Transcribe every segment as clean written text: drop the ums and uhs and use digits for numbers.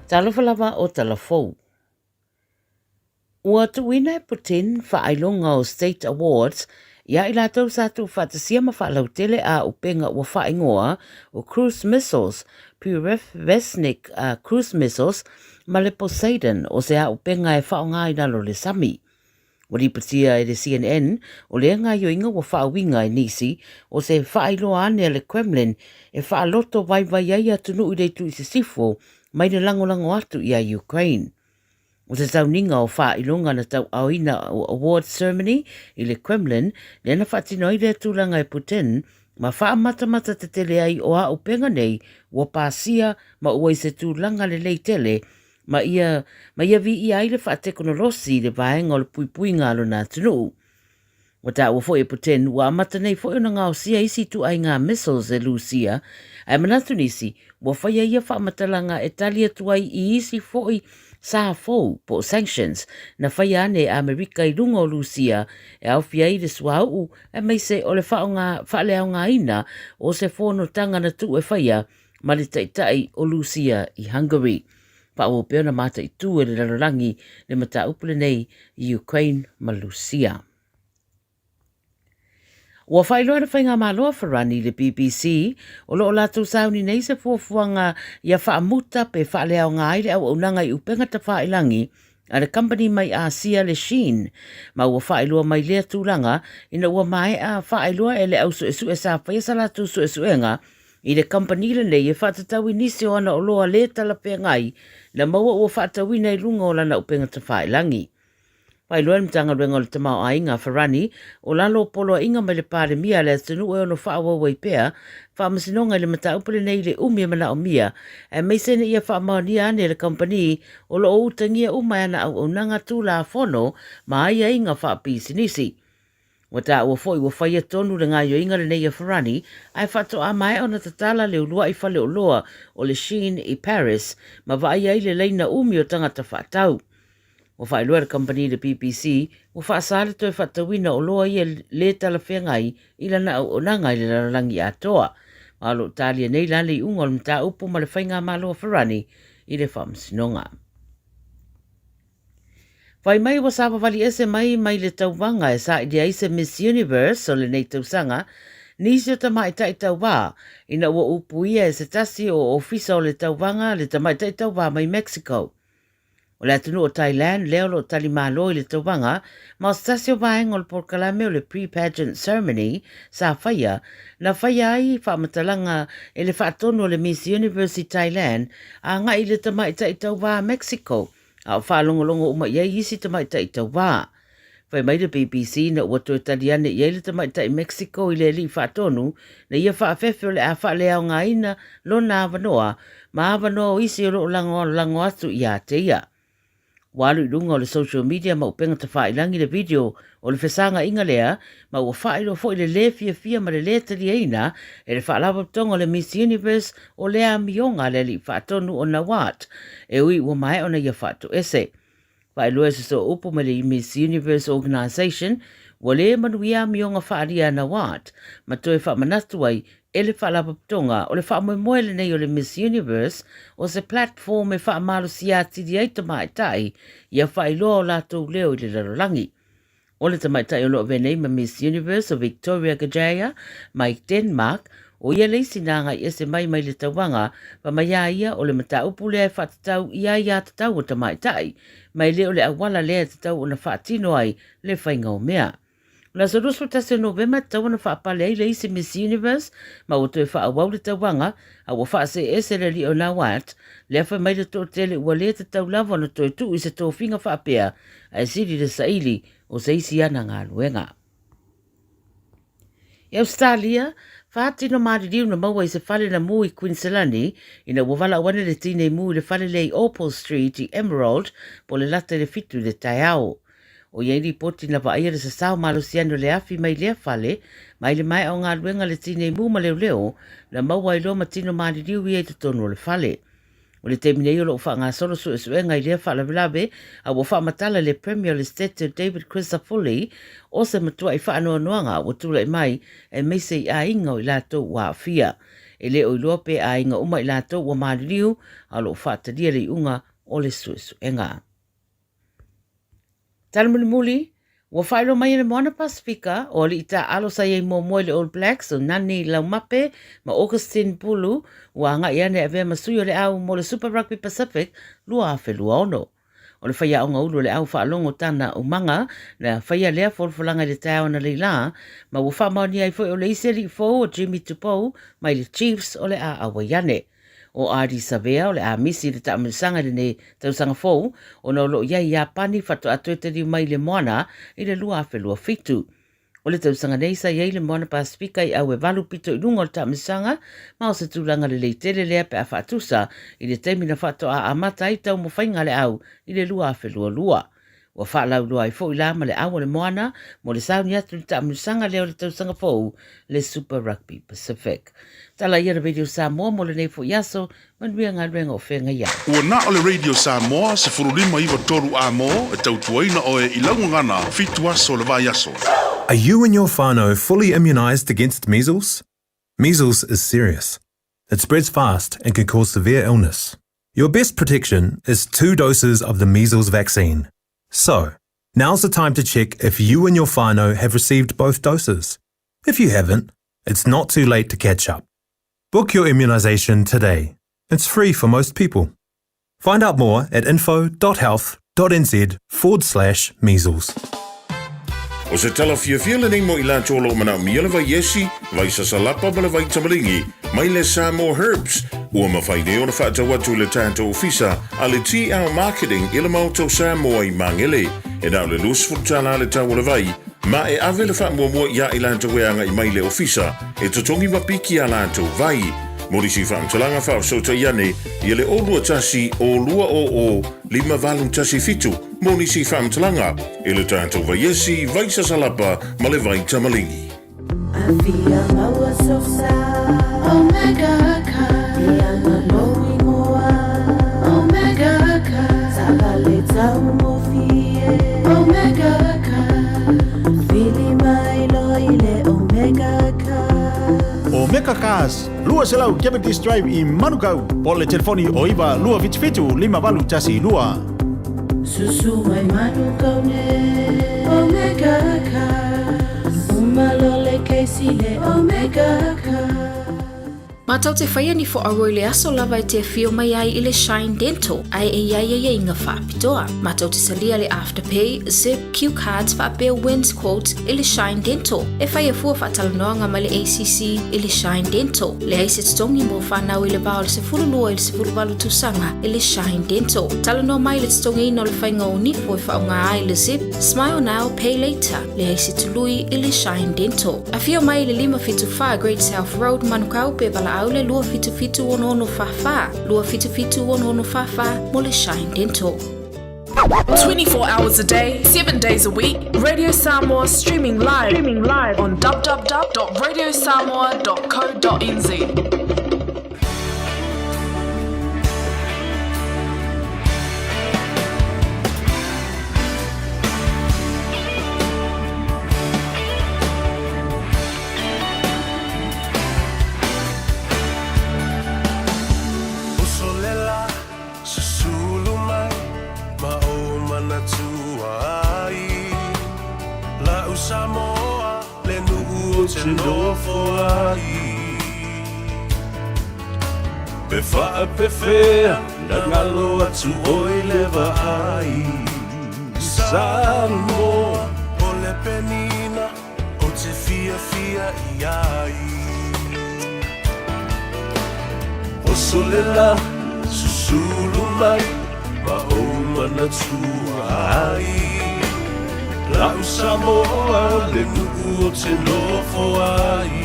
Talofalava o talafou. Ua tuina e putin whaailonga o State Awards, ia i lātou sātou whātasia ma whaalautele a upenga ua whaingoa o cruise missiles, Purevesnik cruise missiles, ma le Poseidon o se a upenga e whaonga i nalo le sami. O ripatia e le CNN, o le ngā yoinga ua whaawinga e nisi, o se whaailoa ane le Kremlin e whaaloto vai ai atunu i reitu i se sifo, mai le langolango atu i a Ukraine. O se tauninga o whailonga na tau auina o award ceremony i le Kremlin, le na whatino i le tūlanga e Putin, ma whaamata te tele ai o a upenga nei, ua pāsia ma ua i se tūlanga le leitele, ma ia vi i ai le whaatekonolosi le vaenga o le pui ngalo nā tunu. O tā ua fo e Putin, ua amata nei fo e na ngā o sia isi tu ai ngā missiles e Lucia, ai manatu nisi, ua whaia ia whaamatalanga e talia tu ai i isi fo i sa fou po sanctions na whaia ane Amerika i lunga o Lucia e au fia i le suau e mai se o le whaalea ngā ina o se whono tanga na tu e whaia ma le taitai o Lucia i Hungary. Pa o peona mata i tu e le lalorangi le mata upule nei i Ukraine ma Lucia. Ua whailoa na whainga maloa wharani le BBC, o loo lātou sauni nei se fuafuanga ia whaamuta pe whaalea o ngā aile au unanga i upenga ta whaailangi, a le company mai a sia le Sheen, ma ua whailoa mai lea tūlanga, ina ua mai a whailoa e le au su e sa whaisa lātou su i le company le nei e whaatatau i nisi o ana o loa le talapea ngai, na maua ua whaatau i nei lunga o lana upenga ta whaailangi. Pai loa mtanga ruenga le tamau a inga wharani, o lalo polo inga mai le pāre mia le atunu e ono whaawa waipea, whaamasinonga le mata upale nei le umia mana o mia, e meisene ia whaamaunia ane le company, o lo o utangia umayana au unanga tū la whono, ma aia inga whaapisi nisi. Wata ua foi ua whaia tonu le ngā yo inga le nei a wharani, ai whato a mai ona tatala le ulua i whale o loa o le Sheen i Paris, ma vai ai le leina umi o tangata whaatau. O whaelua le company le BBC, o whaasale toi whatawina o loa i le talawhia ngai i lana au onanga i le lalangi atoa. Malo talia nei lale i unga o mta upo ma le whainga malo o wharani i le whamsinonga. Whai mai wa sawa wali ese mai le tauwanga e sa idea ise Miss Universe o le nei tausanga, nisi o tamai tai tauwa, ina ua upu ia e se tasi o ofisa o le tauwanga le tamai tai tauwa mai Mexico. O le atunu o Thailand, leo lo tali malo i le tauwanga, ma o stasio vaeng o le porkalame o le pre-pageant ceremony sa whaia, na whaia ai whaamatalanga e le whaatonu o le Miss Universe Thailand, a nga i le tamai tai tauwa Mexico, a o whaalongolongo uma iei isi tamai tai tauwa. Whai mai le BBC na ua toi taliane iei le tamai tai Mexico i le li whaatonu, na ia whaafefe o le a whaalea o ngā ina lo na avanoa, ma avanoa o isi o lo lango atu i a te ia. Walu i runga o le social media ma upenga ta whailangi le video o le whesanga inga lea, ma ua whailo fo i le fia ma le le tali eina e le whaalawa tonga o le Miss Universe o lea mionga le li whaatonu o Nawat, e ui ua mai ona ia whaatu ese. Whailo e so upo ma le Miss Universe Organisation, wa le manuia mionga whaaria Nawat, ma toe whaamanatu ai e le whaalapaputonga o le whaamoemoele nei o le Miss Universe o se platform e whaamalo siati di ai tamaitai ia whailoa o lātou leo i le rarolangi. O le tamaitai o loo venei ma Miss Universe o Victoria Gajaya mai Denmark o ia leisi nanga i ese mai le tauanga pa mai ia o le mata upu lea e whatatau ia tatau o tamaitai mai leo le awala lea tatau o na whaatino ai le whainga o mea. La sorusu tase November tau na whaapale ai le isi Miss Universe, ma o toi whaawau le tauanga, a o whaase ese le li o Nawat, le awha mai le tō tele ua le te tau lava na toi tu i se tō whinga whaapea, a siri le saili o se isi ana ngā luenga. I Australia, whaatino maririu na maua i se whale na mui Queenslandi, ina wawala wane le tine mui le whale le Opal Street i Emerald, po le lata le fitu le taiao. O iei ripoti na vaia le sasao malosiano le afi mai lea fale, mai le mai au ngā luenga le tine mu ma leo, na maua i lo matino maririu i e tonu le fale. O le teminei o lo wha ngā solo su ngai lea wha lawe, a wo wha matala le Premier le State David Christopherly, o se matua i wha anoa noanga o tula i mai, e meise i a inga o i lato wā fia. e le o iloa pe a inga uma i lātou ua maririu a lo whaataria le unga o le suesuenga. Talamuli ua whaero mai le Moana Pasifika o li ita alo sa iei moe le All Blacks o nani Laumape ma Augustine Pulu ua anga i ane avea masui o le au mo le Super Rugby Pacific lua a whelua ono. O le whaia o ngaulu le au whaalongo tana umanga na whaia lea wholwhalanga le tau na leila ma ua whaamaoni ai fwoi o le Iseri Fo o Jimmy Tupou mai le Chiefs o le a awaiane. O Ari Savea o le a misi le taamisanga le ne tausanga fou o na lo ia ia pani whatu atuetari mai le Moana i le lua awhelua fitu. O le tausanga nei sa iei le Moana Pasifika i au e walu pito i lunga o le taamisanga ma o se tūlanga le leitere lea pe a whatusa i le teimi na whatu a amata i tau mo whainga le au i le lua awhelua lua. Ua whaalau lua i fo i la ma le au o le Moana mo le sauni atu le taamisanga leo le tausanga fou le Super Rugby Pacific. Tala ia le Radio Samoa mo le nei fo iaso manuia ngā ruenga o whenga ia. Ua na o le Radio Samoa se furulima iwa toru a mo e tautuaina o e ilaunga ngana fitu aso le vai aso. Are you and your whānau fully immunised against measles? Measles is serious. It spreads fast and can cause severe illness. Your best protection is 2 doses of the measles vaccine. So, now's the time to check if you and your whānau have received both doses. If you haven't, it's not too late to catch up. Book your immunisation today. It's free for most people. Find out more at info.health.nz/measles. O se tala fia le nei mo i la tolo mana mi le vai yesi, vai sa salapa ma le vai tamalingi, mai le Samoa Herbs, ua mawhai ne o na whaata watu le tātou ofisa, a le TR Marketing i le mautou Samoa i mangele, e nao le lus futala le tau le vai, ma e ave le wha mua ia i lantou weanga i mai le ofisa, e totongi mapiki a lantou vai, Morisi whaamtalanga whao sota iane, i le o lua tasi o lua o 5 valu tasi fitu, Morisi whaamtalanga, i le tātou vai esi, vai sa salapa, ma le vai tamalingi. Avia maua sosa, Omega ka, Ianga loi moa, Omega ka, Sabale tau mofie, Omega ka, Fili mai loi le Omega ka. Omega Cars, lua selau Cavendish Drive i Manukau, po le telefoni o iwa lua fitu 5 valu tasi lua. Susu mai Manukau ne, Omega ka, Umalole keisi le Omega ka. Matau te whaia ni fo aroi le aso lava te fio mai ai i le Shine Dental, ai e ia inga whaapitoa. Matau te salia le Afterpay, Zip, Q Cards, whaapea Wins Quotes i le Shine Dental. E whaia fua whaatalanoanga ma le ACC i le Shine Dental. Le aise tongi mo whanau i le bao le se fululua i le se fuluwalu tusanga i le Shine Dental. Talanoa mai le tongi ino le whainga o nifo i whaunga ai le Zip, Smile Now, Pay Later. Le aise tului i le Shine Dental. A fio mai le 575 Great South Road, Manukau pe bala au le lua fitu ono fafa. Lua fitu ono fafa mo le Shine Dental. 24 hours a day, 7 days a week. Radio Samoa streaming live on www.radiosamoa.co.nz. Samoa le nuu te nofo ai pe wha pe whea na ngalo atu oi lewa ai Samoa o le penina o te fia i ai o solela susulu mai ma o mana tua ai Lau Samoa le nuu o te nofo ai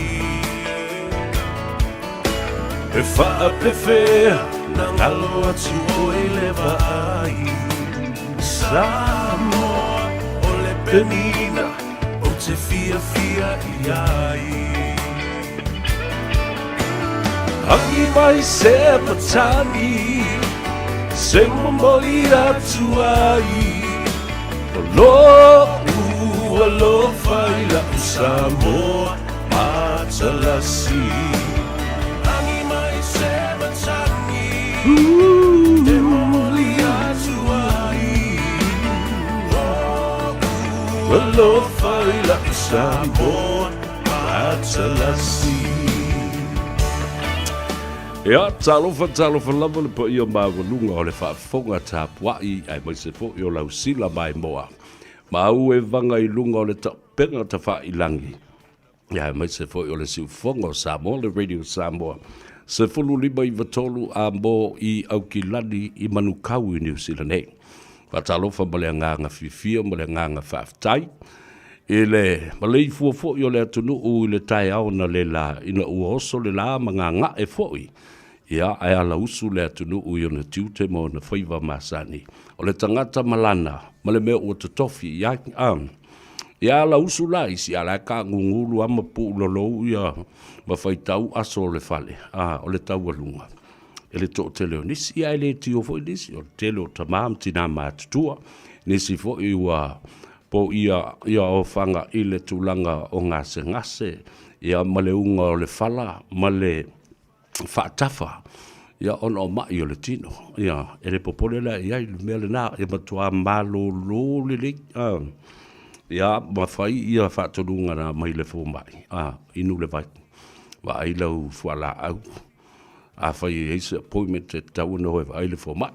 E wha pe whea na ngalo atu oi lewa ai Samoa o le penina o te fia i ai Hangi mai se matani se momoi atu ai Lo fai la Samoa matalasi Te holi atu ai Lo fai la Samoa Atalasi Ia, talofa lava le po ia magalunga o le whaafonga tāpuai ai mai se po i o lau sila mai moa. Ma au e vanga i lunga o le tapenga ta wha ilangi. Ia mai se po i o le siufonga o Samoa, le Radio Samoa. Se fulu lima i vatolu a mo i au ki lani i manukau i New Zealand nei. Watalofa ma le nganga fifia, ma le nganga whaaftai. I le malei fuafo i o le atunu u i le tai au na le la ina uoso le la mga nga e foi. Ia ai ala usu le atunu u i o na tiute mo na Faiva masani. O le tangata malana, ma le mea ua tatofi ia ia ala usu la isi ala ka ngungulu ama pu lolo ia ma faitau aso le fale. O le tau alunga. E le to teleo nisi ia ele tio foi nisi o teleo tamam tina matutua nisi foi ua po ia o fanga i le tulanga o ngase ia maleunga o le fala male whaatafa ia ono mai o le tino ia e le popole la ia i mele na e matua malo lo le ia mawhai ia whaatonunga na mai le fo mai inu le vai wa ai lau fuala au a whai eise appointment te tau no e vai le fo mai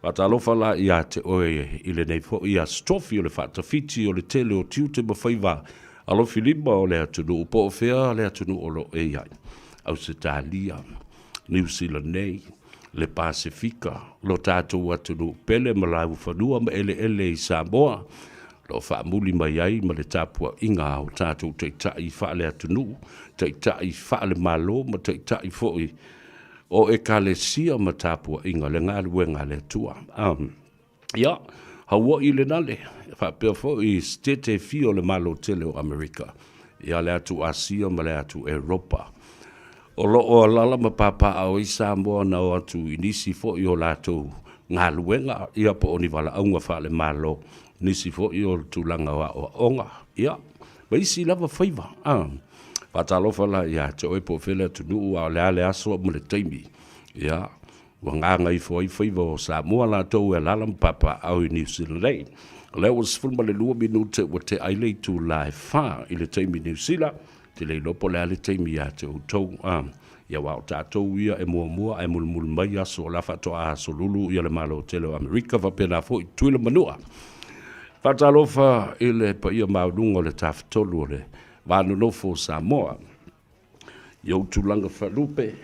Watalofa la ia te oe i le nei fo ia strofi o le whaatawhiti o le tele o tiute ma Faiva alo Filippa o le atunu upo o whea le atunu o lo e iai. Au se Talia, New Zealand nei, le Pasifika, lo tātou atunu pele ma lau whanua ma ele i Samoa, lo whaamuli mai ai ma le tāpua inga o tātou te tai wha le atunu, te tai wha le malo ma te tai foi. O e kalesia matapua inga le ngā ruenga le tua. Ia, hawa i le nale, whapea fo i stete fio le malo tele o Amerika. Ia le atu Asia ma le atu Europa. O lo o alala ma papa au i Samoa na o atu inisi fo i o lato ngā ruenga. Ia po o ni wala aunga wha le malo, nisi fo i o tulanga wa o onga. Ia, ma isi lava Faiva. Watalofa la ia te oe po whele tunu a le ale aso mo le taimi. Ia, wa nganga i fo i Faiva o Samoa la tau e lalam papa au i New Zealand nei. Leo was fulma le 2 minute wa te ailei tu lai wha i le taimi New Zealand. Te lei lopo le ale taimi a te utau. Ia wa o tātou ia e mua e mulmul mai aso la whatoa aso lulu ia le malo tele o Amerika wa pena fo i tuila manua. Watalofa i le pa ia maununga le tawhtolu o le Vanu no fo Samoa. Iau tulanga whalupe.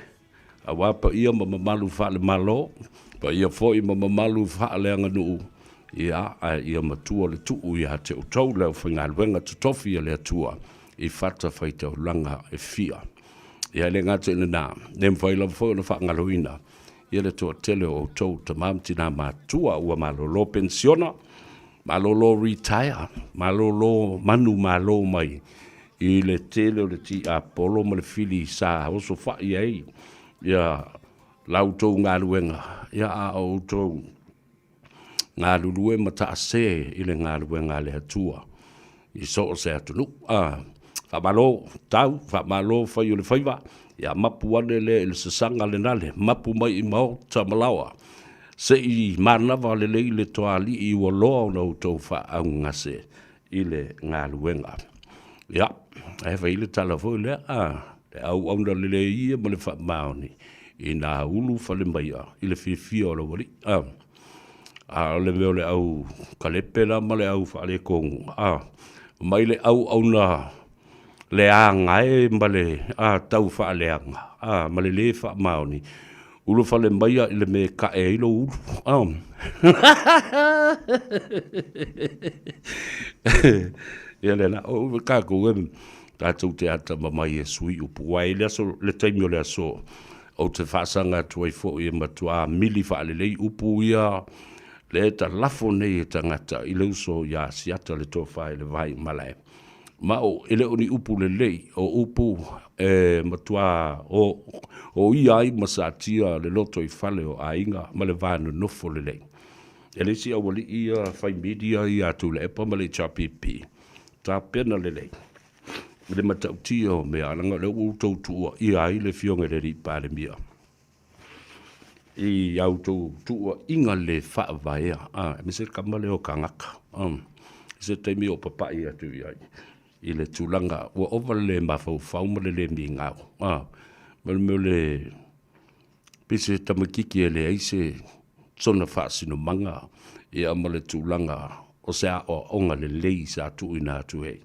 A wapa ia ma mamalu wha le malo. Pa ia fo i ma mamalu wha le anga nuu. Ia ia matua le tuu ia te utau leo whangaluenga tutofi ia le atua. I whata whaita langa e fia. Ia le ngate ina nā. Nem whaila fo na whangaluina. Ia le toa tele o utau tamam tina matua ua malolo pensiona. Malolo retire. Malolo manu malo mai. I le tele o le ti Apollo ma le fili sa oso whai ei. Ia lautou ngā luenga. Ia a outou ngā lulue ma ta se i le ngā luenga le atua. I so o se atunu. Whamalo tau, whamalo whai o le Faiva. Ia mapu ane le il sasanga le nale. Mapu mai i mao ta malawa. Se i manawa le lei le toali i waloa o na outou wha au ngase i le ngā luenga. Ia, e whai le tala fo le le au na le ia ma le wha maoni i nā ulu whale mai i le whiwhia o la wali. Le meo le au kalepera ma le au whale kongu. Mai le au na le ngai ma le tau whale anga. Ma le wha maoni. Ulu whale mai i le me ka e ilo ulu. Ia le na o ka ko tātou te ata mamai e sui upu wai le aso le taimi o le aso o te whaasanga tuai fo i matua mili whaalelei upu ia le ta lafo nei e tangata i leuso ia siata le tō whae le vai malai ma o ele oni upu le lei o upu matua o ia ai masatia le loto i whale o ainga ma le vānu nofo le lei ele si awali ia whai media ia tu le epa ma le chapipi ta pena le lei le matautia o mea langa le utou tua ia ai le fionga le ri pare mia. I au tu inga le whaavaea. Me se kamale o kangaka. Se teimi o papai atu iai. I le tūlanga. Ua ova le mawhau male le mi ngau. Mele le pise tamakiki e le eise tona whaasino manga. I ama le tūlanga. O se a o onga le lei sa tu ina atu hei.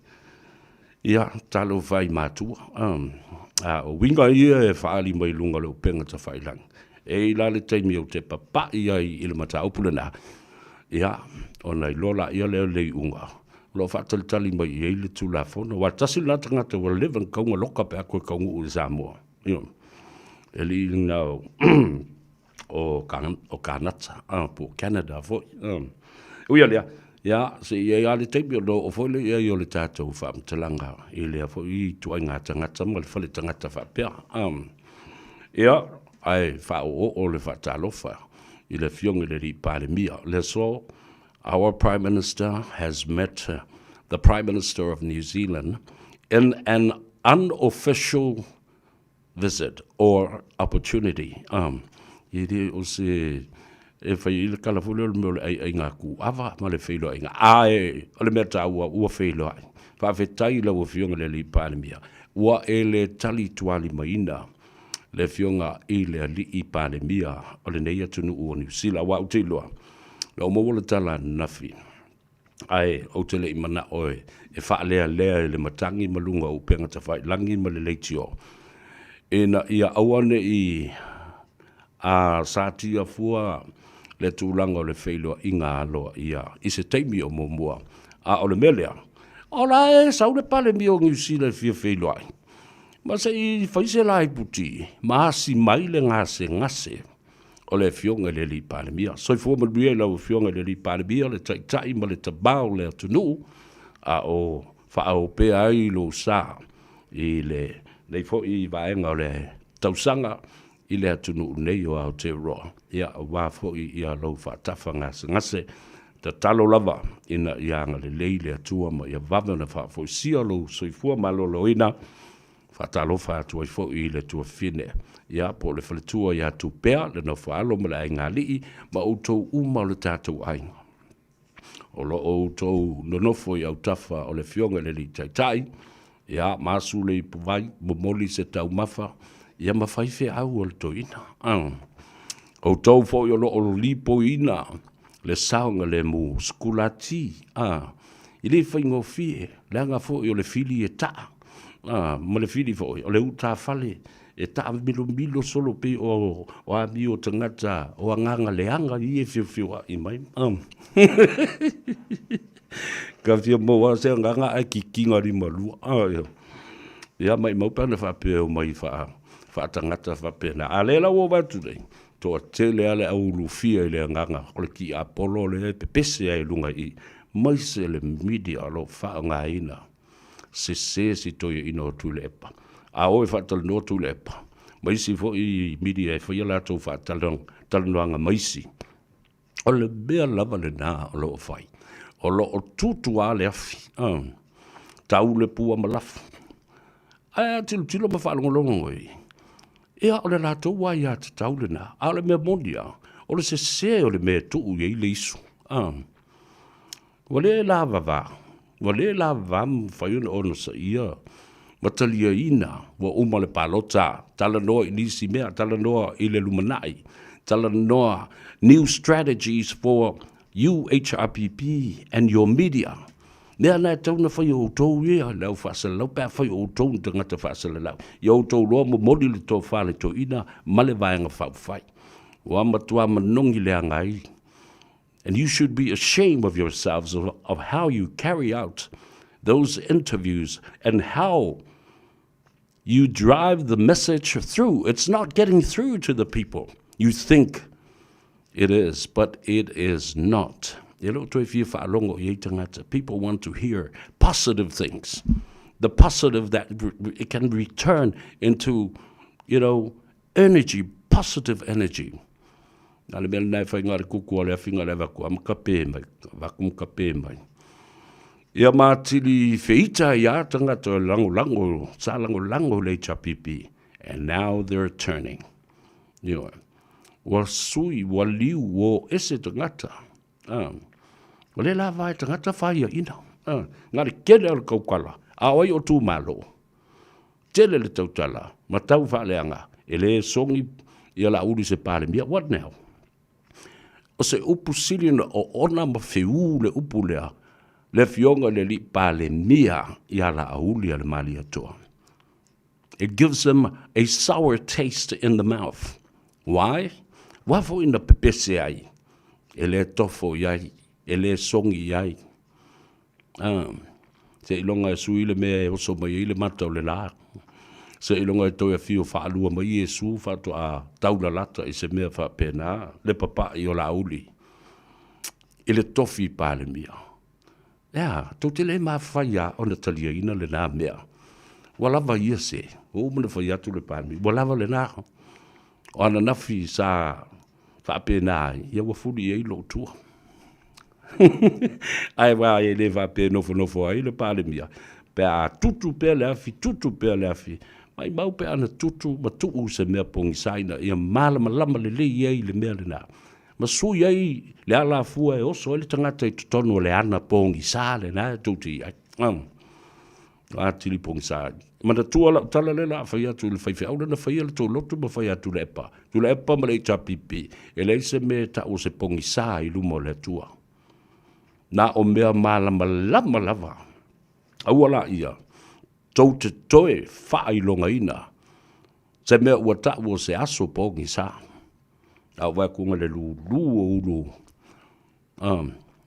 Ia, talo vai mātua. O winga ia e whaali mai lunga leo penga ta whailang. E la le teimi o te papai ai i le mata upulana. Ia, o nei lola ia leo lei unga. Lo whaatalitali mai i eile tu la whona. Wa tasi la tangata wa levan kaunga loka pe a koe kaunga u Samoa. E li ngau o Kanata, po Canada fo. Uia lea. Ia, se ia le teimi o fole ia i o le tātou whaamtalanga. I lea fo i tuai ngā tangata ma le whale tangata whapea. Ia, ai o le whaatalofa. I le fionga le ri pāremia. Le so, our Prime Minister has met the Prime Minister of New Zealand in an unofficial visit or opportunity. I re o se e whai i le kalafule o le meo le ai ngā ku awa ma le whailo ai ngā o le mea tā ua whailo ai. Whawhetai la ua fionga le li pānemia. Ua e le tali tuali maina le fionga i le li i pānemia o le nei atunu ua New Zealand. Wa utiloa. La umawola tala nafi. Ai o te le imana oe e whaalea lea le matangi malunga o penga ta whai langi ma le leitio. E na ia awane i a sātia fua le tūlanga o le whailo i ngā aloa ia. I se teimi o mōmua. A o le melea. O la e sau le pale mi o New Zealand fia whailo ai. Ma se i whaise la i puti. Ma asi mai le ngase ngase. O le fionga le li panemia. Soi fua manuia lau fionga le li panemia, le tai ma le tabao le atunu, a o whaao pea ai lo sa, i le, nei fo i vaenga o le tausanga, i le atunu nei o Aotearoa. Ia wā fo i a lau whaatafa ngase, ta talo lava, ina ianga le lei le atua ma ia vavana wha fo i sia lo soi fua malolo ina, whaatalo whaatua i fo i le tua fine. Ia po le whaletua ia tu pea, le no whaalo ma le ai ngā lii, ma outou uma o le tātou ai. O lo outou nonofo i au tafa o le fionga le li taitai, ia māsu le i puwai, momoli se tau mafa, ia mawhaife au o le toina. Outou fo i o lo o lipo ina, le saonga le mu skulati, i le whaingo fie, le anga fo i o le fili e taa, ma le fili fo i o le uta fale, e ta milo solo pe o ami o tangata o anganga leanga i e fiu i mai. Ka fia moa se anganga ai ki kinga ri malua. Ia mai maupana whape o mai wha tangata whape na. A lela o watu nei. Toa tele ale au lufia i le anganga. Ole ki Apollo le pepese ai lunga i. Mai se le media lo wha ngā ina. Se si toia ina o tule epa. A oe whaatal no tu lepa. Maisi fo i media e whaia lato whaatalananga maisi. O le bea lava le nā o lo o whai. O lo o tutu a le afi. Tau le pua malafu. Aia tilo ma whaalongolongo e. Ea o le lato wai a te tau le nā. A le mea mondia. O le se o le mea tuu e le isu. Wale lava va. Wale lava va mwhaiuna ono sa ia. Matalia ina, wa uma le palota, tala noa i nisi mea, tala noa i le lumanai, tala noa new strategies for you, HRPP, and your media. Nea nai tau na whai o tau ia, lau whaasala lau, pēr whai o tau na ngata whaasala lau. I o tau loa mo mori le tau whale tau ina, male vaenga whau whai. Wa matua manongi le angai. And you should be ashamed of yourselves of how you carry out those interviews and how you drive the message through. It's not getting through to the people. You think it is, but it is not. People want to hear positive things. The positive that it can return into, energy, positive energy. Ia mātili feita ia tangata lango, sa lango le HRPP. And now they're turning. wa sui, wa liu, o ese tangata. O le la vai tangata whaia ina. Ngari kele o le kaukala, a oi o tū malo. Tele le tautala, ma tau whaaleanga, e le songi i ala uri se pāle mia, what now? O se upu silina o ona ma whiu le upu lea, le fionga le li pāle mia i ala auli ale mali atoa. It gives them a sour taste in the mouth. Why? Wafo ina pepese ai, e le tofo iai, e le songi iai. Se ilonga e sui le mea e oso mai i le matau le la. Se ilonga e toi a fio whaalua mai e su whatu a taula lata i se mea whapena, le papa i o la uli. I le tofi pāle mia. Ea, tau te le maa whaia o na talia ina le nā mea. Walava ia se, o mana whaia tu le pāle mia. Walava le nā. O ana nafi sa whapena ai, ia wafuri e ilo tua. Ai wa e le whapena nofo ai le pāle mia. Pe a tutu pe le afi. Mai mau pe ana tutu ma tuu se mea pongi saina ia malama lama le iei le mea le nā. Ma sui ai le ala fua e oso ele tangata i tutonu le ana pongi sa le nā tuti ai. Atili pongi sa. Ma na tua la tala le la whai atu le whai aula na whai ala tō lotu ma whai atu le epa. Tu le epa ma le itapipi. E le se me ta o se pongi sa i lumo le tua. Na o mea malama lama lava. Awala ia. Tau te toe whailonga ina. Se mea ua ta ua se aso pongi sa. Au wai kunga le lulu o ulu.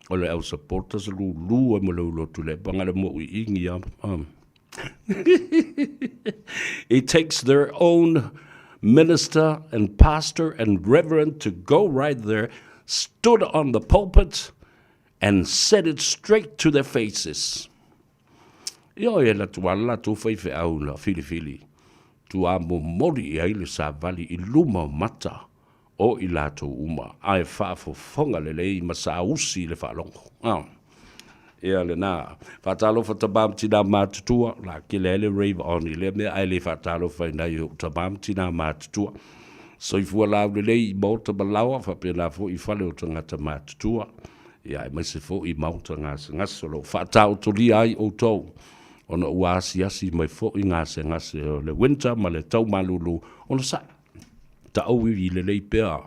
O le au supporters lulu o mo le ulo tu le. Banga le mo i ingi am. It takes their own minister and pastor and reverend to go right there, stood on the pulpit and said it straight to their faces. Io e la tuala tu whaiwhi au la fili. Tu a mo mori i aile sa vali i luma mata o i lato uma. Ai whaafo fonga le lei ma sa usi le whaalongo. Ia le nā. Whaatalo whatabam tina mātutua. La ke le ele rave on i le mea aile whaatalo whainai o tabam tina mātutua. So i fua lau le lei i mauta malawa whapena fo i whale o tangata mātutua. Ia e maise fo i mauta ngasolo. Whaatao toli ai o tau. Ona ua asi mai fo i ngase o le winter ma le tau malulu ona sa ta au i le lei pea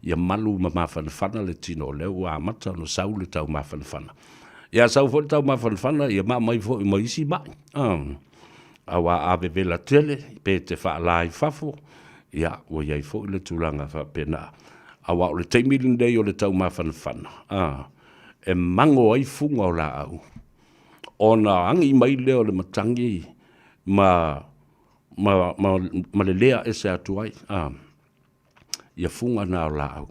ia malu ma mawhanawhana le tino le ua mata ona sau le tau mawhanawhana ia sau fo le tau mawhanawhana ia mai fo i maisi mai awa ave vela tele pe te whaalai fafo ia ua iai fo i le tūlanga whapena awa o le teimilin dei o le tau mawhanawhana e mango ai funga o la au ona angi mai leo le matangi ma le lea e se atu ai. Ia funga na o la au.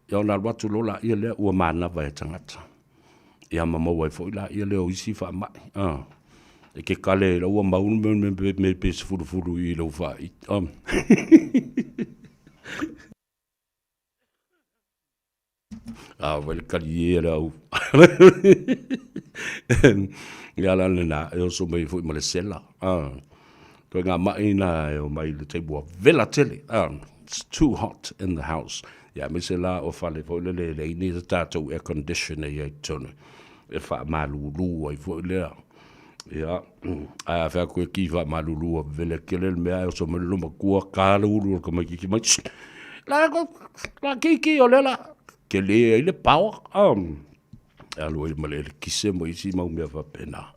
Ia ona watu lola ia lea ua manawa e tangata. Ia mamau ai fo ila ia leo isi wha mai. E ke kale la ua maunu me pese furu i lau whai. Wale kari e rau. Ia la nena, e oso mai fui ma le sela. Koe ngā mai na e o mai le teibua vela tele. It's too hot in the house. Ia me se la o whale fo le ini te tātou air conditioner i tonu. E wha malulu ai fo lea. Ia, a wha koe ki wha malulu a vele kele mea e oso mai luma kua kāla uru ka mai kiki mai. La kiki o lela. Ke le ile power alo i male kise mo isi mau mea whapena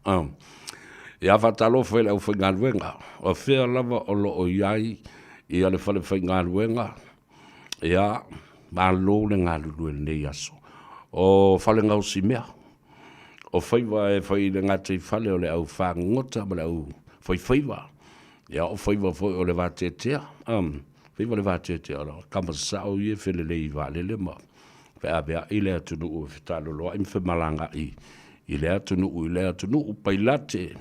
ia whatalo whaile au whaingaluenga o whea lava o lo o iai i ale whale whaingaluenga ia malo le ngalulu e nei aso o whale ngau si mea o Faiva e whaile ngate whale o le au whangota ma le au Faiva ia o Faiva o le vātetea Faiva le vātetea kamasao i e whele lei vālele ma Pea i lea tunu u whitalo loa i mwhi malanga i lea tunu u pailate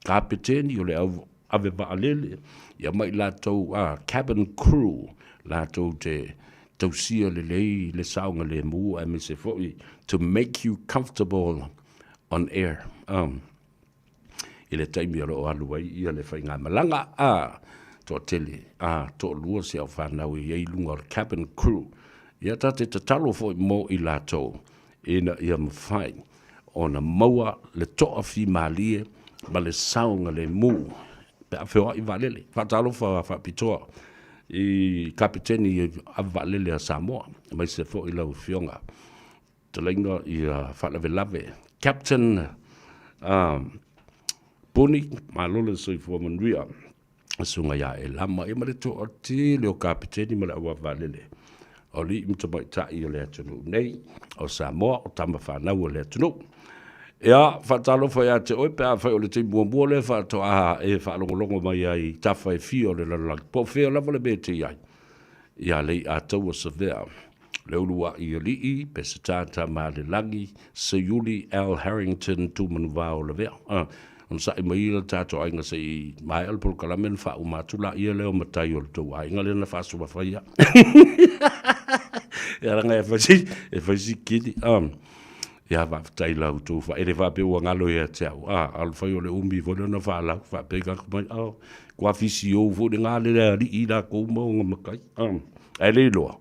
kapiteni o le ave vaalele ia mai lātou cabin crew lātou te tausia le lei le saunga le mu a me se foi to make you comfortable on air i le taimi o lo aluai ia le whainga malanga to tele to lua se au whanau i lunga o cabin crew. Ia ta te talo fo mo i lato ina ia mawhai o na maua le toa fi malie ma le saunga le mu pe a whio i valele. Whatalo whapitoa i kapiteni i a valele a Samoa mai se fo i lau whionga. Talenga i whalawelave. Captain Puni, ma lole soi fua manuia, sunga ia e lama, e mare to o te leo kapiteni ma le awa valele. O li imta mai tai o le atunu nei, o Samoa, o tama whanau o le atunu. Ia, whatalo whai a te oipe a whai o le te mua le whato a e whalongolongo mai ai tawhai fio le lalaki. Po whea lava le bete iai. Ia lei a tau o savea. Le ulua i alii, pe se tāta ma le langi, se Yuli L. Harrington tu manuwa o le vea. On sa i mai la tātou ainga se i mai alpol kalamen wha o mātula ia leo matai o le tau ainga le na whasu wa whaia. Ia ranga e whaisi kiri. Ia whaftai lau tō wha ere whape ua ngalo ia te au. Al whai o le umi whone na wha lau whape kakumai. Kua fisi o whone ngā le rea ri i la kou mau ngā makai. E le loa.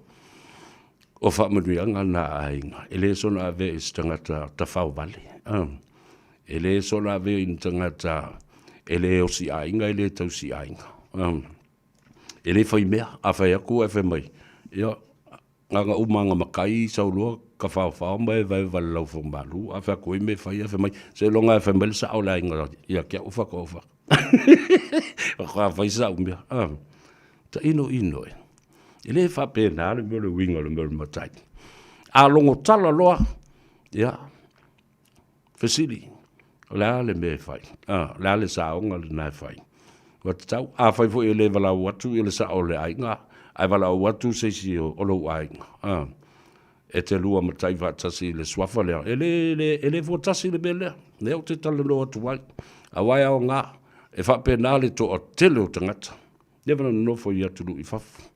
O whamanui anga nā ainga. E le sona ave i stangata ta whau vale. E le sona ave i stangata e le o si ainga, e le tau si ainga. E le whai mea, a whai aku e whai mai. Ia, nganga umanga makai, saulua, ka whau mai, vai vale lau whau malu, a whai koe me whai a whai mai. Se longa e whai mai sa au la inga, ia kia ufa ka ufa. Wha whai sa au mea. Ta ino e. E le whape nā, le mele winga, le mele matai. A longo tala loa, ia, whesiri, lea le me whai, lea le saonga le nai whai. Wata tau, a whai fo e le wala watu, e le sa o le ainga, ai wala watu se si o lo ainga. E te lua matai vatasi le swafa lea, e le votasi le mele, leo te tala loa tu wai, a wai ao ngā, e whape nā le to o tele o tangata, newana no fo i atulu i whafu.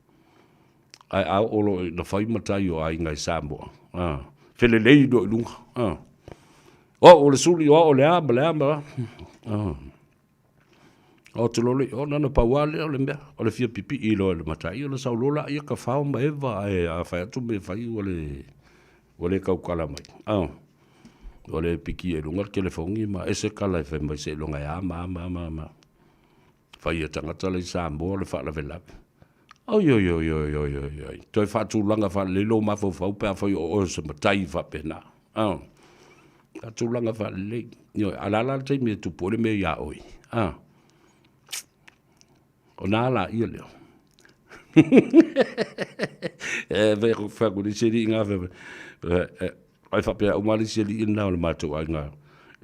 Ai au olo na whai matai o ai ngai Samoa. Whele lei do i lunga. O le suli o le ama. O te lole, o nana pauale o le mea, o le fia pipi i lo le matai, o le saulola ia ka whao ma ewa a whai atu me whai o le kaukala mai. O le piki e lunga ke le whaungi ma ese kala e whai mai se lunga e ama. Whai e tangata le Samoa le whaala velape. Oi. Toi whātu langa wha lelo mawhau whaupea whai o se matai whapena. Whātu langa wha le. Alala te me tu pole me ia oi. O nā la ia leo. Veko whakuri seri ngā whape. Ai whapea umari seri ina o le mātou ai ngā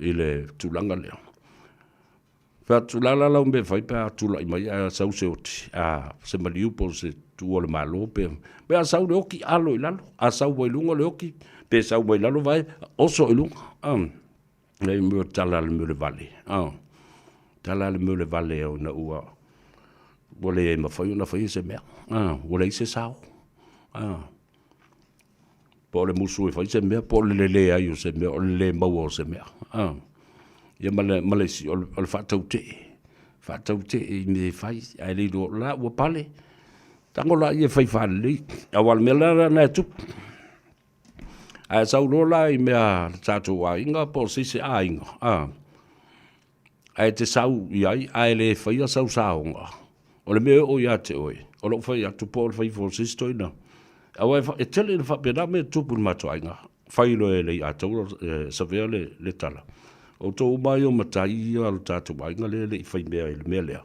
i le tūlanga leo. Tulala lau me fai pa tula i mai a sau se oti a se maliupo se tu o le malo pe a sau le oki alo i lalo a sau wai lunga le oki pe sau wai lalo vai oso i lunga le meo tala le meo le vale tala le meo le vale au na ua wale e mawhai una whai se mea wale i se sau po le musu e whai se mea po le le ai o se mea o le maua o se mea ia malesi o le whātau te i me whai, ai rei do la ua pale, tango la ia whai whālei, a wale mea lara nai tup. Ai sau rola i mea tātou a inga, po sise a inga. Ai te sau i ai le whai a sau saonga. O le mea o ia te oe, o lo whai atu po le whai fo sisto ina. A wai e tele le whapena me tupu ni mato ainga, whai lo e lei a tau sa vea le tala. O tō mai o matai ia alo tātou ainga le i whai mea i le mea lea.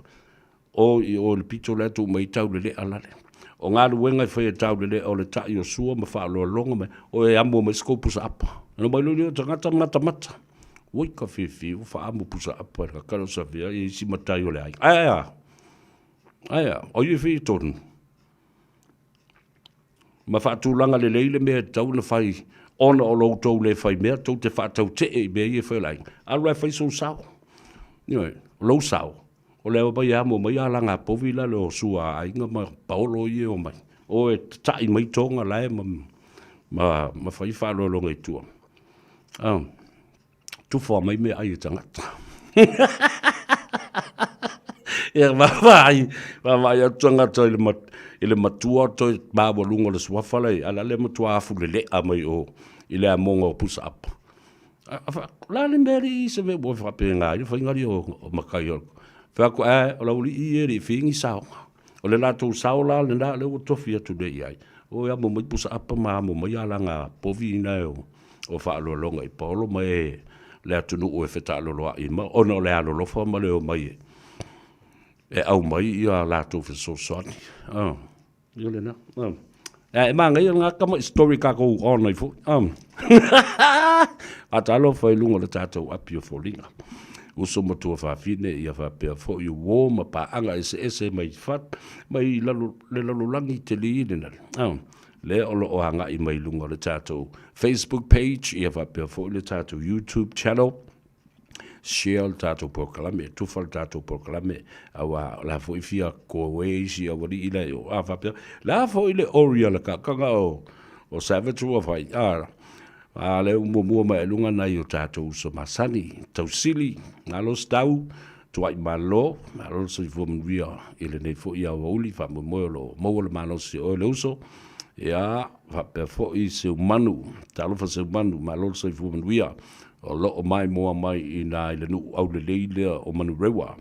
O le pito lea tō mai tau le alale. O ngā ruenga i whai e tau le o le tai o sua ma wha aloa longa mai. O e amo mai skopu sa apa. No mai lori o tangata mata. Oi ka whiwhi o wha amo pusa apa. Ka karo sa whia i si matai o le ainga. Aia. O i whi tonu. Ma wha tūlanga le leile mea tau na whai. Ona o lo tau le whai mea, tau te whātau te e mea i e whai lai. Aru e whai sou sao. Nioi, lo sao. O leo mai amo mai alanga povila le o sua a inga ma paolo i e o mai. O e tai mai tonga lai ma whai whalo longa i tua. Tu wha mai mea ai e tangata. E vai a tanga to ile matua to ba bolungo le swafala ala le matua fu le a mai o ile a mongo push up. La le meri se ve bo fa penga ile fa ngari o makai o. Fa ko o la uli i ri fingi sao. O le la to sao la le na le o tofia to de ai. O ya mo mai push up ma mo mai ala nga povi na o fa lo longa i polo mai le atunu o e feta lo lo i ma o no le alo lo fa ma le o mai e au mai ia la to fe so soni yo le na e manga ia nga kama story ka ko on ai fu atalo fa lungo le tato apio fo linga uso mo to fa fine ia fa pe fo you warm pa anga ese mai fat mai le langi te li na le o anga i mai lungo le tato Facebook page ia fa pe fo le tato YouTube channel share tato proclame tu fal tato proclame awa la fo ifia ko weisi awari ila o afa pe la fo ile oriala ka o savage o fai le mo mai lunga na yo tato so masani tausili ngalo stau tuai malo so vom via ile nei fo ia oli fa mo le malo si o le uso ya fa pe fo i se manu talo fa se manu malo so vom via o lo mai moa mai ina ile nu au le leile o manu rewa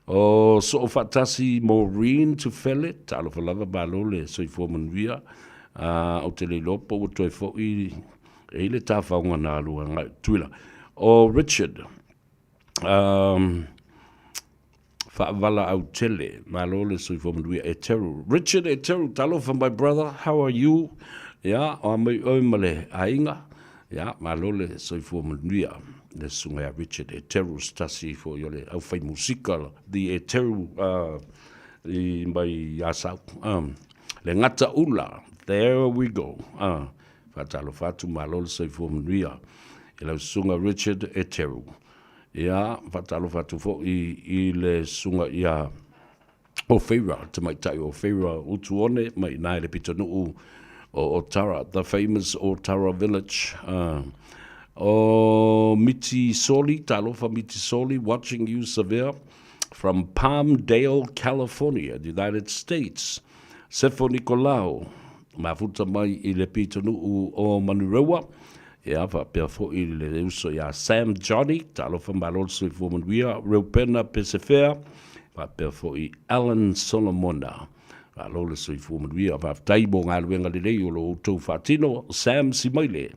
o so fatasi Maureen to felle talo fa lava balole so i manu via o te le lopo o to fo i ele ta fa ngana lu nga tuila o Richard fa vala au tele malole so i manu via eteru Richard eteru talo fa my brother how are you ya o mai o male ainga ya malole so i manu le sunga Richard eteru stasi fo yole au fai musical the eteru i mai yasa le ngata ula there we go fatalo fatu malol so manu ila sunga Richard eteru ya fatalo fatu fo i le sunga ia o Faiva te mai tai o Faiva utuone mai nai le pitonu o Tara the famous Tara village o Miti Soli talofa Miti Soli watching you severe from Palmdale California the United States Sefo Nicolau mafuta mai i le pitonu o Manurewa ia fa pe fo i le uso ia Sam Johnny talofa malol so fo manuia Reupena Pesefea fa pe fo i Alan Solomona alole so fo manuia fa taibo nga luenga le lei o lo to fatino Sam Simaile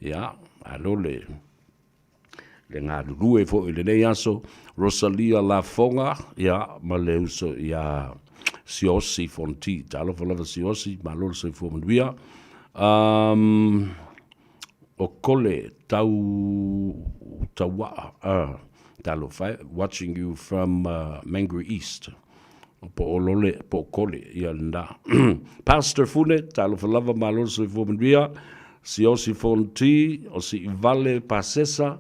ia alole le nga lue fo i le nei aso Rosalia Lafonga ia ma le uso ia Siosi Fonti talo fa lava Siosi malol so fo manuia o kole tawa talo fai watching you from Mangere East po olole po kole ia nda Pastor Fune talo fa lava malol so fo manuia Siosi Fonti o si Vale Pasesa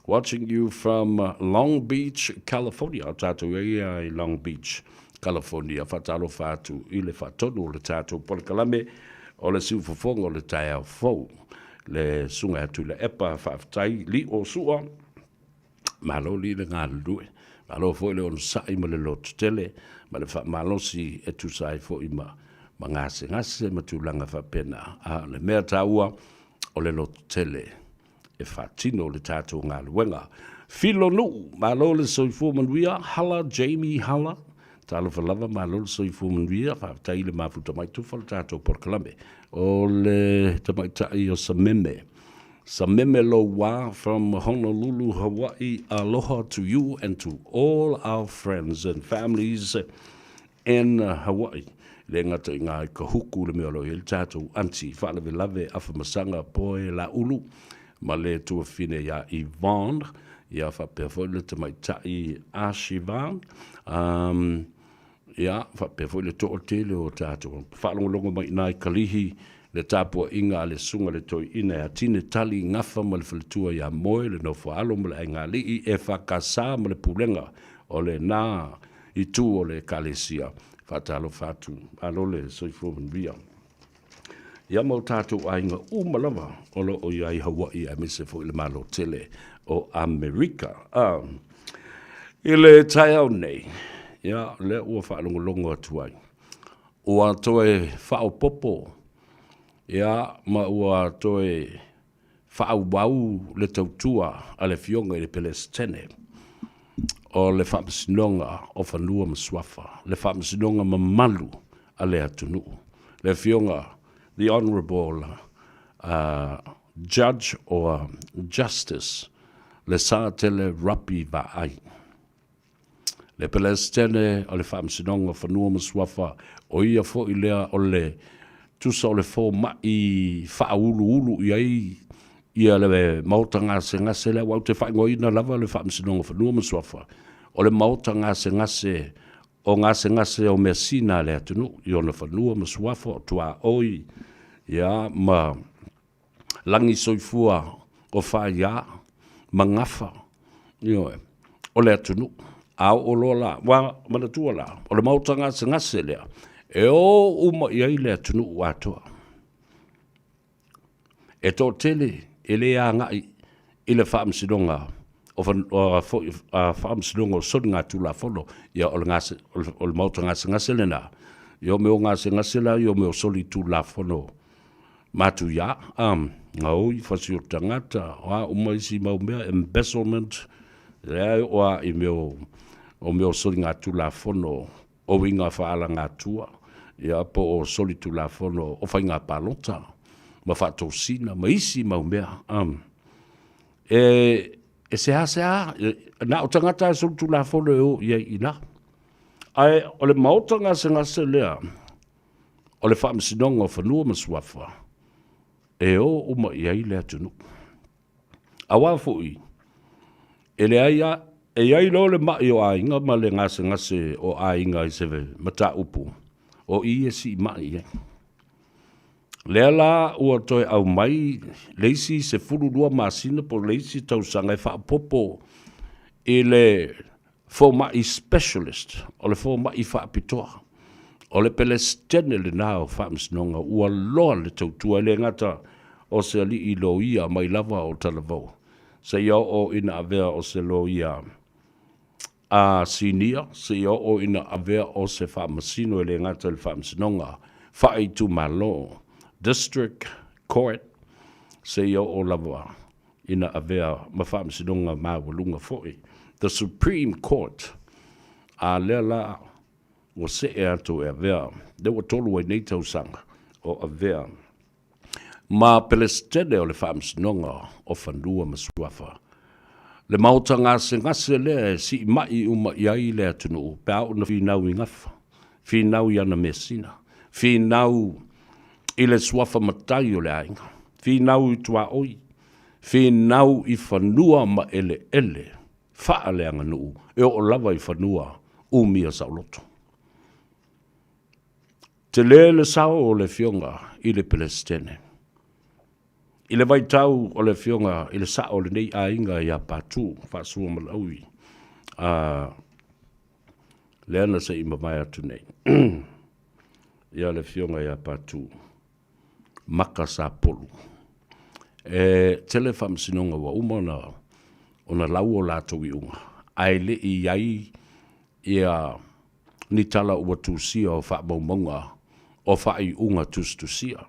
watching you from Long Beach California tato ia Long Beach California fatalo fatu ile fatonu le tato por kalame o le siu fofongo le taia fo le sunga tu le epa faftai li o sua malo li le ngalue malo fo le on sai ma le lot tele ma le fa malo si e tu sai fo ima mangase ngase ma tu langa fa pena a le mea taua o le lot tele e fatino le tato ngaluenga filo nu malo le soifo manuia hala Jamie hala talo fa lava malo le soifo manuia fa tai le mafuta mai tu fal tato por kalame o le tamaitai o Sameme lo wa from Honolulu, Hawaii. Aloha to you and to all our friends and families in Hawaii. Le ngata i ngā kahuku le mea lo il tātou anti whaalewe lave awhamasanga poe la ulu. Ma le tua whine ia Yvonne, ia whapewhoi le tamaitai Ashivan. Ia whapewhoi le toa tele o tātou. Whalongolongo mai nai kalihi le tāpua inga le sunga le toi ina e atine tali ngafa ma le whaletua ia moe le no whaalo ma le ainga li i e whakasā ma le pulenga o le nā i tū o le kalesia whatalo whatu alole soifroman via. Ia mau tātou ainga umalawa o lo o iai Hawaii a mise fo i le malo tele o Amerika. I le tai au nei, ia le ua whaalongolongo atuai. Ua toe whao popo, ia ma ua toe whao wau le tautua a le fionga i le Palestine. O le whaamasinonga o whanua maswafa, le whaamasinonga mamalu a le atunu. Le fionga, the honourable judge or justice, le sa tele rapi va ai. Le Palestine o le whaamasinonga whanua maswafa o ia fo i lea o le tusa o le fo mai whaulu i ai ia le mauta ngase le wau te whaingoina lava le whaamasinonga whanua maswafa. O le mauta ngase o mesina le atunu i ona whanua maswafa o tua oi ia ma langi soifua o whaia mangafa o le atunu au o lola wa manatua la o le mauta ngase lea e o uma i ai le atunu watoa e tō tele e le a ngai i le whaamasinonga o whaamsinonga o sori ngā tūla whono ia o le mauta ngase lena i o meo ngase la i o meo sori tūla whono mātu ia ngā ui whasi o tangata o umaisi mau mea embezzlement rea o i meo sori ngā tūla whono o inga whaala ngā tua ia po o sori tūla whono o whai ngā pālota ma whātou sina ma isi mau mea e se na o tangata e sori tūla whono e o ia ina ai o le mauta ngase lea o le whaamasinonga o whanua maswafa e o uma i ai le atunu. A wāfui, e le aia, e ai lo le mai o ainga ma le ngase o ainga i sewe mata upu o i e si mai e. Lea la ua toe au mai leisi se fururua masina po leisi tausanga e whaapopo i le fo mai specialist o le fo mai whaapitoa. O le Palestine le nao whaamsinonga ua loa le tautua le ngata o se ali i lo ia mai lava o talavau. Se ia o ina avea o se lo ia a sinia, se ia o ina avea o se whaamasino le ngata le whaamsinonga whaaitu malo, district court, se ia o lava ina avea ma whaamsinonga mawalunga foi. The Supreme Court a lea la o se e ato e avea, le wa tolu e nei tausanga o avea. Ma Palestine o le whaamsinonga o whanua maswafa. Le mauta ngase le si mai uma i ai le atunu, pe au na whinau i ngafa, whinau i ana mesina, whinau i le swafa matai o le ainga, whinau i tua oi, whinau i whanua ma ele, wha le anganu, e o lava i whanua umia sauloto. Te le sao o le fionga i le Palestine. I le vai tau o le fionga i le sao le nei a inga i a patu, whaasua malaui. Le ana se i mawai atu nei. Ia le fionga i a patu. Maka sa polu. Tele whamsinonga wa umana o na lau o lātou i unga. Ai le i ai ia ni tala ua tūsia o whaamaumaunga o whai unga tūsia.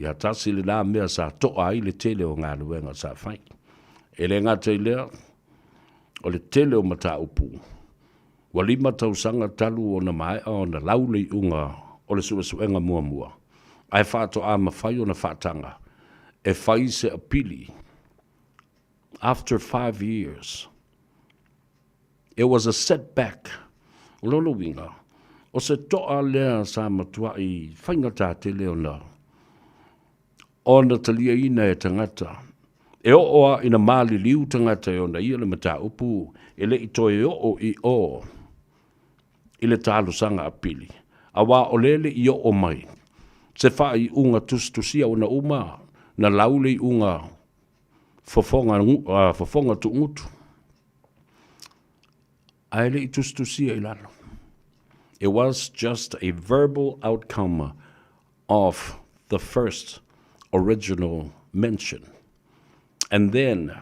Ia tasi le nā mea sa toa ai le tele o ngā luenga sa whai. E le ngā te lea o le tele o mata upu. Wa lima tausanga talu o na mai o na lau le unga o le suenga mua. Ai whāto a mawhai o na whātanga. E whai se apili. After 5 years, it was a setback. Lolo winga. O se toa lea sa matua i whaingata te leo na. O na talia ina e tangata. E o oa ina mali liu tangata e o na ia le mata upu. E le itoe o i o. I le talo sanga apili. A wā o lele i o mai. Se whai unga tustusia o na uma. Na laule unga fofonga tu ngutu. Ai le i tustusia i lalo. It was just a verbal outcome of the first original mention. And then,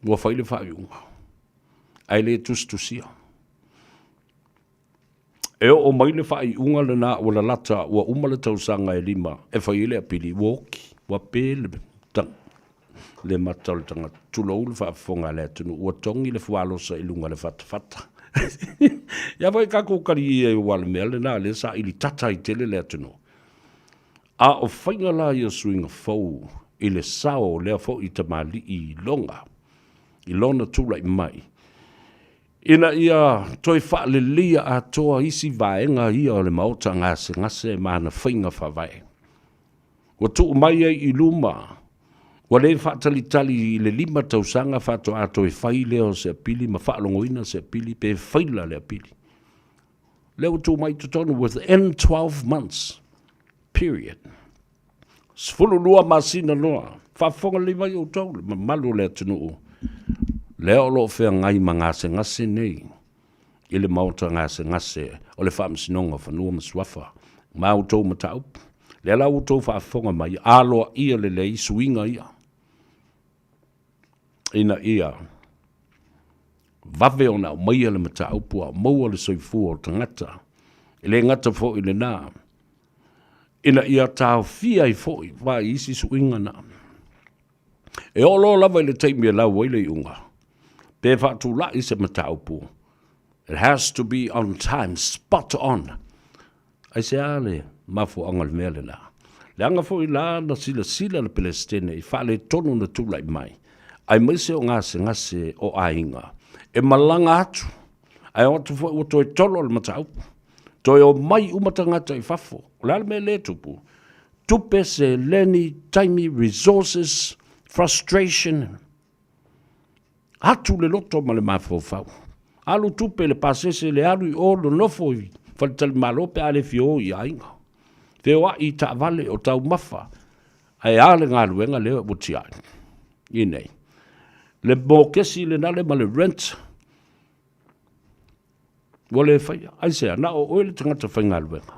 wa whaile whaiunga. ai le tustusia. E o mai le whai unga le nā o la lata ua umale tausanga e lima e whai ele a pili woki wa pēle tang le matau tanga tulo ulu whaafonga le tunu ua tongi le fualosa i lunga le whatawhata. Ia vai kako kari e wale mea le nā le sa ili tata i tele le tunu. A o whainga la i o suinga fau i le sao lea fau i tamali i longa. I lona tula i mai. Ina ia toi wha le lia a toa isi vaenga ia o le mauta ngase mana whainga whawai. Wa tuu mai ai i luma. Wa le whaatalitali i le lima tausanga whato a toi whai leo se pili ma whaalongoina se pili pe whaila le pili. Leo tuu mai tutonu within 12 months. Period. Sfulu lua masina loa. Whafonga lima i o tau le malu le tunu. Leo lo fea ngai ngase nei. Ile mauta ngase. O le whaamsinonga whanua maswafa. Mau tau matau. Le lau tau whaafonga mai. Aloa ia le isuinga ia. Ina ia. Vave ona mai le matau pua. Maua le soifua o tangata. Ile ngata fo ile nā. Ina ia tau fia i fo i. Wa isi suinga na. E olo lava ile teimia lau waile i unga. Pe whatu la i se mataupu. It has to be on time, spot on. Ai se ale, mafu angal mele la. Le anga fo i la na sila le Palestine, i whale tonu na tula i mai. Ai maise o ngase o ainga. E malanga atu. Ai otu fo i toi tolo le mataupu. Toi o mai umatangata i fafo. Lale me le tupu. Tupe se leni, taimi, resources, frustration. Hatu le loto ma le mafofau. Alu tupe le pasese le alu i olo nofo i. Whalitali malope ale fio i ainga. Feo i ta vale o tau mafa. Ai ale ngā luenga leo muti ai. Inei. Le mokesi le nale ma le rent. Wale whaia. Ai sea, na o oile tangata whai ngā luenga.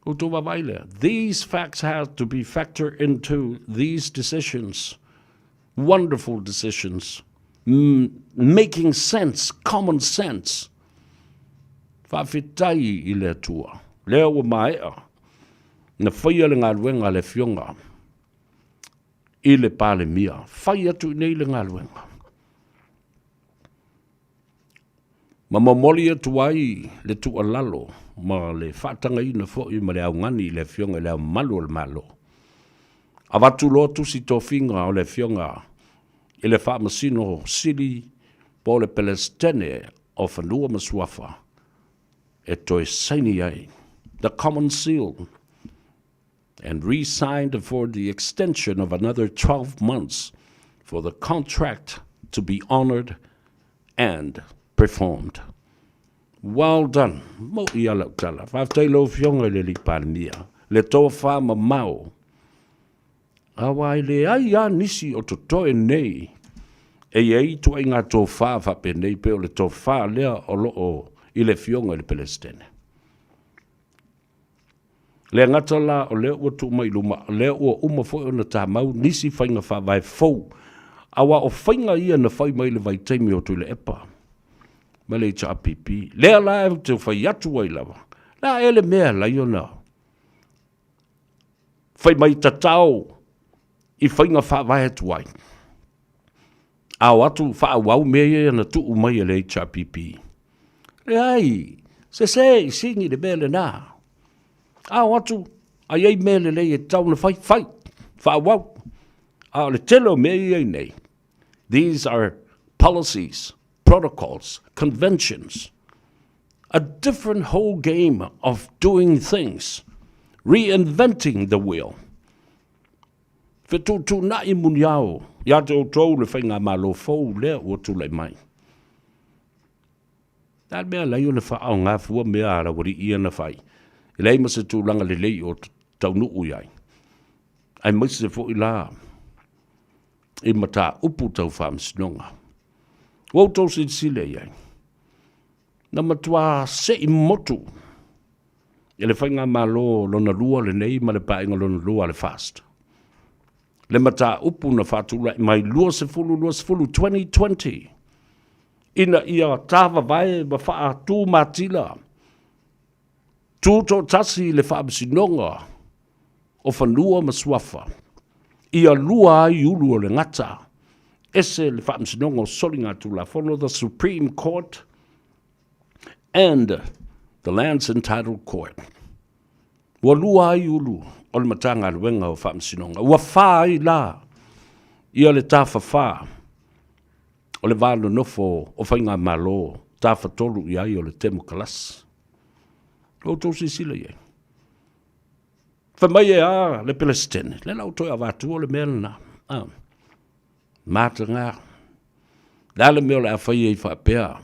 Utu wawaile. These facts have to be factored into these decisions. Wonderful decisions, making sense, common sense. Whawhitai i le tua. Leo wa maea. Na whaia le ngā luenga le fionga. I le pāle mia. Whaia tu nei le ngā luenga. Ma mamoli atu ai le tua lalo. Ma le whaatanga i na fo i ma le au ngani le fionga le au malu le malo. A watu loa tusi tō whinga o le fionga i le whaamasino sili po le Palestine o whanua maswafa e toi saini ai, the common seal, and re-signed for the extension of another 12 months for the contract to be honored and performed. Well done. Mo i ala utala. Whaftailo fionga le li palmia. Le toa whaama mau. Awai le ai a nisi o to toe nei. E ei tu ai ngā tō whā whape nei pe o le tō whā lea o loo i le fionga le Palestine. Le ngata la o lea ua tu mai luma, lea ua uma foi o na tā mau nisi whainga wha vai fau. Awa o whainga ia na whai mai le vai teimi o tu le epa. Ma le ita apipi. Lea la e te whai atu ai lawa. La ele mea la iona. Whai mai tatau. I whainga wha vai atu ai. Au atu wha wau mea na tu umai le HRPP. Le ai, se singi le mele nā. Au atu, ai ei mele le e tau na whai, wha wau. Au le telo mea nei. These are policies, protocols, conventions. A different whole game of doing things. Reinventing the wheel. Fetu na i muniao, ia te o tau le whainga malo fau lea o tu le mai. Tā mea lai o le wha au ngā fua mea ara wari ia na whai. I lei ma se tū langa le lei o tau nuu iai. Ai maise se fo i la. I mata upu tau whaamsinonga. Wau tau se sile iai. Na matua se i motu. I le whainga malo lona lua le nei ma le painga lona lua le fast. Le mata upu na whatula mai lua se fulu 2020. ina ia tava vai ma faa tu matila. Tu to tasi le faa bisinonga o fanua maswafa. Ia lua ai ulu o le ngata. Ese le faa bisinonga o solinga tu la follow the Supreme Court and the Lands Entitled Court. Wa lua ai ulu o le matanga luenga o faa bisinonga. Wa faa ai la ia le tafa faa. O le valo nofo o whainga malo, tāwha tolu i ai o le temo kalas. O tō si sila iei. Whamai e a le Palestine, le lau toi a wātu o le melana. Māta ngā. Lā le meo le a whai ei whapea.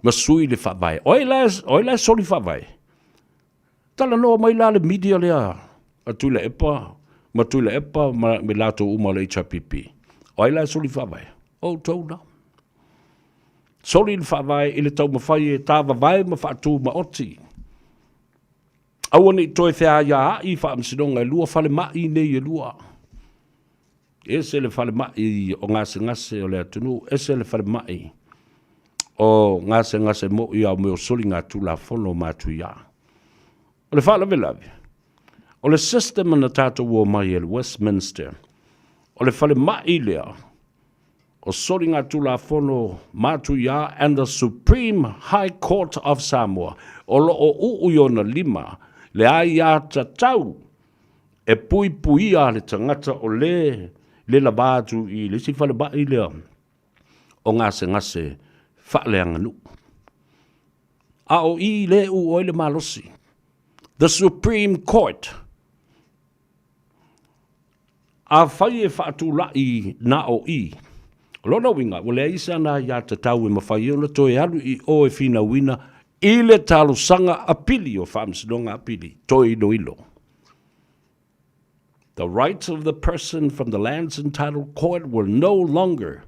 Masui le whawai. Oi lai soli whawai. Tala noa mai la le media lea. A tui le epa, ma tui le epa, me lato uma le HPP. Oi lai soli whawai. O tau na. Soli le whawai i le tau mawhai e tā wawai ma whaatu ma oti. Awane i toi whea ia i whaamsinonga e lua whale mai nei e lua. Ese le whale mai o ngase o le atunu. Ese le whale mai o ngase mo i au meo soli ngā tula whono mātu ia. O le whale velawe. O le system na tātou ua mai e le Westminster. O le whale mai lea, o sori ngā tula whono mātu ia and the Supreme High Court of Samoa, o lo o uiona lima, le ai a tatau, e pui a le tangata o le la bātu i le si whale mai lea, o ngase whaaleanga nu. A o i le u oile malosi, the Supreme Court, a whai e whaatu lai na o i. Lona winga, wale isa na ia te tau e mawhai ona toi alu i o e whina wina i le talo sanga apili o whamsidonga apili, toi no ilo. The rights of the person from the Lands Entitled Court will no longer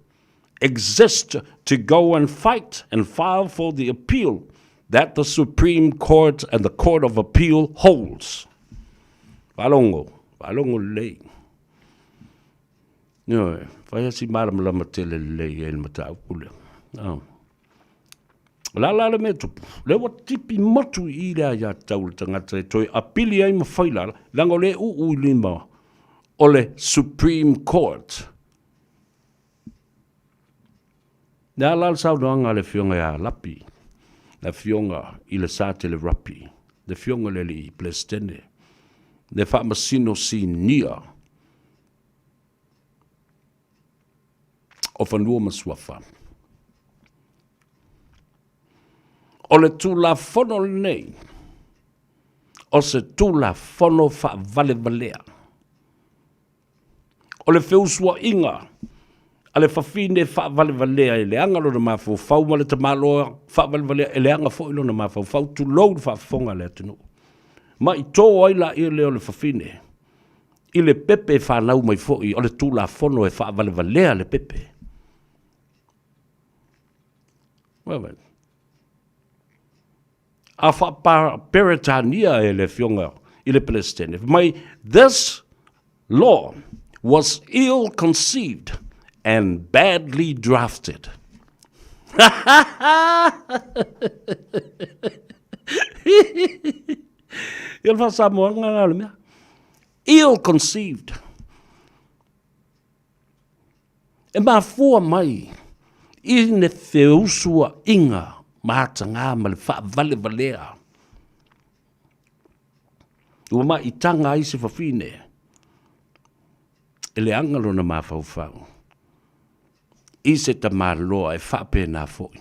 exist to go and fight and file for the appeal that the Supreme Court and the Court of Appeal holds. Walongo lei. No, vai si maram la matele lei el matau pule. La le metu. Le wa tipi motu i le ya tau tangata toi apili ai mawhaila lango le u lima o le Supreme Court. Na la sau doanga le fionga ya lapi. La fionga i le sate le rapi. Le fionga le li plestene. Le fa masino si nia. O whanua maswafa. O le tūla whono nei, o se tūla whono wha vale valea. O le whiusua inga, a le whawhine wha vale valea e le angalo na mawhau whau ma le tamaloa wha vale valea e le anga whoilo na mawhau whau tu lau wha whonga le atinu. Ma i tō aila i leo le whawhine, i le pepe whanau mai fhoi, o le tūla whono e wha vale valea le pepe. Well, a Peritania e le fionga i le Palestine. This law was ill-conceived and badly drafted. Ill-conceived. E ma fua mai i ne whiusua inga mahata ngā ma le wha vale valea. Ua ma i tanga i se whawhine. E le angalo na mawhauwhau. I se ta māloa e whape nā fhoi.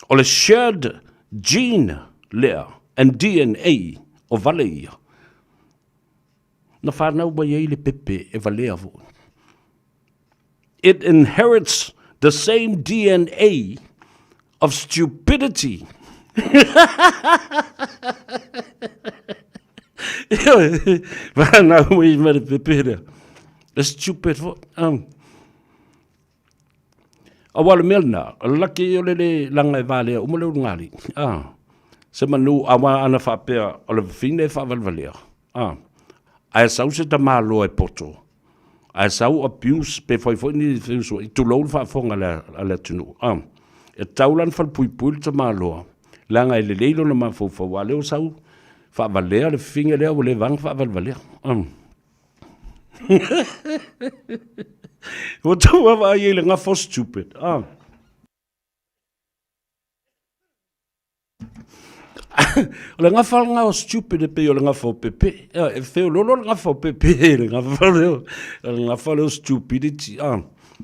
O le shared gene lea and DNA o vale ia. Na whanau ba i le pepe e valea fhoi. It inherits the same DNA of stupidity. Now we made prepare. The stupid for awal melna laki ole le langa vale o mo ngali se manu awa ana fa pe o le fine fa valvalea ai sauce ta malo e poto Ai sau abuse pe foi ni so I tu lo fa fonga la tunu. E taulan fal pui te malo. Langa le leilo na ma fo wale o sau. Fa valea le finga le o le vang fa valea. O tu wa ye le nga for stupid. O le nga fal nga o stupid e pe o le nga fo pepe. E feo lolo le nga fo pepe. Le nga fal o stupidity.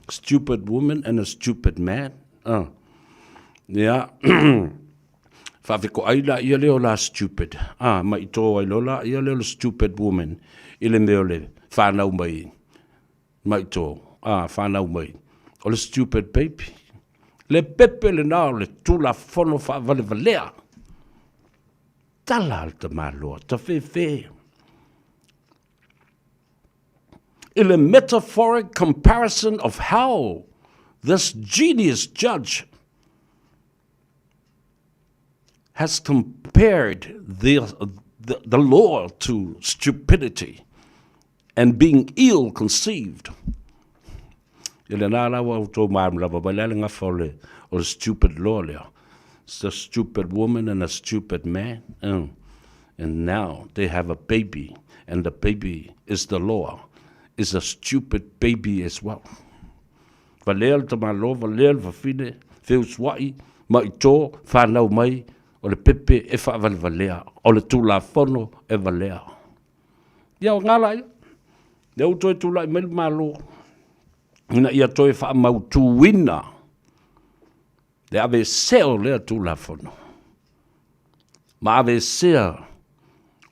Stupid woman and a stupid man. Yeah. Fa ko aila ia leo la stupid. Ma I to ai lola ia leo stupid woman. Ile meo le whanau mai. Mai to. Whanau mai. O le stupid baby. Le pepe le nao le tula fono wha vale valea. Tala al te maloa. Ta fe. Ile metaphoric comparison of how this genius judge has compared the law to stupidity and being ill-conceived. Ile na la wa to mam la ba la nga fole or stupid law le. It's a stupid woman and a stupid man. And now they have a baby, and the baby is the law. Is a stupid baby as well. Valel te malo, valel va fine, feu swai, mai to, whanau mai, o le pepe e whavalvalea, o le tula fono e valea. Ia o ngala ia. Ia o toi tula I mele malo. Ina ia toi wha mau tuwina. Le ave seo lea tula fono. Ma ave sea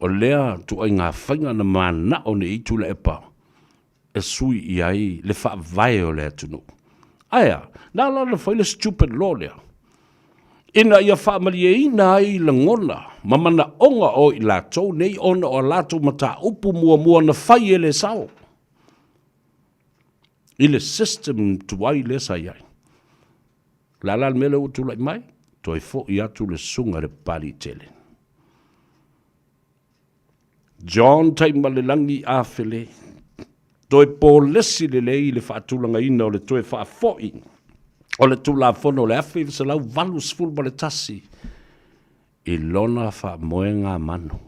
o lea tu ai ngā whainga na mana o ne I tula e pa. E sui I ai le wha vai o lea tunu. Aia, nā la le whaile stupid law lea. Ina ia whaamalie ina ai la ngona, mamana onga o I lātou, nei ona o lātou mata upu mua na whai e le sao. I le system tuai le sa iai. Lala mele utu lai mai, toi fo I atu le sunga le pari tele. John taima le langi a fele, toi po lesi le lei le whaatulanga ina o le toi whaafoi. O le tula fono le afi se lau valu sful ba le tasi. I lona wha moenga manu.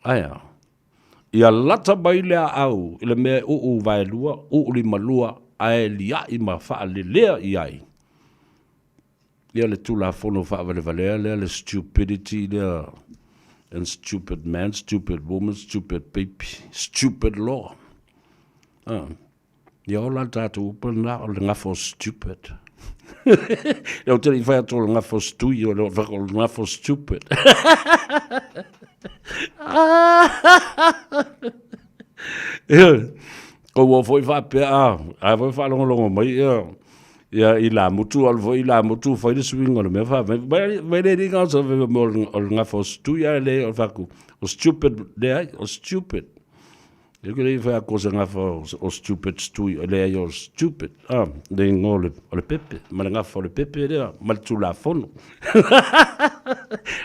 Aia. Ia lata mai lea au, ile mea uu vai lua, uu li malua, ae lia I ma wha le lea I ai. Ia le tula fono wha vale valea, lea le stupidity lea, and stupid man, stupid woman, stupid baby, stupid law. Ia o la tātou upa na o le ngafo stupid. Ia o tēri whai ato le ngafo stui o le ngafo stupid. Ko wo foi whapea a foi whalongo mai ia I la mutu al foi la mutu foi le swing o le mea wha. Mai le ringa o sa veve mo o le ngafo stui a le o whaku. O stupid le o stupid. Eu queria ver a coisa nga o stupid stui, ele é o stupid. Le ngole o le pepe, ma nga fo le pepe le, ma tu la fono.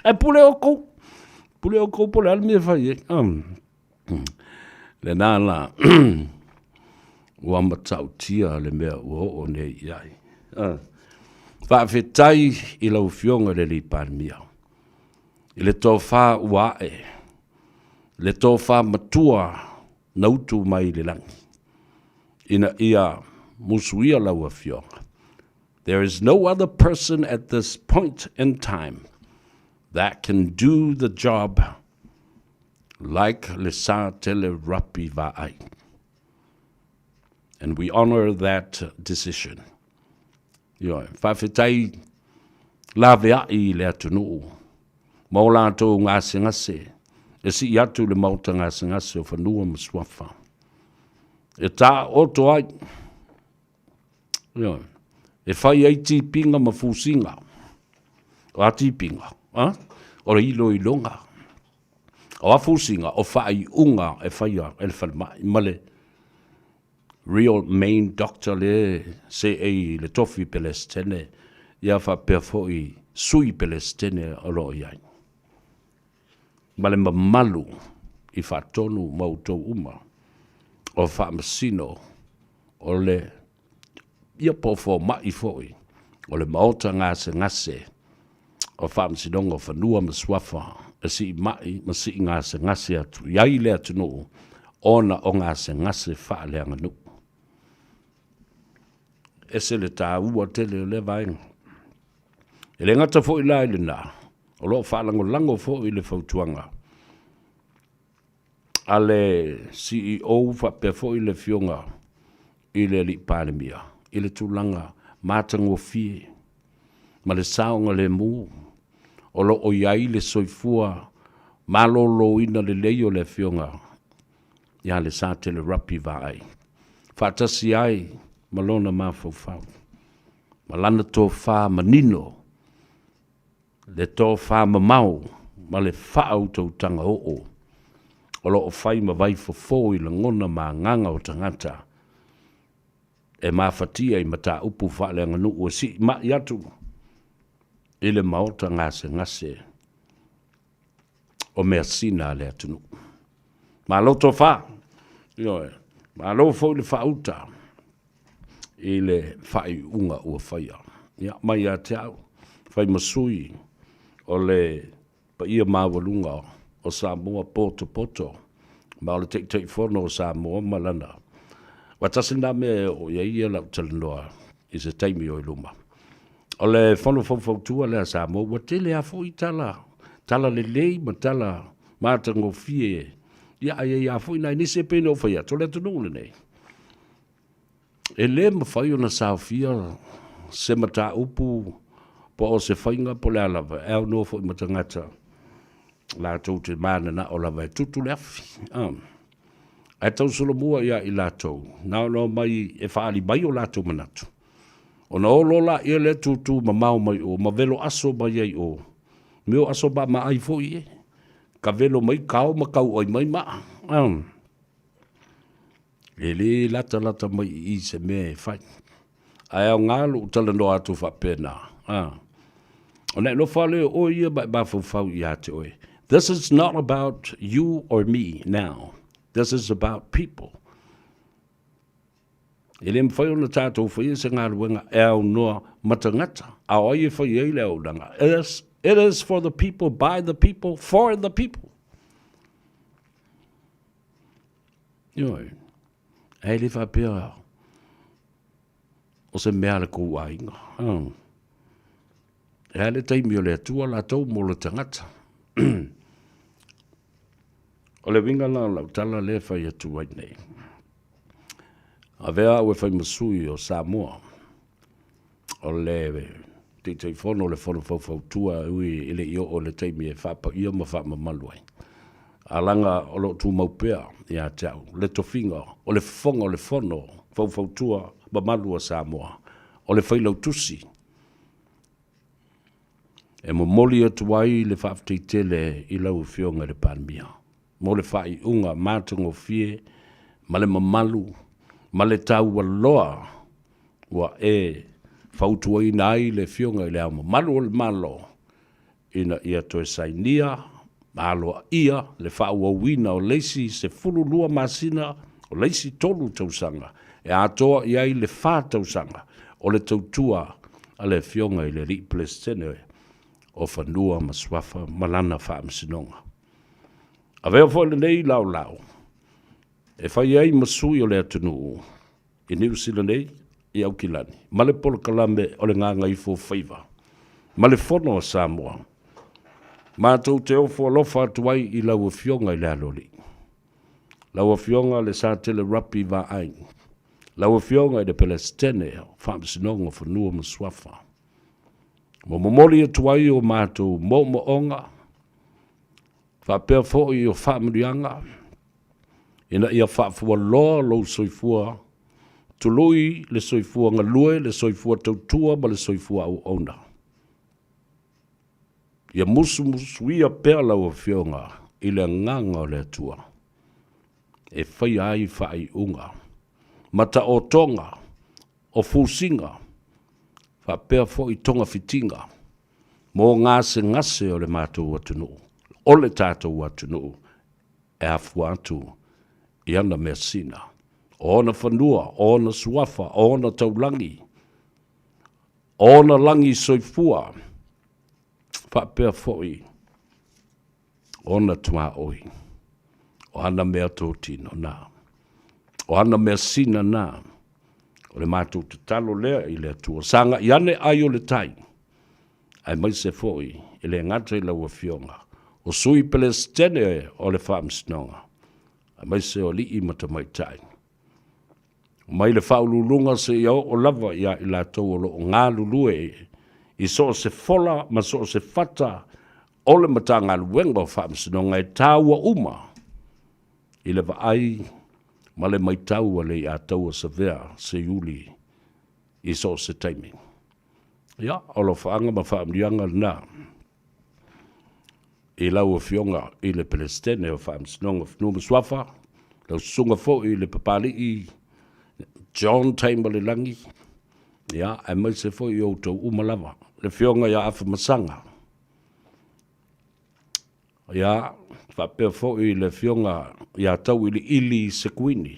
E pule o ko pole al me fai. Le nala. Wa matautia le mea o nei ai. Fa fetai I lau fionga le li parmia. Ile to fa wae. Le to fa matua. Nautu mai le langi. Ina ia musuia lau fionga. There is no other person at this point in time that can do the job like le sa tele rapi vai. And we honor that decision. Yo, whawhetai lawea I le atunu. Maula tō ngase. E si atu le mauta ngase o whanua maswafa. E tā oto ai. E whai ai tipinga mafusinga. O a tipinga. O le ilo ilonga. O a fusinga. O whai unga e whaia. E le whanmai. Male. Real main doctor le. Se e le tofi pelestene. Ia wha perfoi. Sui pelestene o lo iai. Male mamalu i whaatonu mautou uma o whaamasino o le ia pofo mai foi o le maota ngase o whaamasinonga o whanua maswafa e si mai ma si ngase atu iai le atu no ona o ngase whaaleanga nu e se le tā ua tele o le vaenga e le ngata fo i lai le nā o lo whaalango fo i le fautuanga ale CEO whapea fo i le fionga i le li pālemia i le tūlanga mātango fie ma le saonga le mū o lo o iai le soifua malolo ina le leio le fionga ia le sa tele rapi vai whaatasi ai malona mawhauwhau malana tō wha manino le tō wha mamau ma le whaau tau tanga o lo o whai ma vai fo i le ngona ma nganga o tangata e mawhatia i mata upu whaale nganu o si ma iatu i le maota ngase o mea sina le atunu. Ma lo to wha, ma lo fo le whauta i le whai unga ua whaia. Ia, mai a te au, whai masui o le pa ia mawalunga o Samoa poto, ma o le tei whono o Samoa malana. Watasina me o ia lau talanoa i se taimi o iluma. O le whono whautua le a Samoa, wa te le a fo i tala le lei ma tala mātango fie. Ia a fo i nai nise pene o whaia, to le tunung le nei. E le ma whai o na sao fia, se mata upu, po o se whainga po le alawa, eo no fo i matangata. La tau te mana na o lawa e tutu le afi. Ai tau solo mua ia i lātou. Nao no mai e whaali mai o lātou manatu. O na o lola ia le tutu ma mau mai o, ma velo aso mai ai o. Meo aso ba ma ai fo i e. Ka velo mai kao ma kau oi mai ma. E le lata mai i se me e whai. Ai au ngalo utala no atu whapena. O nei no whale o ia ba fau i ate oe. This is not about you or me now. This is about people. Ele mwhai o na tātou whai se ngā ruenga e au noa matangata. A oi e whai e leo langa. It is for the people, by the people, for the people. Ioi. Hei le whapea o se mea le kou a inga. E le taimi o le atua la tau mo le tangata. O le winga la lau tala le whai atu wai nei. A vea ue whai masui o Samoa. O le te whono le whono whau tua ui ele i o le teimi e whapa ia ma whapa maluai. A langa o lo tu maupea i a tau. Le tofinga o le whonga o le whono whau tua ma malu o Samoa. O le whailau tusi. E mo moli atu wai le whafteitele i lau whionga le panmia. Mo le whai unga mātango fie, ma le mamalu, ma le tau wa loa, wa e whautua i nai le whionga i le au mamalu o le malo, ina ia toe sainia, aloa ia, le whaua wina o leisi se fulu lua masina, o leisi tolu tausanga, e atoa i ai le wha tausanga, o le tautua a le whionga i le ri plestene, o whanua maswafa malana wha amsinonga. A veo fo le nei lau. E whai ai masui o le atunu i New Zealand nei i au kilani. Ma le polo kalame o le Gagaifo Faiva. Ma le fono o Samoa. Ma tau te ofo alofa atuai i lau a fionga i le aloli. Lau a fionga le sa tele rapi va ai. Lau a fionga i le Palestine whaamsinonga whanua maswafa. Mo momoli atuai o mātou mo onga. Whapea fo i o whaamurianga. Ina ia whaafua loa lo soifua. Tului le soifua ngalue, le soifua tautua, ma le soifua au ona. Ia musu ia pea lau a whionga i le nganga o le atua. E whai ai whai unga. Mata o tonga, o fusinga. Whapea fo i tonga fitinga. Mō ngase o le mātou atunu. O le tātou atunu. e afua atu i ana mea sina. O na whanua, o na suafa, o na taulangi, o na langi soifua, whapea foi, o na tua oi, o ana mea tōtino nā, o ana mea sina nā, o le mātou te talo lea i lea tua sanga, i ane ai o le tai, ai mai se foi, i le ngata i laua fionga, o sui Palestine o le whaamsinonga, ai mai se o li i mata mai tai. Mai le whaululunga se iau o lava ia i la tau o lo ngā lulue i so se fola ma so se fata o le mata ngā luenga o whaamsinonga e tāua uma i le vaai ma le mai tau a le i a tau o savea se iuli i so se timing. Ia, o lo whaanga ma whaamrianga na i lau o fionga i le Palestine o whaamsinonga whanua maswafa, lau sunga fo i le papali i John Taimale Langi, ia, ai mai se foi i outou umalawa, le fionga ia afa masanga. Ia, whapea foi le fionga ia tau ili se kuini.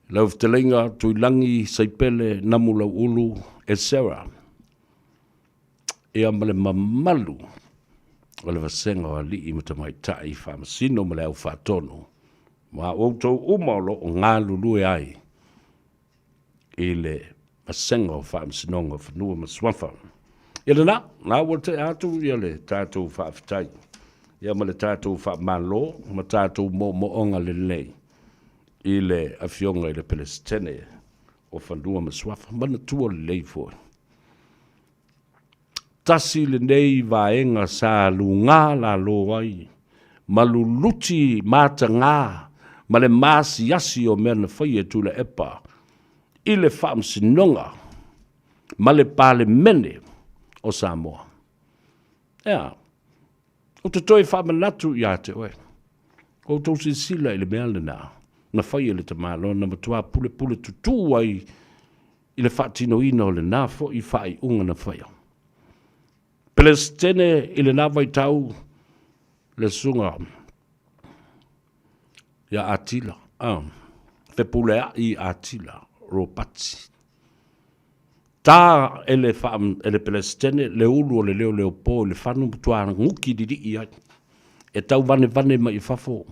Lau ftelenga tui langi saipele namu lau ulu e Sarah. Ia male mamalu, o le vasenga o li i matamai tai whamasino male au whatonu. Ma outou umalo o ngā lulue ai i le masenga o whaamsinonga whanua maswafa. Ia na, nā wa te atu ia le tātou whaafitai. Ia ma le tātou whaamalo, ma tātou mo onga le nei i le awhionga i le Palestine o whanua maswafa. Mana tua le lei fo. Tasi le nei vaenga sa lunga la lo ai. Maluluti mata ngā. Ma le masi yasi o mea na whaia tu le epa, i le whaamsinonga, ma le pale mene o Samoa. Ea, o te toi whaamanatu i a te oe, o tau si sila i le mea le nā, na whaia le tamalo, na matua pule tutu ai, i le whaatino ina o le nā fo i whai unga na whaia. Palestine i le nā vai tau, le sunga, ia atila, whepulea i atila, ropatsi. Tā ele Palestine, le ulu o le leo po, le whanu tua nguki didi i ai. E tau vane ma i whafo.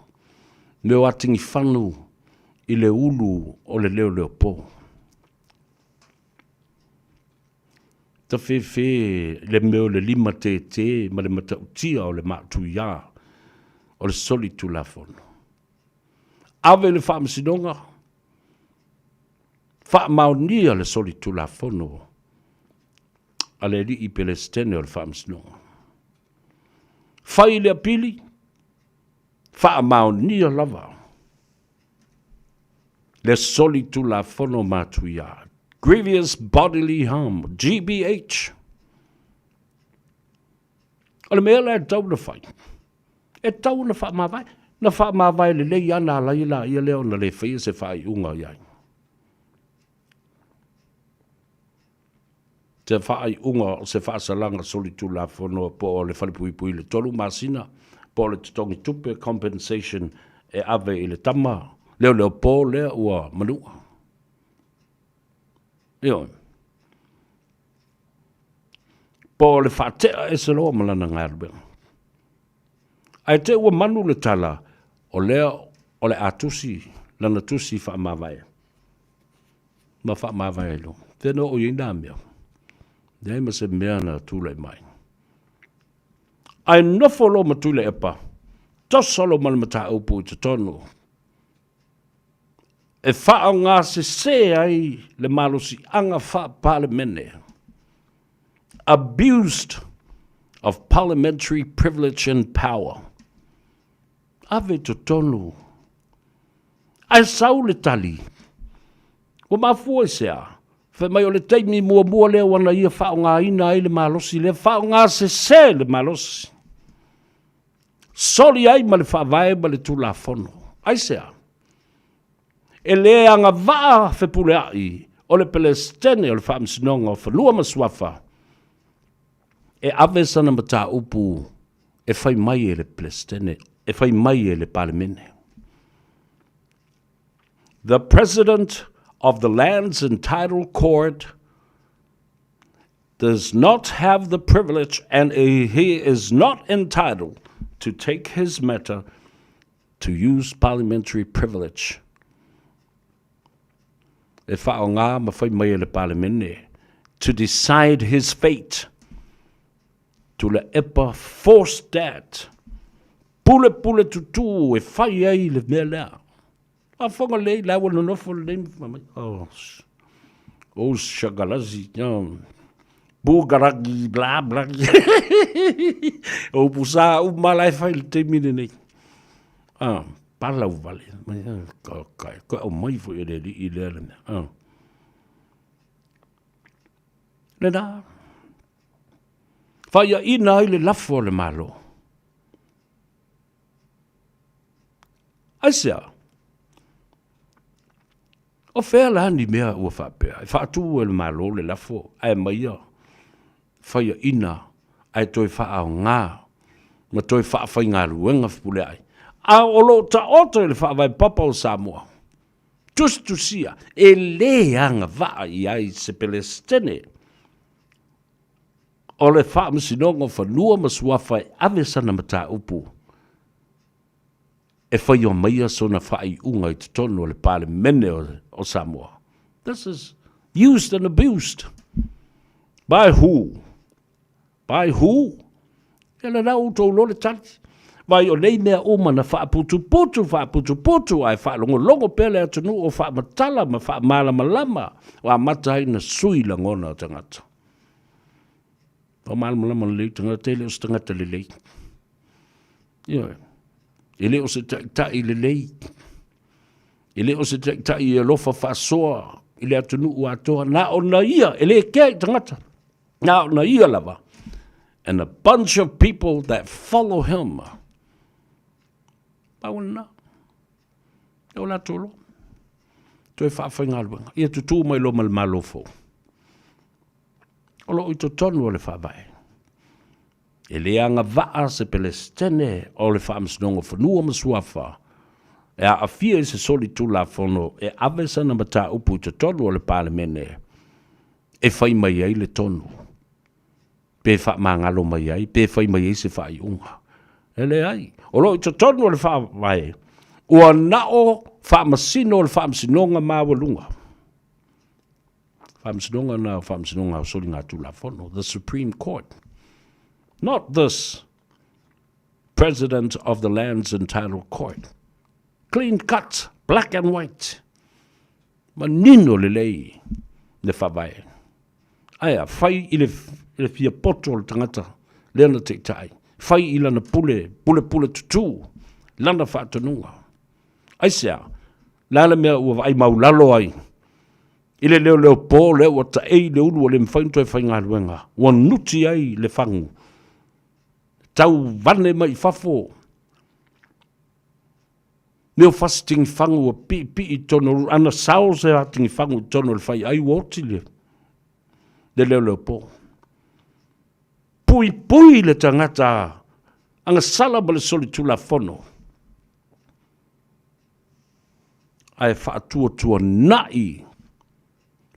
Meo atingi whanu i le ulu o le leo po. Ta fe le meo le lima te ma le mata utia o le matu ia, o le soli tu la fono. Ave le whaamasinonga, whaamaunia le soli tu la fono, a le li i Palestine o le whaamasinonga. Whai le apili, whaamaunia lava, le soli tu la fono matuia, grievous bodily harm, GBH. O le mea le tau na whai, e tau na whaamawai, na whaamawai le lei ana la ia leo na le whaia se whai unga iai. Te whai unga o se whaasalanga soli tu la whanua po o le whanipui le tolu masina, po le tutongi tupe compensation e ave i le tama, leo po lea ua manua. Io. Po le whaatea e se loa malana ngārubea. Ai te ua manu le tala o lea o le atusi, lana tusi whaamawai. Ma whaamawai lo. Tēnā o ina mea. Nei ma se mea na tūlei mai. Ai nofo lo ma tūlei epa. Tosolo mana mata upu i te tonu. E wha ngā se ai le malusi anga wha parlemene. Abused of parliamentary privilege and power. Ave to tonu. Ai sau le tali. Wa mafua sea. Fe mai o le teimi mua leo wana ia wha ngā ina ai le malosi. Le wha ngā se le malosi. Soli ai ma le wha vai ma le tula fono. Ai sea. E le anga vaa fe pule ai. O le Palestine o le wha msinonga o whanua maswafa. E ave sana mata upu e whai mai e le Palestine e whai mai e le palemene. The President of the Lands and Title Court does not have the privilege and he is not entitled to take his matter to use parliamentary privilege. E whao ngā ma whai mai e le palemene to decide his fate, to le epa force that. Pule tutu e whai ai le mea lea. A whanga lei, lawa no nofo le mei. Oh, shagalazi, bugaragi, bla bla. O pusa, o malai whai le te mine nei. Palau vale. Ko o mai fo i le mea. Le nā. Whaia ina i le lafo le malo. Aisea. O whea lani mea ua whapea. E whaatu e le malo le lafo. Ai maia. Whaia ina. Ai toi whaao ngā. Ma toi whaafai ngā ruenga whipule ai. A olo ta oto e le whaavai papa o Samoa. Tusia. E le anga waa i ai se Palestine. O le wha masinonga whanua masuawhai ave sana mata upu. E whai o maia sona whai unga i tono o le pale mene o Samoa. This is used and abused. By who? By who? E la rau tau lo le tati. Vai o nei mea oma na wha putu ai wha longo pele atunu o wha matala ma wha malama wa matai na sui la ngona o tangata. O malama le tangata tele o se tangata le lei. Ele o se tai le lei. Ele o se tai e lofa wha soa ile atunu o atoa na o na ia ele kei tangata. Na o na ia lava. And a bunch of people that follow him. Pauna. E o la tolo. Toi whaafai ngalwanga. Ia tutu mai lo malofo. O lo i to tonu o le whaavai. E le anga waa se Palestine o le whaamsinonga whanua masuafa. E a fia i se soli tu la fono e avesa na mata upu i to tonu o le palemene. E whai mai ai le tonu. Pe wha mangalo mai ai. Pe whai mai ai se whai unga. E le ai. O lo i to tonu o le whaavai. Ua nao whaamasino o le whaamsinonga mawalunga. Whaamsinonga na whaamsinonga o soli ngā tu la fono. The Supreme Court. Not this President of the Lands and Title Court. Clean cut, black and white. Manino le lei le whawai. Aia, whai i le fia poto le tangata, leana te tai. Whai i lana pule tutu, lana whaatanunga. Aisea, lala mea ua ai maulalo ai. Ile leo po leo ta ei le ulu le mfainto e whainga luenga. Ua nuti ai le whangu. Tau vane mai fafo. Neo fasting whangu a pi i tono. Ana sao se hatingi whangu tono le whai ai woti le. Le leo po. Pui le tangata. Anga sala ba le soli tula fono. Ai whaatua nai.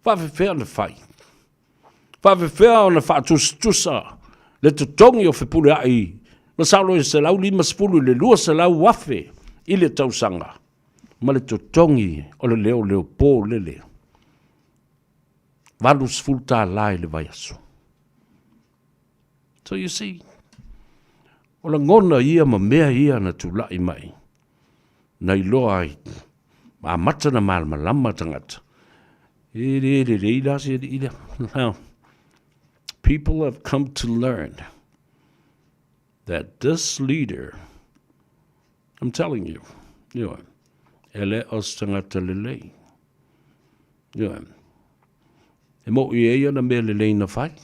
Whawewhea le whai. Whawewhea o na whaatustusa. Le tutongi o whipule ai. Ma saulo e se lau 5 le lua se lau wafe. I le tausanga. Ma le tutongi o le leo pō lele. Valus fulta lai le vaiasu. So you see. O la ngona ia ma mea ia na tulai mai. Na iloa ai. Ma mata na malama tangata. People have come to learn that this leader, I'm telling you, ele os tangata lelei. E mo i eia na mea lelei na whai.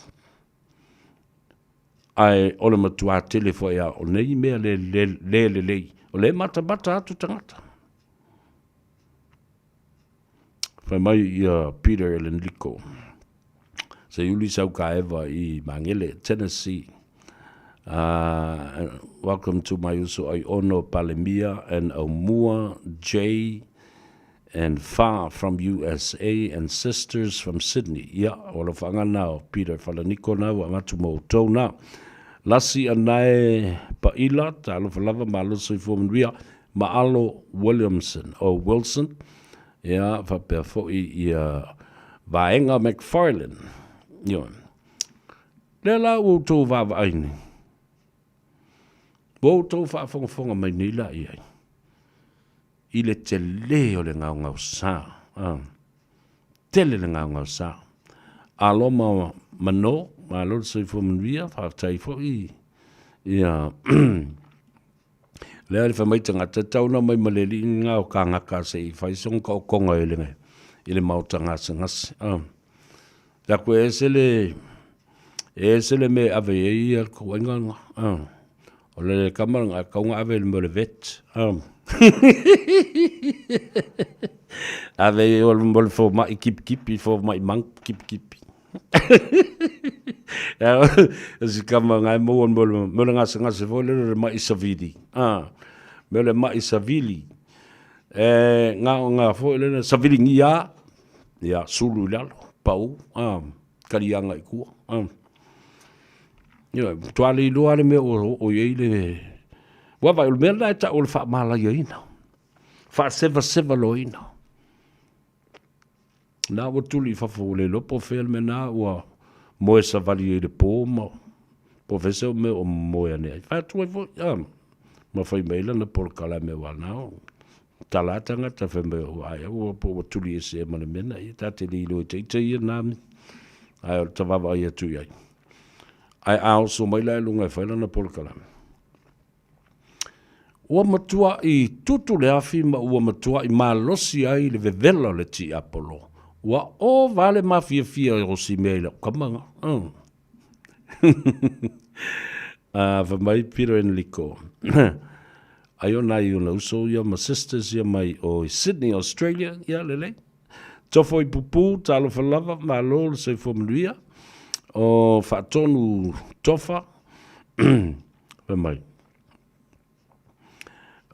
Ai ole matua telefo ia o nei mea lelei. O le mata atu tangata. Whai mai ia Peter Elenliko. Se uli sau ka ewa I Mangele, Tennessee. Welcome to my uso ai ono Palemia and Omua J and Far from USA and sisters from Sydney. Ia, o le whanga nao, Peter Whalaniko nao, a matu mo tau nao. Lasi anae paila, ta alo whalava ma alo soi fōmanuia, ma alo Williamson, o Wilson. Ia, whapea fōi ia vaenga McFarlane. Ia. Le la o tō vava aini. Wo tō whaafonga mai nila iai. I le te le o le ngau sā. Tele le ngau sā. Alo ma mano, ma alo soi fōmanuia, whaatai fōi. Ia. Le ale whamaitanga te tauna mai maleli ngau ka ngaka se i whaisong ka o konga e le ngai. I le mautanga se ngasi. La koe e se le me ave e i al kuwainga. O le kamara ngā kaunga ave le mo le vet. Ave o le mo le fō mai kipi, fō mai mang kipi. Si kamara ngā mo le ngase fō le mai savili. Me le mai savili. Ngā fō le savili ngia. Ia, sulu lalo, pau. Karianga i kua. Ia, tuale i loa le me o iei le... Wawa, ul mea lai ta o le wha mala i ina. Wha seva lo ina. Nā wa tuli i whawha le lopo wheel me nā ua moe sa vali i le pō ma. Po whese o me o moe ane. Wha tuai fo, ma whai meila na por kala me wā nā. Talatanga ta whai me o aia. Ua po wa tuli e se mana mena. Ta te li lo i te i nāmi. Ai o ta wawa i atu iai. Ai ao so mai lai lunga e whaila na por kala me. Ua matua i tutu le afi ma ua matua i malosi ai le vevela le ti apolo. Ua o vale ma fia o si meila. Kamanga. Va mai piro en liko. Ai o nai o na uso ia ma sisters ia mai o Sydney, Australia. Ia lele. Tofo i pupu, talo whalava, ma lo le sei fōmanuia. O whaatonu tofa. Va mai.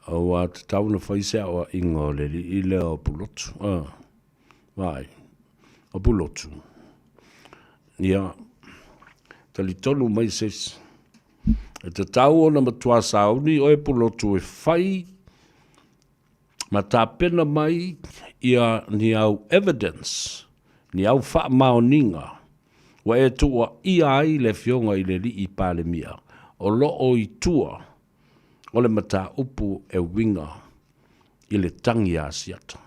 O a te tauna whaisea o ingo le i leo pulotu. Vai. O pulotu. Ia. Tali tolu mai ses. E te tau o na matua sauni o e pulotu e whai. Ma tā pena mai ia ni au evidence. Ni au wha maoninga. Wa e tua ia ai le fionga i le li i pāle mia. O lo o i tua. O le mata upu e winga i le tangi a siata.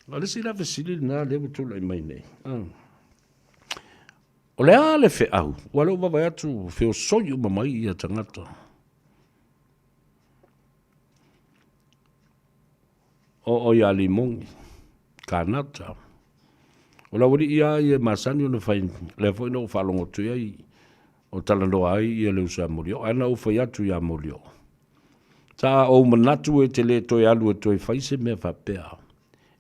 O le si lawe sili nā lewa tula i mai nei. O le a le fe au, wale o wawa atu feo soyu mamai i a tangata. O ia limongi, kānata. O la wari ia i e masani o na whain, le fo ina o whalongo tuia i o talanoa ai i a leu sa morio, ana o whai atu i a morio. Tā o manatu e te le toi alu e toi whaise mea whapea.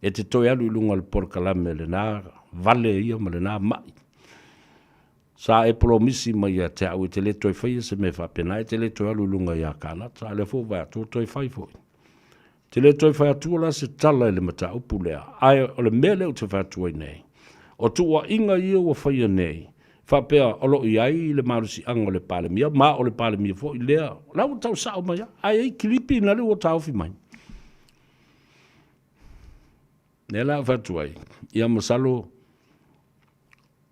E te toi alu i lunga le porkalame le nā vale ia ma le nā mai. Sa e promisi mai a te au e te le toi whaise mea whapea, e te le toi alu i lunga i a kānata, le fo vai atu toi whai foi. Te le toi whai atu la se tala e le mata upu lea, ai o le mea leo te whai atu ai nei. O tua inga ia o whaia nei. Whapea olo i ai le marusi anga o le palemia, ma o le palemia fo i lea. Lau tau sao mai, ai ei kilipi na leo o tau fi mai. Ne la whatu ai, ia masalo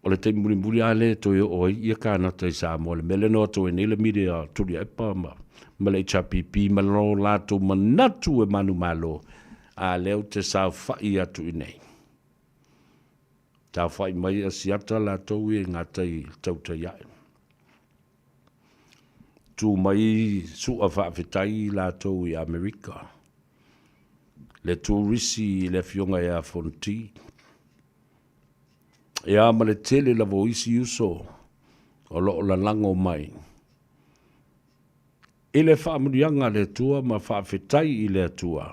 o le tei muri a le toi o ia kānata i Samoa, le mele no to e nele mire a turi epa ma le HPP, ma lo lato manatu e manu malo, a leo te sao whai atu i nei. Tā whai mai a siata la tau e ngatai tauta iai. Tū mai su a whaafetai la tau i Amerika. Le tūrisi le fionga e a fonti. E a ma le tele la voisi uso o lo la lango mai. E le whaamurianga le tua ma whaafetai i le tua.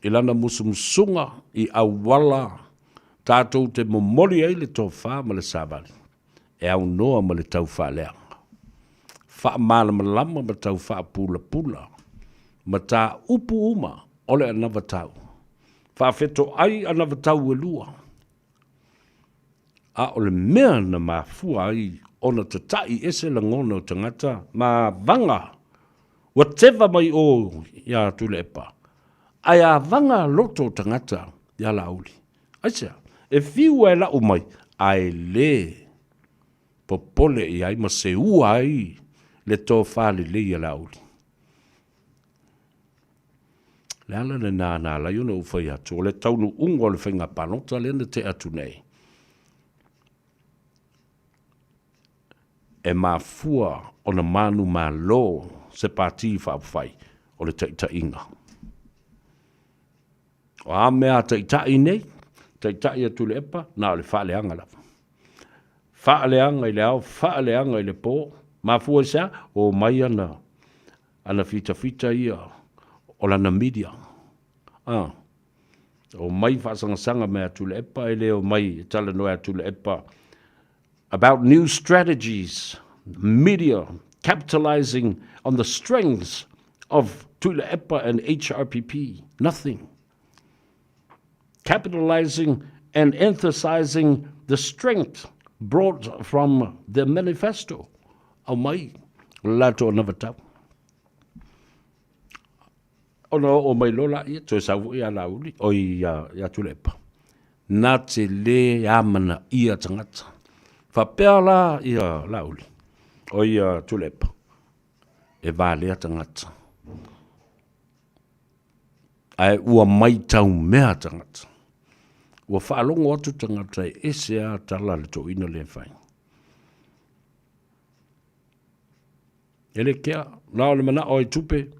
E lana musumsunga i awala tātou te momoli ai le tō whā ma le sāwari. e au noa ma le tau whaleanga. Wha malama lama ma tau wha pula pula. Ma tā upu uma ole anawa tau. Wha feto ai anawa tau e lua. A ole mea na mafua ai ona te tai ese la ngono tangata ma vanga. Whatever mai o ia tule epa. Ai a vanga loto tangata ia lauli. Aisea, e fiu e la umai, ai le popole i ai ma se ua ai le tō whāli le ia lauli. Le ala le nā la yuna uwhai atu, o le taunu ungo le whainga panota le na te atu nei. E mafua o na manu ma lo se pāti whauwhai o le taitainga. O a mea taitai nei, taitai atu le epa, nā o le whaaleanga la. Whaaleanga i le au, whaaleanga i le pō, mafua sa o mai ana fita ia o lana media. O mai whaasanga mea atu le epa, e leo mai tala noe atu le epa, about new strategies, media capitalizing on the strengths of Tula Epa and HRPP. Nothing. Capitalizing and emphasizing the strength brought from the manifesto. Au mai, lato navatau. Ono o mai lola ia, to savu ia lauli, o ia Tula Epa. Nā te le amana ia tangata. Whapea ia lauli, o ia Tula Epa, e vālea tangata. Ai ua mai tau mea tangata. Ua whaalongo atu tangata e ese a tala le tō ina le whai. Ele kia, nao le mana o e tupe,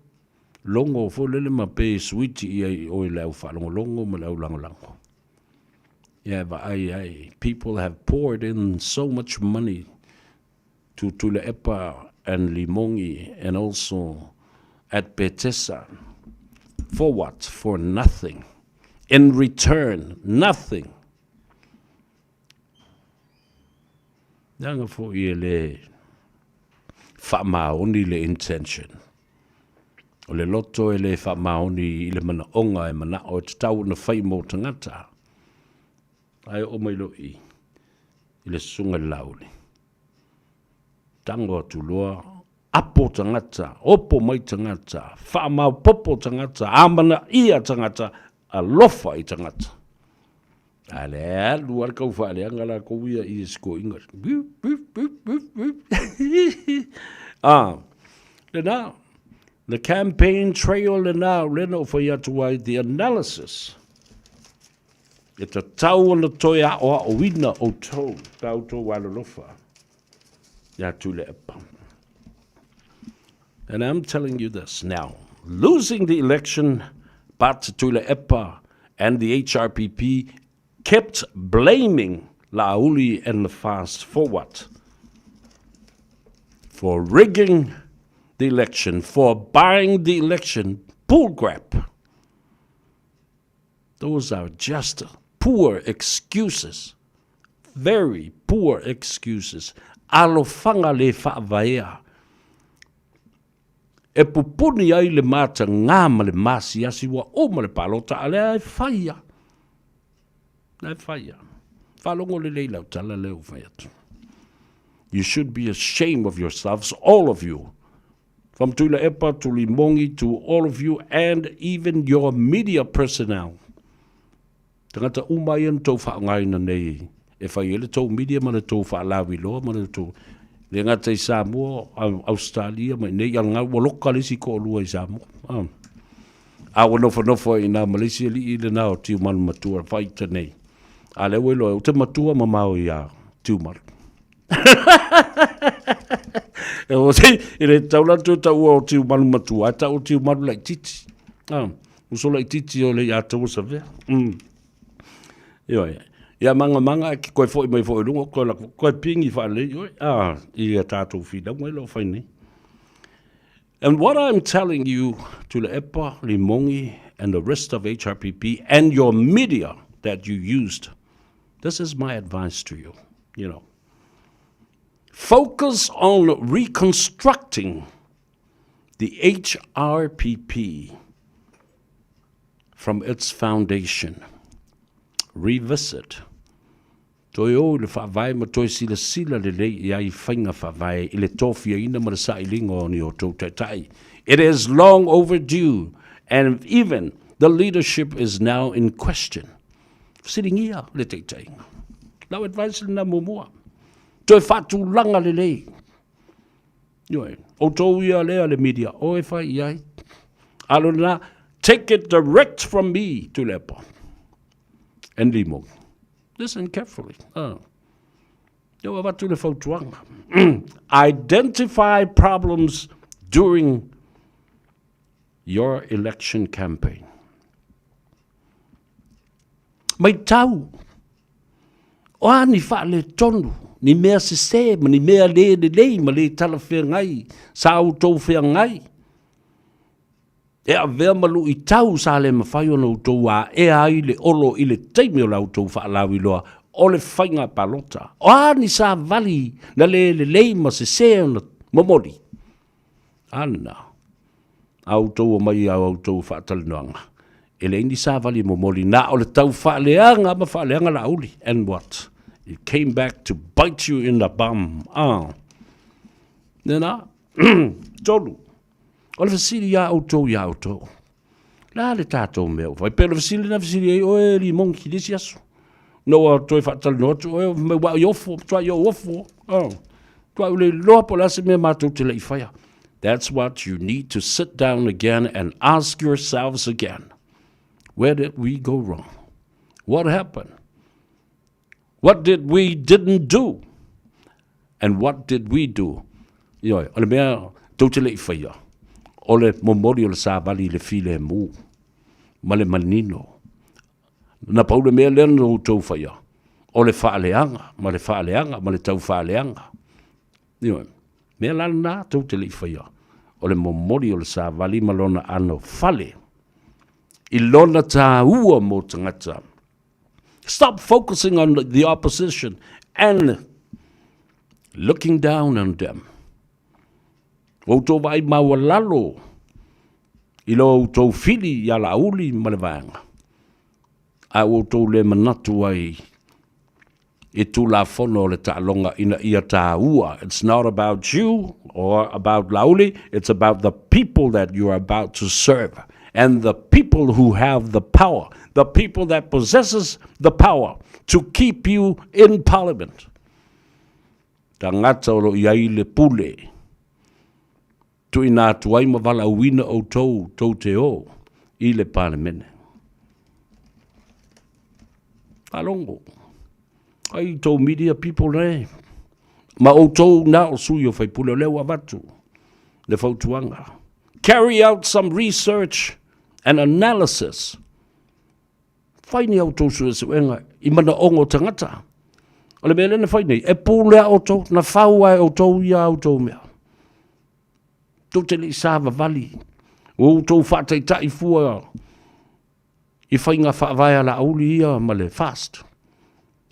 longo fo lele ma pe suiti ia o i lau whaalongo longo ma lau lango. Yeah, but people have poured in so much money to Tula Epa and Limongi and also at Betesa. For what? For nothing. In return, nothing. Nanga fo i le whamaoni le intention. O le loto e le whamaoni i le mana onga e mana o te tau na whai mo tangata. Ai o mai lo i le sunga lauli. Tango atu loa, apo tangata, opo mai tangata, whaamau popo tangata, amana ia tangata, a lofa i tangata. Ale, luar kau whaale angala kou ia i sko ingat. Lena, the campaign trail lena, lena whai atu ai, the analysis. E ta tau ana toi a o wina o tau, tau tō walolofa. Ya Tula Epa. And I'm telling you this now. Losing the election, but Tula Epa and the HRPP kept blaming Lauli and the Fast for what? For rigging the election, for buying the election, bullcrap. Those are just poor excuses, very poor excuses. Alofanga le whaavaea. E pupuni ai le mata ngāma le masi asi wa oma le palota ale ai whaia. Ai whaia. Whalongo le leilau tala leo whaiatu. You should be ashamed of yourselves, all of you. From Tula Epa to Limongi to all of you and even your media personnel. Tangata umaian tau whaangaina nei. E whai ele tau media mana tau whaalawi loa mana tau. Le ngata i Samoa, Australia, mai nei al ngau waloka lisi ko olua i Samoa. Awa nofo i nā Malaysia li i le nā o tiu manu matua whaita nei. A le welo e te matua ma mau i a tiu manu. E o te, i le taulantu tau o tiu manu matua, a tau o tiu manu lai titi. Uso lai titi o le i a tau sa vea. Ia manga ki koe foi mai foi lungo koe pingi fa le i tatou fida mai lo fai nei. And what I'm telling you, Tula Epa, Limongi, and the rest of HRPP and your media that you used, this is my advice to you. You know, focus on reconstructing the HRPP from its foundation. Revisit. Toi o le whaavai ma toi sila le lei iai whainga whaavai i le tofia ina ma le sailingo ni o tau tai. It is long overdue, and even the leadership is now in question. Siringia le te tainga. Lau advice le na mumua. Toi whatu langa le lei. Yoi, o tau ia lea le media, o e whai iai. Alo na, take it direct from me to lepo. And limo. Listen carefully. Identify problems during your election campaign. Mai tau. O ni wha le tonu. Ni mea se ma ni mea le ma le tala whea ngai. Sa au tau whea ngai. E a vea malu i tau sa le mawhai o nau tau a e ai le olo i le teimi o lau tau whaalau i loa o le whainga palota. O ani sa vali na le ma se o na momori. Ana. Au tau o mai au tau whaatalinuanga. E le ini sa vali momori na o le tau whaaleanga ma whaaleanga la uli. And what? It came back to bite you in the bum. Nena, tolu. O le fasili ia autou. La le tātou mea. Vai pēr le fasili na fasili ei oe li mongi disi asu. No a toi whaatali no atu. Oe me wa i ofo. Tua i ofo. Tua ule loa po lase mea mātou te lei whaia. That's what you need to sit down again and ask yourselves again. Where did we go wrong? What happened? What did we didn't do? And what did we do? Ioi, o le mea tau te lei whaia. O le momori o le sāwali le file mu. Ma le manino. Na pau le mea lena o tau whaia. O le whaaleanga. Ma le whaaleanga. Ma le tau whaaleanga. Ioi. Mea lana tau te lei whaia. O le momori o le sāwali ma lona ano fale. I lona tā ua mo tangata. Stop focusing on the opposition and looking down on them. O tō vai maua lalo. I lo tō fili ya la uli malevanga. A o tō le manatu ai. E tū la fono le ta'alonga ina ia tā ua. It's not about you or about lauli. It's about the people that you are about to serve. And the people who have the power. The people that possesses the power to keep you in parliament. Ta ngata o iai le pule. Tu ina tuai ma vala uina o tau te o. I le parliament. Alongo. Ai tau media people ne. Ma o tau na o sui o fai pule o leo avatu. Le fautuanga. Carry out some research and analysis. Whaini au tau sua suenga. I mana ongo tangata. O le mele na whaini. E pūlea o tau. Na whaua o tau ia o tau mea. Tau te li sāwa vali. O tau whātai tai fua. I whainga whaavaya la auli ia ma le fast.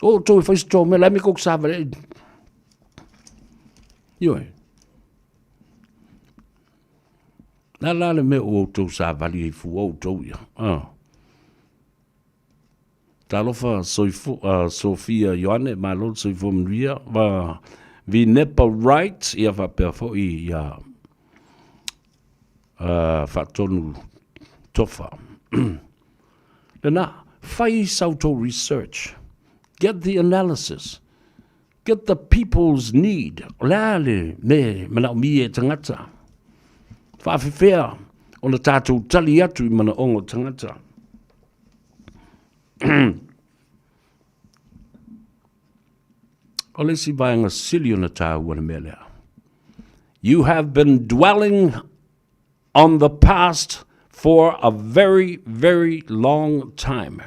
O tau i whaisi tau mea. Lai me kok sāwa le. Ioi. Nā lale me o tau sāwa vali i fua o tau ia. Talofa Sofia Ioane malon soifo mria. Vi nepa right ia whapea i ia whatonu tofa. Lena, whai sauto research. Get the analysis. Get the people's need. Lale me mana mi e tangata. Whawhiwhea o na tātou tali atu I mana ongo tangata. O lesi vaianga sili o na tāu wana melea. You have been dwelling on the past for a very, very long time.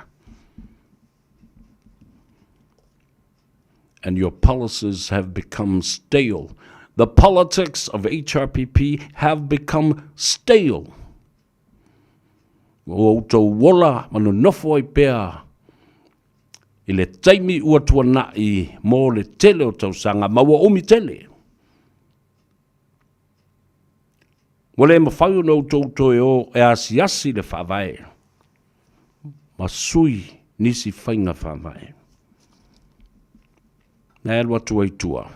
And your policies have become stale. The politics of HRPP have become stale. O tau wola manu nofo I pēa. I le taimi ua tuana I mō le tele o tau sanga. Maua omi tele. Wale mawhai o nou tautoe o e asiasi le whaavae. Ma sui nisi whainga whaavae. Nā elwa tua i tua.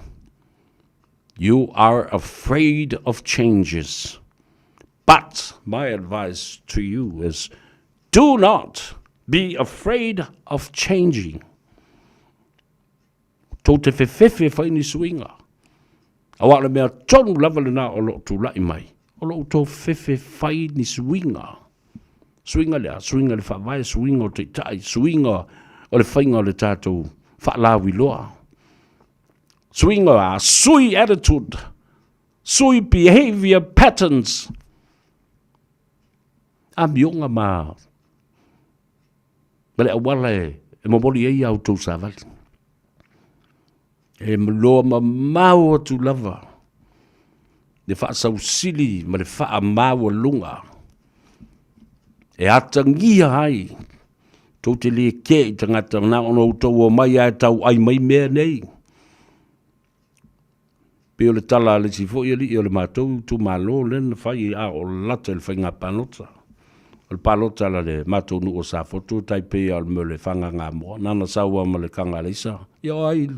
You are afraid of changes. But my advice to you is do not be afraid of changing. Tō te whewhewhe whaini suinga. Awala mea tonu lava le nā o lo tu lai mai. O lo tō whewhe whaini suinga. Suinga le whawai, suinga o te tai, suinga o le whainga o le tātou whaalawi loa. Suinga a sui attitude, sui behavior patterns. A mionga ma. Bale awala e maboli e au tō sāwali. E mloa ma mau tu lava. Le whaasau sili ma le wha mau lunga. E atangia hai. Tō te le ke i tangata na ono tau o mai ai tau ai mai mea nei. Pe o le tala le si fo i o le mātou tu malo len whai a o lata le whainga panota. O le panota la le mātou nu o sa foto tai pe al me le whanga ngā moa. Nana saua ma le kanga leisa. Ia ai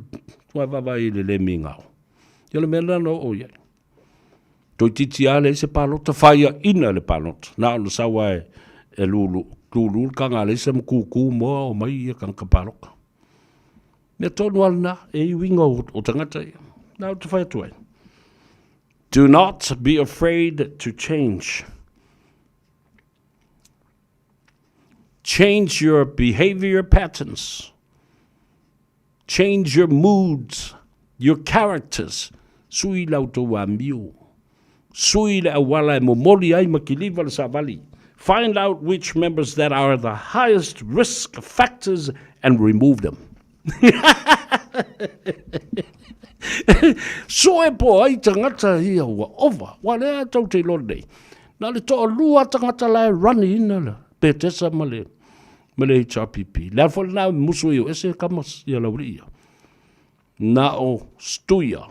tua vavai le mingao. Ia le mena no o iai. Toi titi ale se panota whaia ina le panota. Na o saua e lulu. Lulu kanga leisa mkuku moa o mai ia kanga paroka. Mea tonu alna e iwinga o tangata ia. Now to fight away. Do not be afraid to change. Change your behavior patterns. Change your moods, your characters. Sui lauto wa miu. Sui le awala e momoli ai makiliva le savali. Find out which members that are the highest risk factors and remove them. So e po ai tangata hia ua ova. Wa lea tau te lornei. Nā le toa lua tangata lai rani ina la. Petesa ma le HRPP. Lea fol nā musu io. Ese kamas ia lauri ia. Nā o stuia.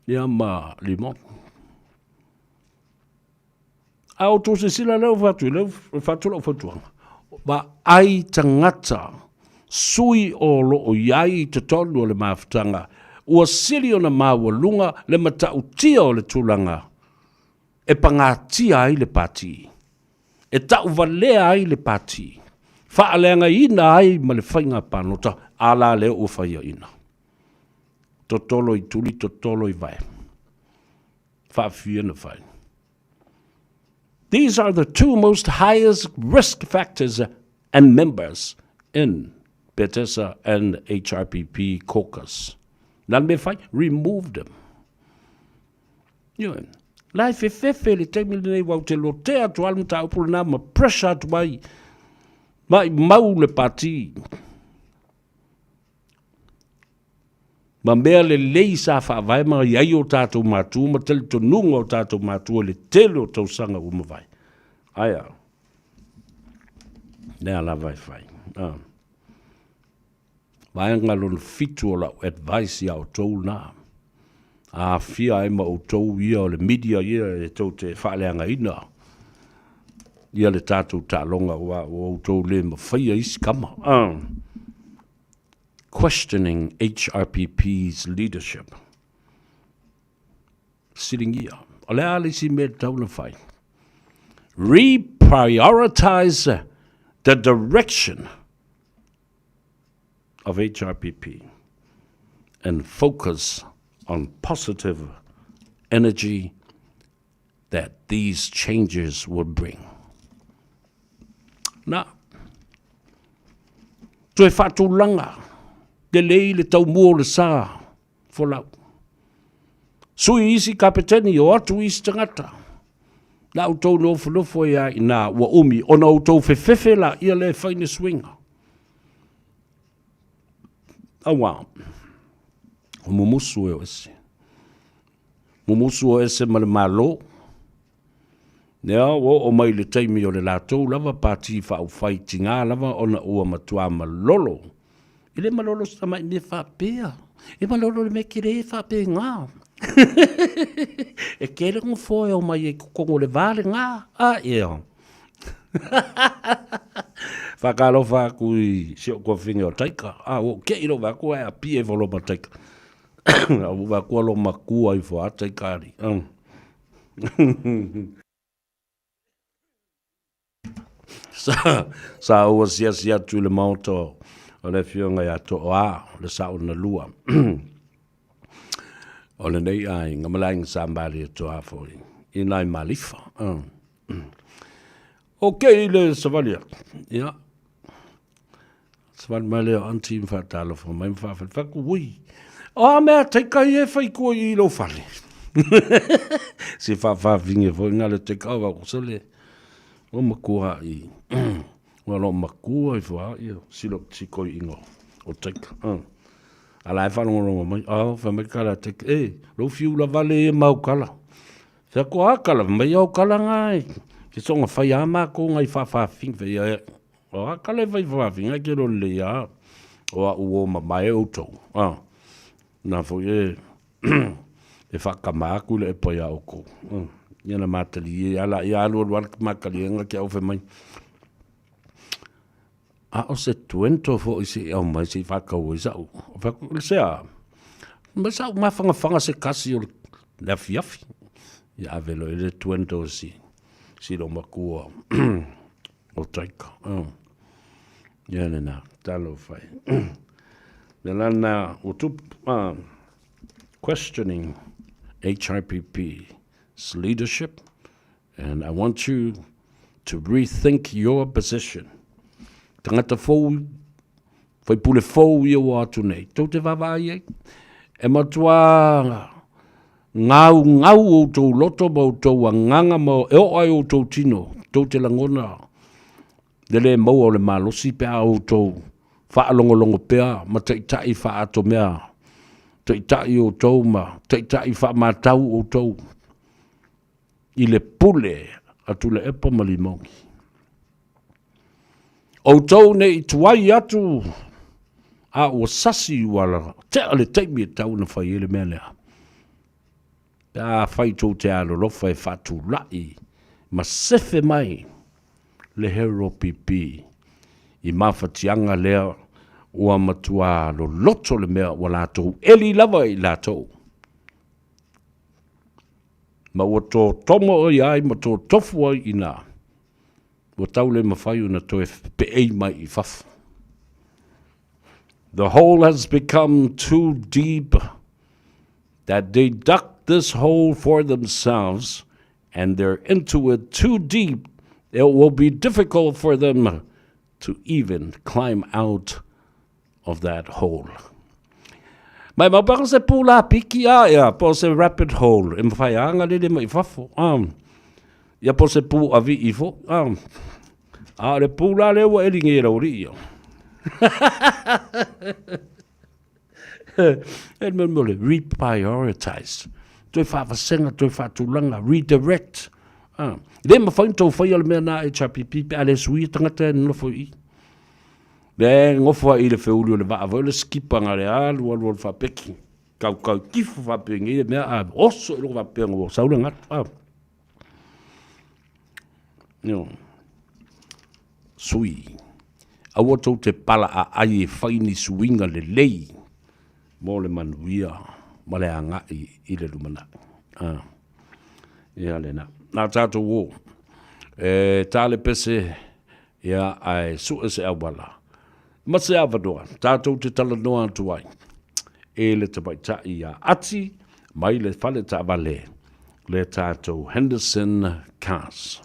Ia ma limon. A o tō se sila leo fatu. Leo fatu lau fatuanga. Ba ai tangata. Sui o lo o iai te tolu o le mawhitanga. Ua siri o na maua lunga le matautia o le tūlanga. E pangatia ai le pati. E tau valea ai le pati. Whaaleanga ina ai ma le whainga panota. Ala leo ua whaia ina. Totolo i tuli, totolo I vai. Whaafia na whai. These are the two most highest risk factors and members in Betesa and HRPP caucus. Nan me fai, remove them. Yun. Lai fe le te mili nei wau te lotea tu alum ta upul na ma pressure tu mai mau le pati. Ma mea le lei sa wha vai ma iai o tātou mātua ma tele to nunga o tātou mātua le tele o tau sanga uma vai. Aia. Nea la vai fai. Vaenga lon fitu o lau advice ia o tau nā. A fia e ma o tau ia o le media ia e tau te whaaleanga ina. Ia le tātou tā longa o tau le ma whaia isi kama. Questioning HRPP's leadership. Sitting here. O le ali si me tau na whai. Reprioritize the direction of HRPP and focus on positive energy that these changes will bring. Na, tu e whatulanga, te lei le tau mua le sā, folau. Sui isi kapeteni o atu isi tangata. Na utou no fulufo ia ina wa umi, ona utou fefefe la ia le whaine swinga. Awa, o mumusu e o ese. Mumusu o ese ma le malo. Nea o mai le taimi o le lātou lava pāti whau whaitinga lava ona ua matua malolo. Ile malolo sa mai me whapea. E malolo le me kere whapea ngā. E kere ngu fōi au mai e kukongo le vale ngā. Eo. Whakalo whakui si o kua whinge o taika. O ke iro waku ai a pie volo ma taika. A waku alo makua i fo a taikari. Sa ua sia tu le mauto o le fionga ia to o le sa una lua. O le nei ai ngamalang sambali to a foi. Inai malifa. Okay, le savalia. Ja. Sval male anti fatalo fo mai fa ku ui. Me te kai e fai ko i lo fale. Si fa vinge fo ngale te ka wa ko le. O makua i. Walo makua i fo i silo tiko ingo. O te ala fa no mai. Fa me kala te lo fiu la vale e mau kala. Fa ko akala mai au kala ngai. Ki songa whai ama ko ngai whawhawhing whai o akale whai whawhawhing ai kero le ia o a uo ma mai o tau nā fo e whakamāku le e pai au ko iana mātali e ala i alu alu makali enga ki au whi mai o se tuento fo i se au mai se whakau i sau whakau se a ma sau ma whanga se kasi o le fiafi ia avelo i le tuento si lo makua o taika. Iane nā, talo whai. Nā o tup, questioning HRPP's leadership, and I want you to rethink your position. Tangata fōu, whai pule fōu i o atu nei. Tau te wawai ei? E matua ngau o tau loto mo tau a nganga mo e o ai o tau tino, tau te langona. Le mau o le malosi pea o tau whaalongolongo pea, ma teitai wha ato mea, teitai o tau ma, teitai wha matau o tau. I le pule atu le epa malimongi. O tau ne i tuai atu, a o sasi wala, te ale teimi e tau na whai ele mea lea. Whai tō te alo lofa e whatu lai, ma sefe mai le hero pipi i mawhatianga lea ua matua lo loto le mea wa lātou eli lava i lātou. Ma ua tō tomo o iai ma tō tofu ai i nā. Ua tau le mawhai una tō e peei mai i whafu. The hole has become too deep that they dug this hole for themselves and they're into it too deep, it will be difficult for them to even climb out of that hole. Mai mabaka se pula piki ia po se rapid hole e mwhai anga lele mai whafo. Ia po se pu avi i fo. Le pula le wa eringi e rauri ia. E mele reprioritize. Toi whaawasenga, toi whaatulanga, redirect. Le ma whaintou whai ala mea nā HRPP pe ale sui tangata e nofo i. Le ngofua i le whiuli o le waa le skipanga le alu alu whapeki. Kau kifu whapengi i le mea oso i loko whapenga o saura ngata. Sui. Aua tau te pala a ai e whaini suinga le lei. Mo le manuia. Ma le anga i le lumana. Ia le na. Nā tātou wō. Tāle pese ia ai sua se awala. Ma se awadoa. Tātou te tala noa atu ai. E le te baita i a ati. Mai le whale ta wale. Le tātou Henderson Cars.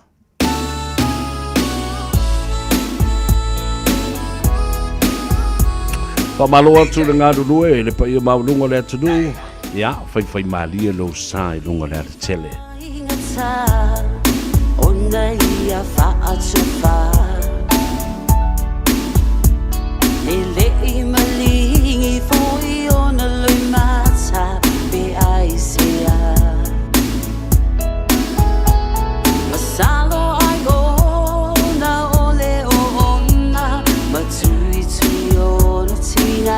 Pamalo atu le ngā rurue. Le pa ia maulunga le atu nu. Ia, whai malia lo sai lunga le atu tele. Ona ia whaatuwha E lei malingi fui ona lui mata Be aisea Masalo ai ona ole o ona Matui tui ona tina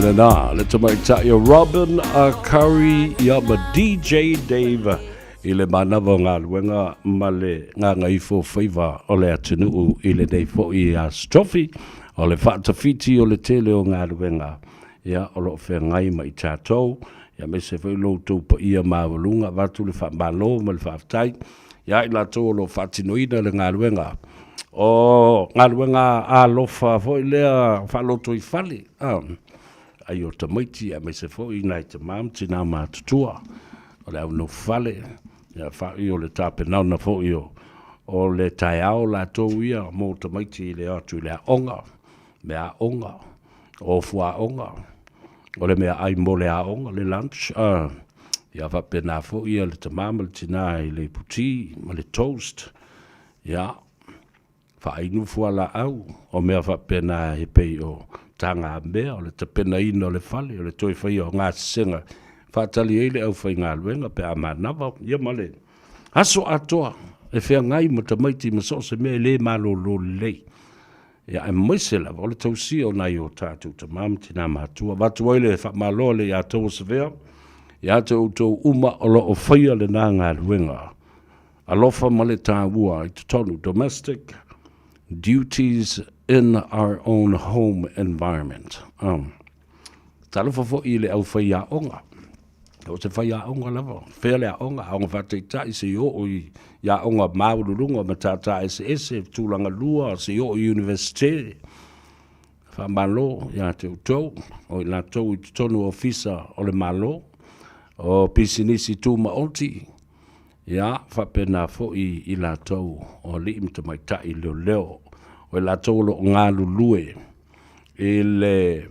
na le tamaita ia Robin Curry ia ma DJ Dave i le manawa ngā luenga ma le ngā Gagaifo Faiva o le atunuu i le nei fo i a Strophy o le whaatawhiti o le tele o ngā luenga ia o lo whea ngai ma i tātou ia me se whai loutou pa ia mawalunga watu le whaamalo ma le whaafitai ia i la tō lo whaatinoina le ngā luenga o ngā luenga a lofa fo i lea whaaloto i whali ai o tamaiti a me se fo i nai te mam tina mātutua o le au no whale ia whai o le tāpe nauna fo i o le tai ao la tō ia mō tamaiti i le atu i le aonga mea onga o fua onga o le mea ai mo le aonga le lunch ia whapena fo ia le tamama le tina i le puti ma le toast ia whainu fua la au o mea whapena he pei o tanga mea o le tapena ina o le whale o le toi whai o ngā senga whaatali eile au whai ngā luenga pe a manawa ia male aso atoa e whea ngai mo tamaiti ma so se mea le malo lo lei ia e moisela o le tausia o nai o tātou tamam tina mātua watu oile e whamalo le ia tau se vea ia te utou uma o lo o whaia le nā ngā luenga alofa ma le tāua i te tonu domestic duties in our own home environment. Talofa fo i le au whaia onga. O te whaia onga lava. Whea onga, aonga whateitai se o i ia onga maururunga ma tata SS, tūlanga lua, se o i universite. Whamalo, ia te utou, o i la tau i te tonu ofisa o le malo, o pisinisi tūma oti. Ia, whapena fo i la tau o li imta mai tai leo leo. O la tolo ngā lulue i le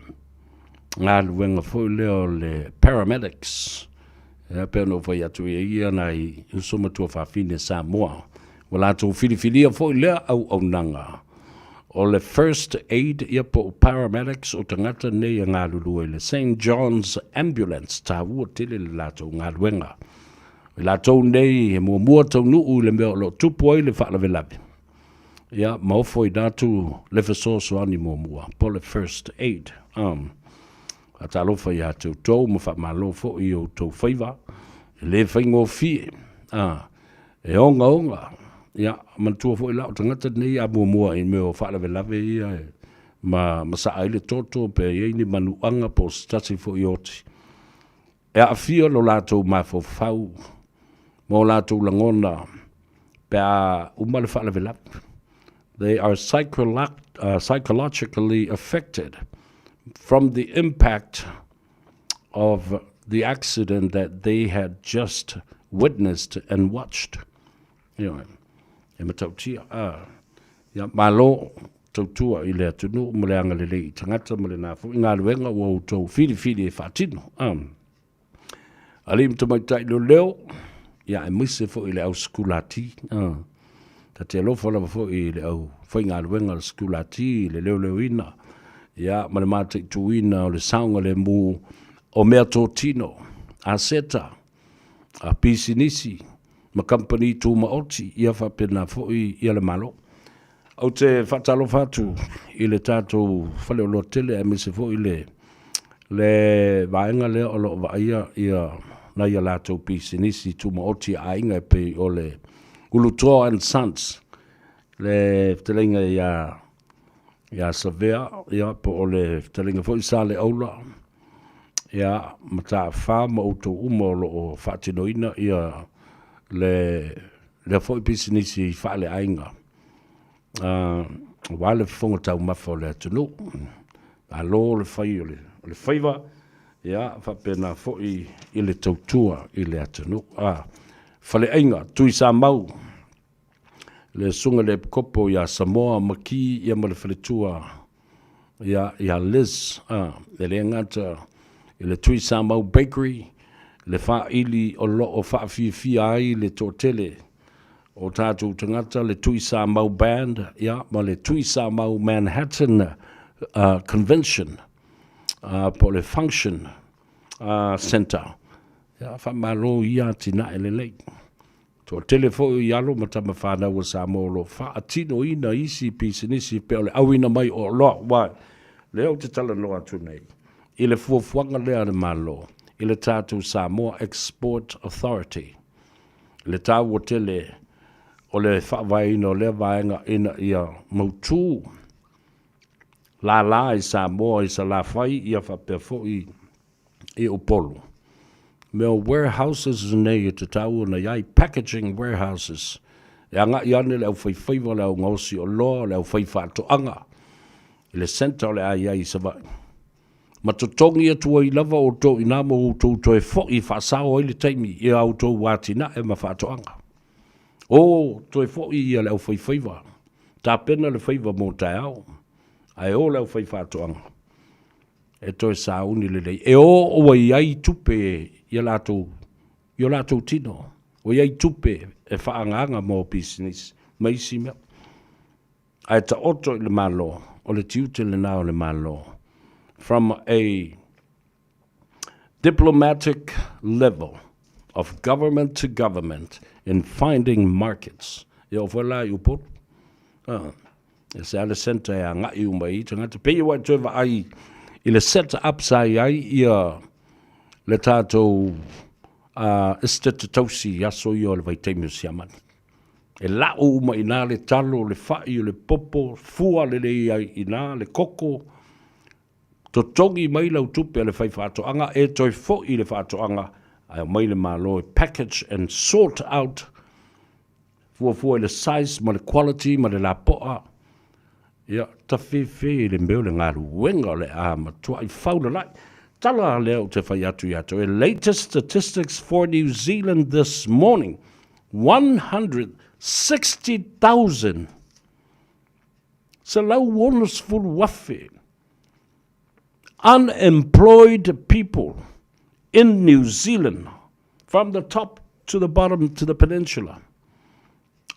ngā luenga fo leo le paramedics. Ia pēno whai atu ia nei usoma tua whawhine Samoa. O la tau whiriwhiria fo lea au nanga. O le first aid ia po paramedics o tangata nei ngā lulue le St. John's Ambulance tā ua tele le la tau ngā luenga. La tau nei he mua tau nuu le mea lo tupu ai le whaalawe lawe. Ia, maofo i datu le fesoso ani mua, po le first aid. A talofa i a tau tau, ma whaamalo fo i o tau Faiva, le whaingo fie. E onga, ia, mantua fo i lau tangata nei a mua i mea o whaalawe lawe ia, ma sa aile toto pe iei manuanga po stasi fo i oti. E a fia lo lato mafo fau, mo lato langona, pe a umale whaalawe lawe. They are psychologically affected from the impact of the accident that they had just witnessed and watched. You know, malo tautua i le atunu mo le anga le lei tangata mo le nafu i ngā luenga o tau whiri e whaatino. Alim tamai tai leo, ia e mwise fo i le au skulati. Ta te alofa lava fo i le au whai ngā luenga le skulati, le leo ina. Ia, ma le mātai tuina o le saunga le mū o mea tō tino, a seta, a pisinisi, ma company tūma oti, ia whapena fo i le malo. Au te whatalo whatu i le tātou whale o lo tele a mese fo i le vaenga lea o lo vaia ia na ia lātou pisinisi tūma oti a inga pe o le Ulutoa and Sons, le telinga ia savea, ia po o le telinga fo i sale aula, ia mata wha ma uto umolo o whaatinoina ia le fo i pisinisi i whaale ainga. Wale whonga tau mawha o le atunu, a lo le whai o le Faiva, ia whapena fo i le tautua i le atunu. Whale ainga, tui sa mau, le sunga le kopo ia Samoa maki ia ma le whaletua ia Liz, le ngata i le tui sa mau bakery, le wha ili o lo o wha fia ai le tōtele o tātou tangata, le tui sa mau band, ia ma le tui sa mau Manhattan Convention, po le Function Center. Ia whamalo ia tina ele lei. Tō telefo i alo matama whanau a Samoa lo whaatino ina isi pisinisi pe ole awina mai o loa wai. Leo te tala noa tu nei. I le fuafuanga lea le malo, I le tātou Samoa Export Authority. Le tāu o tele o le whawaina o le vaenga ina ia mautū. La I Samoa I sa la whai ia whapefo I upolu. Mea warehouses nei I te tau na iai packaging warehouses. E anga I ane le au whaiwhaiwa le au ngausi o loa le au whaiwhatoanga. I le center o le ai sa vai. Ma totongi atua I lava o tō I nāmo o tō tō e fo I whaasao I le taimi I au tō wātina e ma whatoanga. O tō e fo I le au whaiwhaiwa. Tā pena le whaiwa mō tai au. Ai o le au whaiwhatoanga. E tō e sāuni le lei. E o iai tupe I lātou tino. O iai tupe e whaanganga mō business. Maisi mea. Ai ta oto I le malo. O le tiute le nao le malo. From a diplomatic level of government to government in finding markets. E o whala I upot. E se ale senta e a ngai umai. Tangata pei wai tueva ai. I le set up sa ai ia le tātou istatatosi aso I o le vaitemi o siamani. E lau uma I nā le talo, le whai o le popo, fua le ai I nā le koko, to tongi mai lau tupe le whai whātoanga, e toi fo I le whātoanga, ai mai le malo, package and sort out, fua I le size, ma le quality, ma le la poa, ia, ta whi le meo le ngā ruenga le ma tua I whaula lai. Tala leo te whai atu. E latest statistics for New Zealand this morning, 160,000. Se lau wonas full wafe. Unemployed people in New Zealand, from the top to the bottom to the peninsula,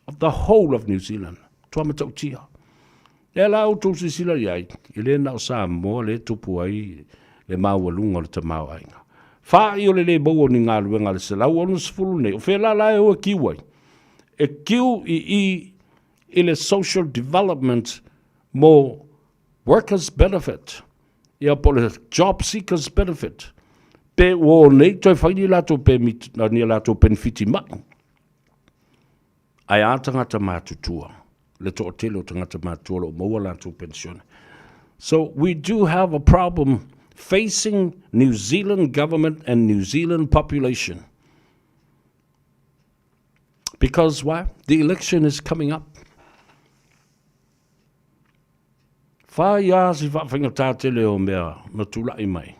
of the whole of New Zealand. Tuamatautia. E lau tūsi sila iai, I le nao Samoa le tupu ai, le maualunga le tamau ainga. Whai o le bau ni ngā ruenga le se lau onu sifuru nei, o whela lai o e kiwai. E kiu I le social development mo workers benefit, ia po le job seekers benefit. Pe o nei toi whai ni lato pe ni lato benefiti mai. Ai ātangata mātutua. Le to telo tangata mātua lo maua lato pensione. So we do have a problem facing New Zealand government and New Zealand population. Because why? The election is coming up. Whai si whawhinga tātele o mea na tūlai mai.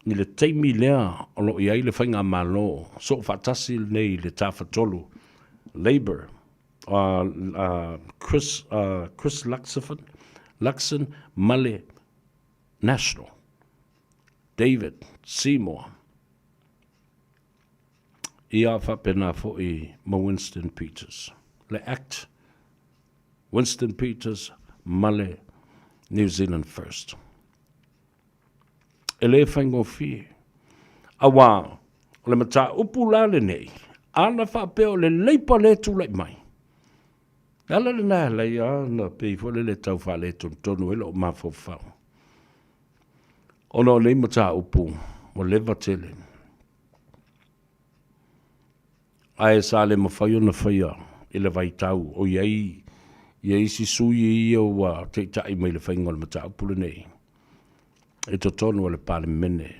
Ni le teimi lea o lo iai le whainga malo. So whatasi nei le tāwhatolu. Labour. Chris Luxon, Male National. David Seymour. Ia whapena fo I ma Winston Peters. Le act Winston Peters, Male, New Zealand First. E le whaingo fie. Awa, le mata upulale nei. Ana whapeo le leipa le tūlai mai. Ala le nā lei ana pei fo le tau whale tonu elo ma fo whao. Ono le mata upu, mo leva tele. Ai sa le mawhaio na whaia, I le vai tau, o iei si sui I o te tai mai le whaingo le mata upu le nei. E to tonu o le pāle mene,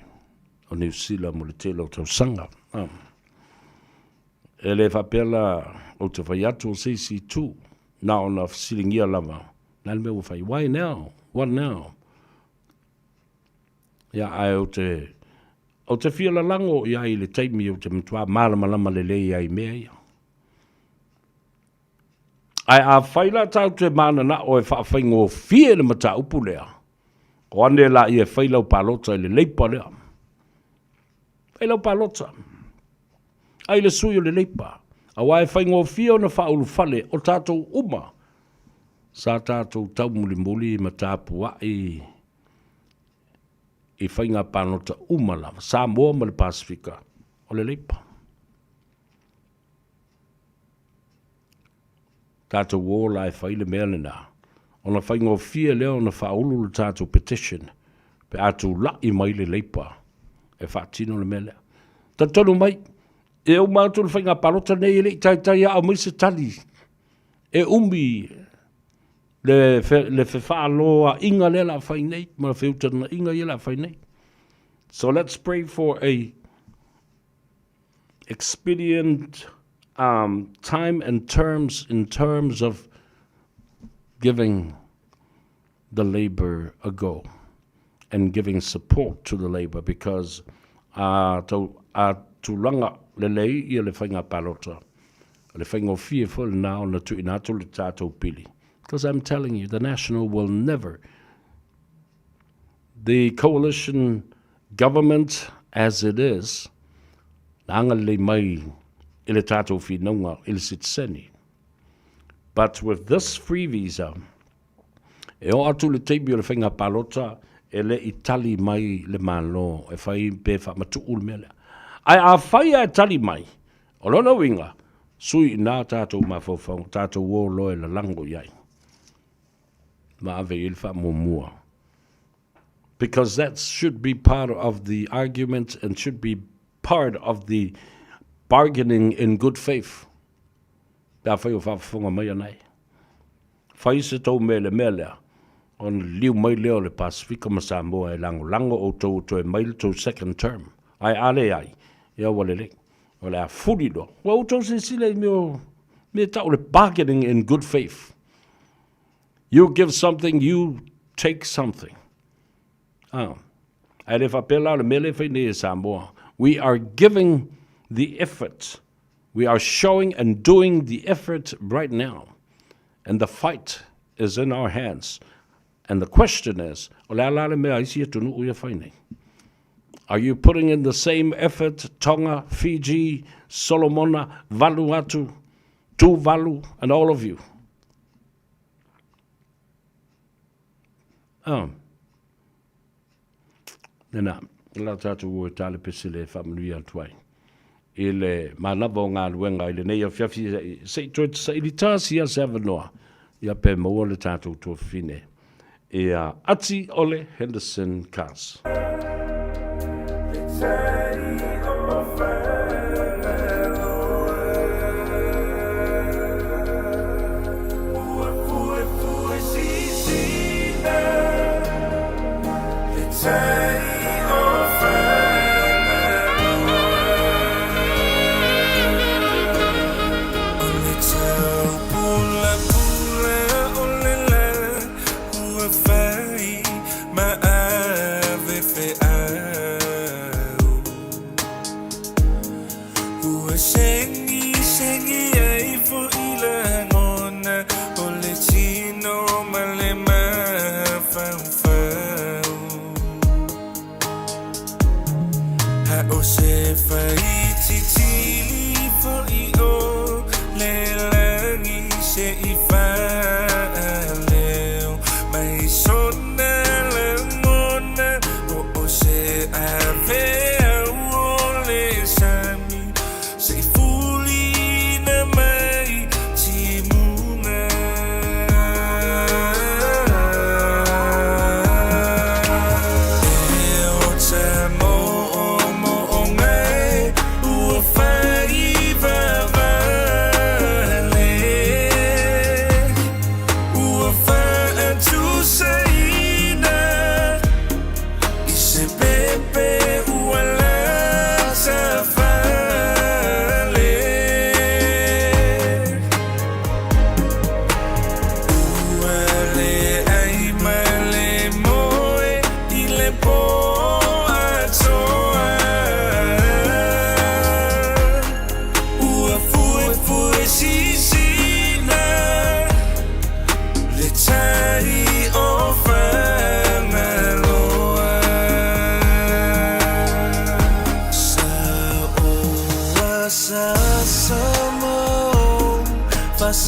o New Zealand mo le telo tau sanga. E le whapela o te whaiatu o CC2, na o na silingia lava. Nā le mea whai, why now? What now? Ia ai o te whiala lango ia I le taimi o te mtua malama le lei ai mea ia. Ai a whaila tau te mana na o e whawhaingo fie le mata upu lea. O ane la I e whailau palota I le leipa lea. Whailau palota. Ai le sui o le leipa. A wai whaingo fie o na whaulu whale o tātou uma. Sa tātou tau muli ma tāpu ai I whainga panota umala, Samoa ma le Pasifika, o le leipa. Tātou wōla e whaile mea le nā. O na whainga o fia leo na whaulu le tātou petition pe atu la I mai le leipa e whaatino le mele. Ta tonu mai, e o mātou le whainga parota nei le tai a mai se tali. E umbi le whawaloa inga le la whai nei, ma whiutana inga I la whai nei. So let's pray for a expedient time and in terms of giving the labor a go and giving support to the labor because tulanga le lei I le whainga parota. Le whainga fearful now na tu inato le tātou pili. Because I'm telling you, the National will never, the coalition government as it is, nanga le mai ile tātou whinonga ile sitseni. But with this free visa, e o atu le teibi o le whainga parota, e le itali mai le malo, e whai pe whamatu ul mele. Ai a whai a tali mai, o lona winga, sui nā tātou mawhawhau, tātou wō loe la lango iai. Ma ave il whamumua. Because that should be part of the argument and should be part of the bargaining in good faith. Da whai o whawhunga mai anai. Whai se tau mele, on liu mai leo le Pasifika ma Samoa e lango o tau to e mai to second term. Ai ale ai, ia walele. Wale a furi do. Wa o tau se sile me tau le bargaining in good faith. You give something, you take something. Ai le whapela le mele whaine e Samoa. We are giving the effort. We are showing and doing the effort right now. And the fight is in our hands. And the question is, are you putting in the same effort, Tonga, Fiji, Solomona, Vanuatu, Tuvalu, and all of you? Nena, la tatu o tale pesile familia tuai. Ile manava o ngā luenga ile nei a fiafi se ilitasi a Savanoa. Ia pe maua le tatu to fine. Ia Ati Ole Henderson Cars.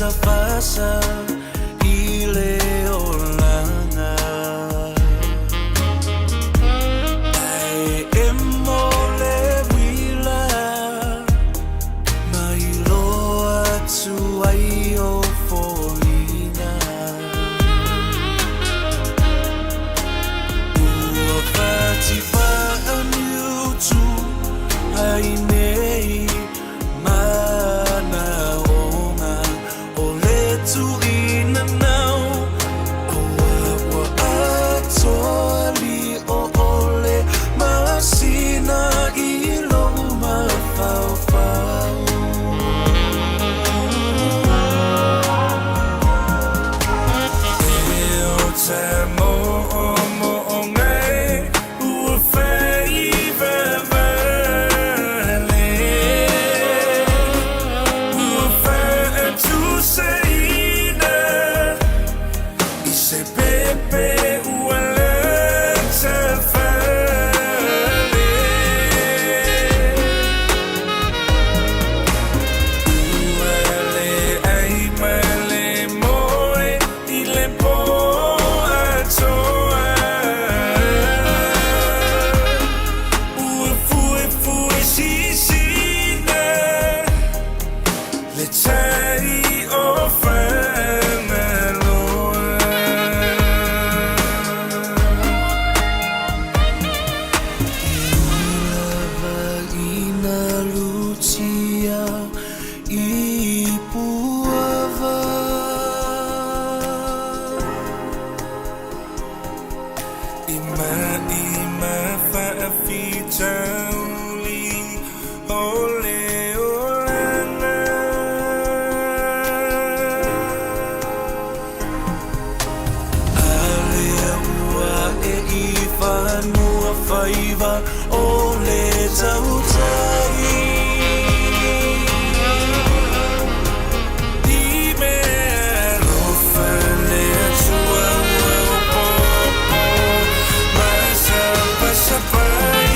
Fasa ile olanga ai emole wila mailo atu ai o folina o le tautai I me rofa le atua popo Masa pasapai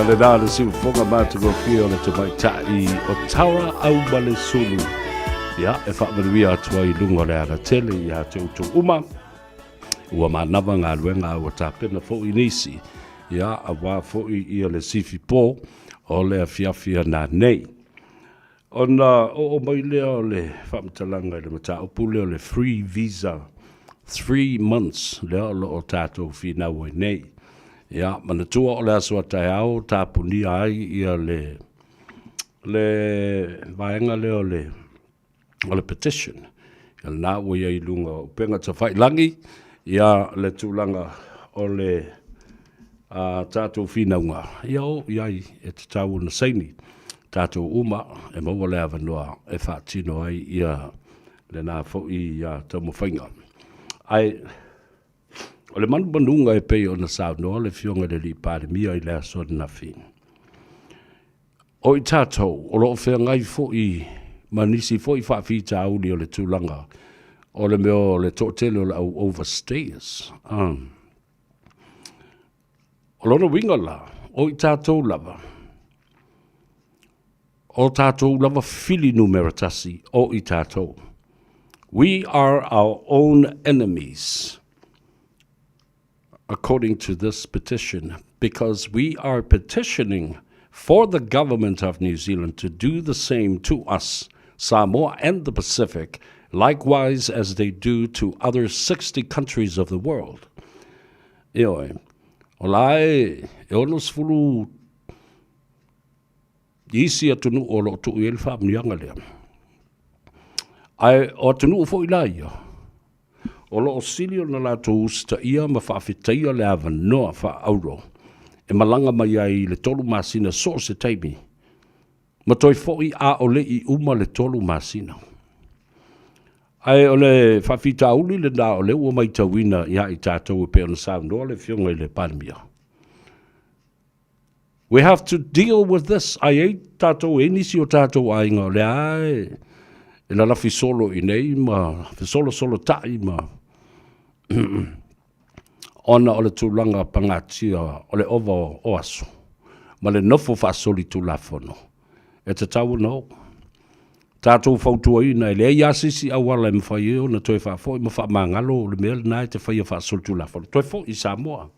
le nā le siu whonga mātuko whio le te mai tai o taura au male sulu. Ia, e whakmaruia atua I lunga le ara tele I a te utu uma. Ua manawa ngā luenga ua tāpena fo I nisi. Ia, a wā fo I le sifi pō o le fiafia nā nei. Ona o mai lea o le whamtalanga le mata upu lea le free visa 3 months lea lo o tātou whina oi nei. Ia, mana tua o le asua tai au, tāpuni ai ia le vaenga leo o le petition. Ia nā ua ia I lunga o penga ta whailangi, ia le tūlanga o le tātou whinaunga. Ia o, iai, e te tau na seini, tātou uma, e maua le avanua, e whaatino ai ia le nā fo I ia taumu whainga. Ai, o le manu manunga e pei o na sao noa le fionga le li pāre mia I le aso na fin. O I tātou, o lo whea ngai fo I manisi fo I whawhita auli o le tūlanga, o le meo le tōtele o le au overstayers. O lona winga la, o I tātou lava. O tātou lava fili numeratasi o I tātou. We are our own enemies. According to this petition, because we are petitioning for the government of New Zealand to do the same to us, Samoa and the Pacific, likewise as they do to other 60 countries of the world. Ioe, o lai, e onos fulu isi atunu o lo tu il fam nianga lea. Ai, o atunu fo ilaia. O lo silio na la to usta ia ma whaafitaia le awa noa wha auro. E malanga mai ai le tolu masina so se taimi. Ma toi foi a o le I uma le tolu masina. Ai o le whawhita uli le nā o le ua mai tawina ia I tātou e pēr na sāu noa le whionga I le pandemia. We have to deal with this. Ai ei tātou e nisi o tātou ainga o le ai. E la lafi solo I nei ma, fi solo tai ma. Ona o le tūlanga pangatia o le ova o aso. Ma le nofo whaasoli tūlafono. E te tau no. Tātou whautua ina le ia sisi awala e mwhai eo na toi whaafoi ma whaamangalo le mea le nai te whaia whaasoli tūlafono. Toi fo I Samoa.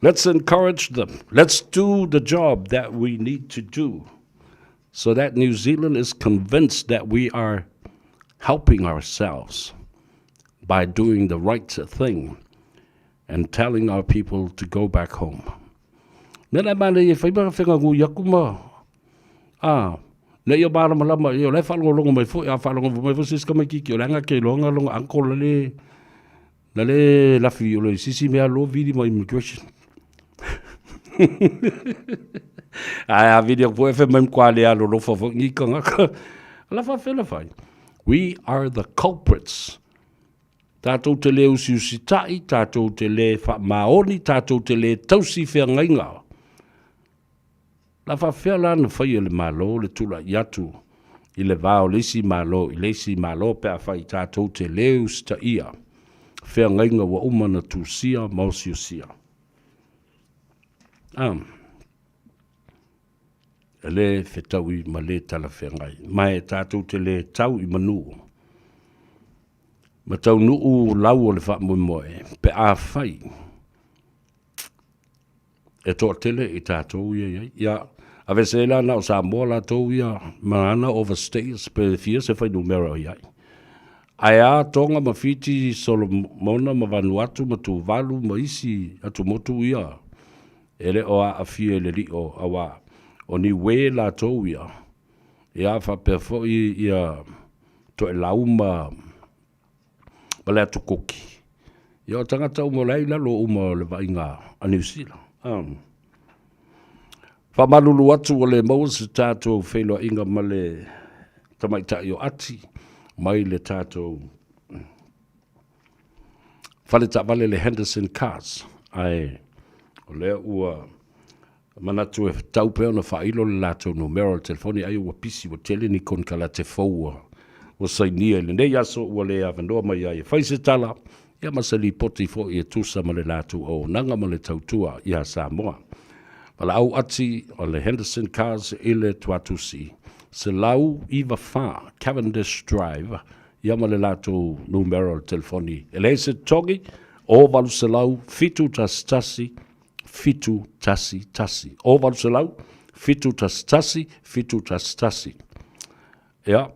Let's encourage them. Let's do the job that we need to do so that New Zealand is convinced that we are helping ourselves by doing the right thing and telling our people to go back home. Nena mana e whaiba whenga ngu yakuma. Ne ia bara malama, ia le whalongolongo mai fo, ia whalongolongo mai fo siska mai kiki, o langa ke longa longa ankola le lafi o le sisi mea lo vidi ma immigration. Ai video po fe mem kwale alo lo fo ni kanga. La fa fe la fa. We are the culprits. Tātou te le usi tai, tātou te le wha maoni, tātou te le tausi whea ngainga. La wha whea lana whai le malo, le tula iatu, I le vao lesi malo, I lesi malo pia whai tātou te le usi ta ia. Whea ngainga wa umana tu sia, mausi sia. E le whetau I ma le tala whea ngai. Mai tātou te le tau I manu. Ma tau nuu lau o le wha moe, pe a whai. E tō tele I tātou ia. A vese la na o Samoa la tō ia, mana overstays, pe fia se whai numero iai. Ai a tonga ma fiti Solomona ma Vanuatu ma tu valu ma isi atu motu ia. Ele o a fia le li o awa. O ni we la tō ia. Ia wha pe fo ia to e lau ma le atu koki. Ia o tangata umolai lalo umo le vainga a New Zealand. Whamalulu atu o le mausi tātou whelo inga ma le tamaitai o ati, mai le tātou whaleta vale le Henderson Cars. Ai, o le ua manatu e tau peo na whailo le lātou numero telefoni ai ua pisi o tele ni kon kala te fōua. O sainia le nei aso ua le avanoa mai ai e whaise tala, ia masali poti fo I e tusa ma le lātou o nanga ma le tautua I a Samoa. Pala au ati o le Henderson Cars ile tuatusi. Se lau iwa wha, Cavendish Drive, ia ma le lato numero telefoni. Ele se togi, o valu se lau, fitu tasi, fitu tasi. O valu se lau, fitu tasi. Ia,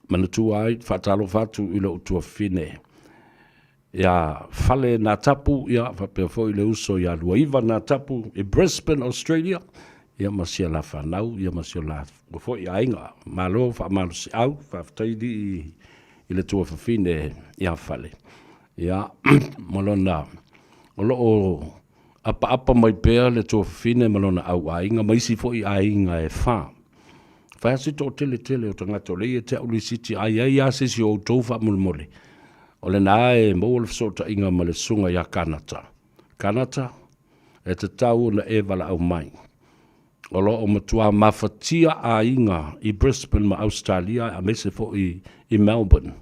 manatua ai, whatalo whatu ila utua fine. Ia, fale na tapu, ia, whapea fo ile uso, ia luaiva na tapu, i Brisbane, Australia, ia masia la whanau, ia masia la fo i ainga, malo, whamalo si au, whaftaidi i le tua whawhine, ia fale. Ia, malona, o apa mai pēr le tua whawhine, malona au ainga, maisi fo i ainga e wha. Whaasi tō tele o tangata o leia te uli siti, ai asesi o tau wha mulmole. O le nā e mōle fsota inga ma le sunga ia Kanata. Kanata, e te tau na e wala au mai. O lo o matua mawhatia a inga i Brisbane ma Australia, a mese fo i Melbourne.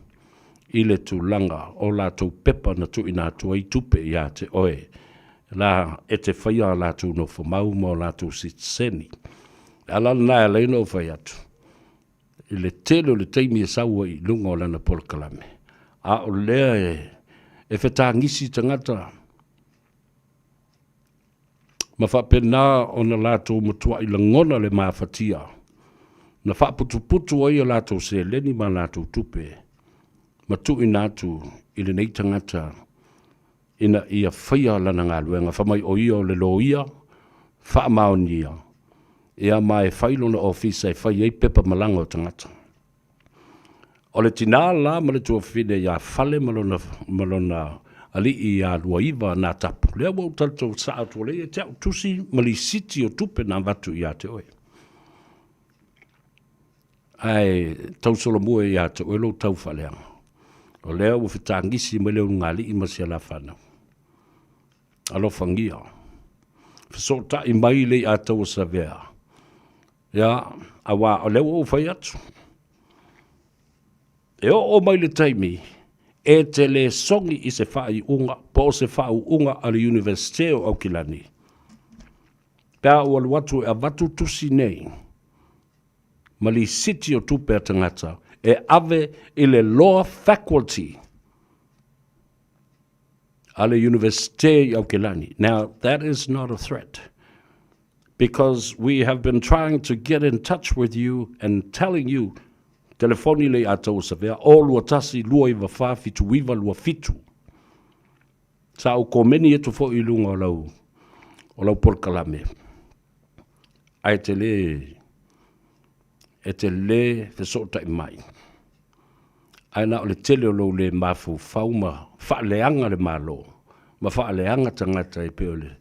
I le tu langa o la tau pepa na tu ina tu ai tupe ia te oe. La e te whaia la tu no whamau mo la tu sitseni. Ala na e leino o whai atu. I le telo le teimi e saua i lunga o lana polkalame. A o lea e whetā ngisi tangata. Ma whapena o na lātou matua i langona le mawhatia. Na whaputu ai o lātou se leni ma lātou tupe. Ma tu i nātu i le nei tangata ina ia whaia lana ngā luenga. Whamai o ia o le lo ia, whaamaonia. Ia mai whailona ofisa e whai ei pepa malanga o tangata. O le tina la ma le tua whine ia whale malona ali i a luaiva nā tapu. Lea wau tatou sa atu le e te au tusi mali siti o tupe nā watu i a te oe. Ai tau solo mua i a te oe lo tau whaleanga. O lea ua whitangisi me leo ngali i masia la whanau. Alo whangia. Whisota i mai le a tau sa vea. Ia, awa o leo o whai atu. E o mai le taimi, e te le songi i se whai unga, po se whai unga a le Universite o Aukilani. Pea ua luatu e a watu tusi nei, ma li siti o tupe a tangata, e ave i le law faculty a le Universite o Aukilani. Now, that is not a threat, because we have been trying to get in touch with you and telling you telefoni le atau sa vea, o lua tasi lua iwa wha fitu iwa lua fitu. Sa o komeni etu fo i lunga o lau porkalame. Ai te le fesota i mai. Ai na o le tele o lau le mafu fauma, wha leanga le malo, ma wha leanga tangata i peole,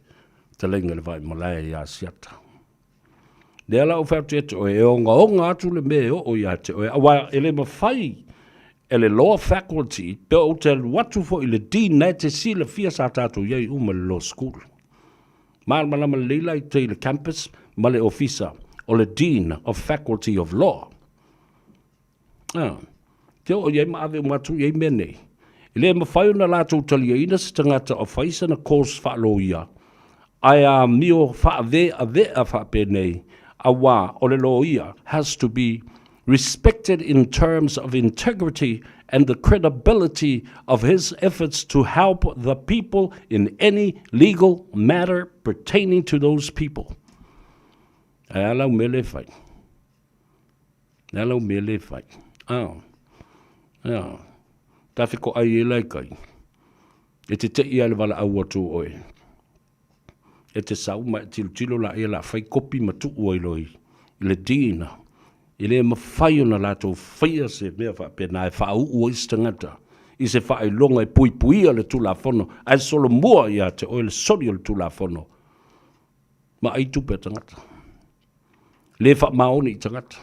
talenga le vai malaya i asiata. Lea la o whautu e te oe, e onga atu le me o i a te oe, awa ele mawhai, ele law faculty, pe o te watu fo i le dean na te si le fia sa tātou iei uma le law school. Malama leila i te le campus, ma le officer, o le dean of faculty of law. Te o iei maave umatu iei mene. Ele mawhai na lātou tali ina se tangata o whaisa na course whaalo ia, ai a mio whaave a whapenei, awa o le lo ia has to be respected in terms of integrity and the credibility of his efforts to help the people in any legal matter pertaining to those people. Ai alau mele fai. Alau mele fai. Tawhiko ai e laikai. E te ia le wala au atu oe. E te sau mai tilo la e la whai kopi matu uailoi. I le dina. I le mawhai ona lato whaia se mea whapena e wha ua istangata. I se wha longa e puipuia le tula whono. Ai solo mua ia te oe le sori o le tula whono. Ma ai tupe tangata. Le wha maoni tangata.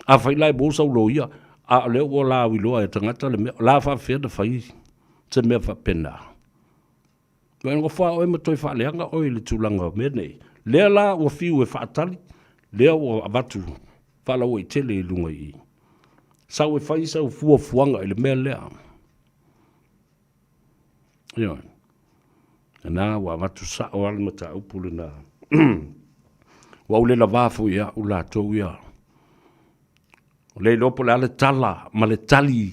A whai lai bosa ulo ia. A leo o la wiloa e tangata le mea. La wha whia whai. Te mea whapena. When we far away, matoi fa leanga oi le tulanga mene. Lea la o fiu e whaatali, lea o abatu, whala o i tele i lunga i. Sau e whai sau fua fuanga i le mea lea. Nā wa matu sa o al mata upule na. Wa ule la vafu ia ula tau ia. Le lopo le ale tala, ma le tali,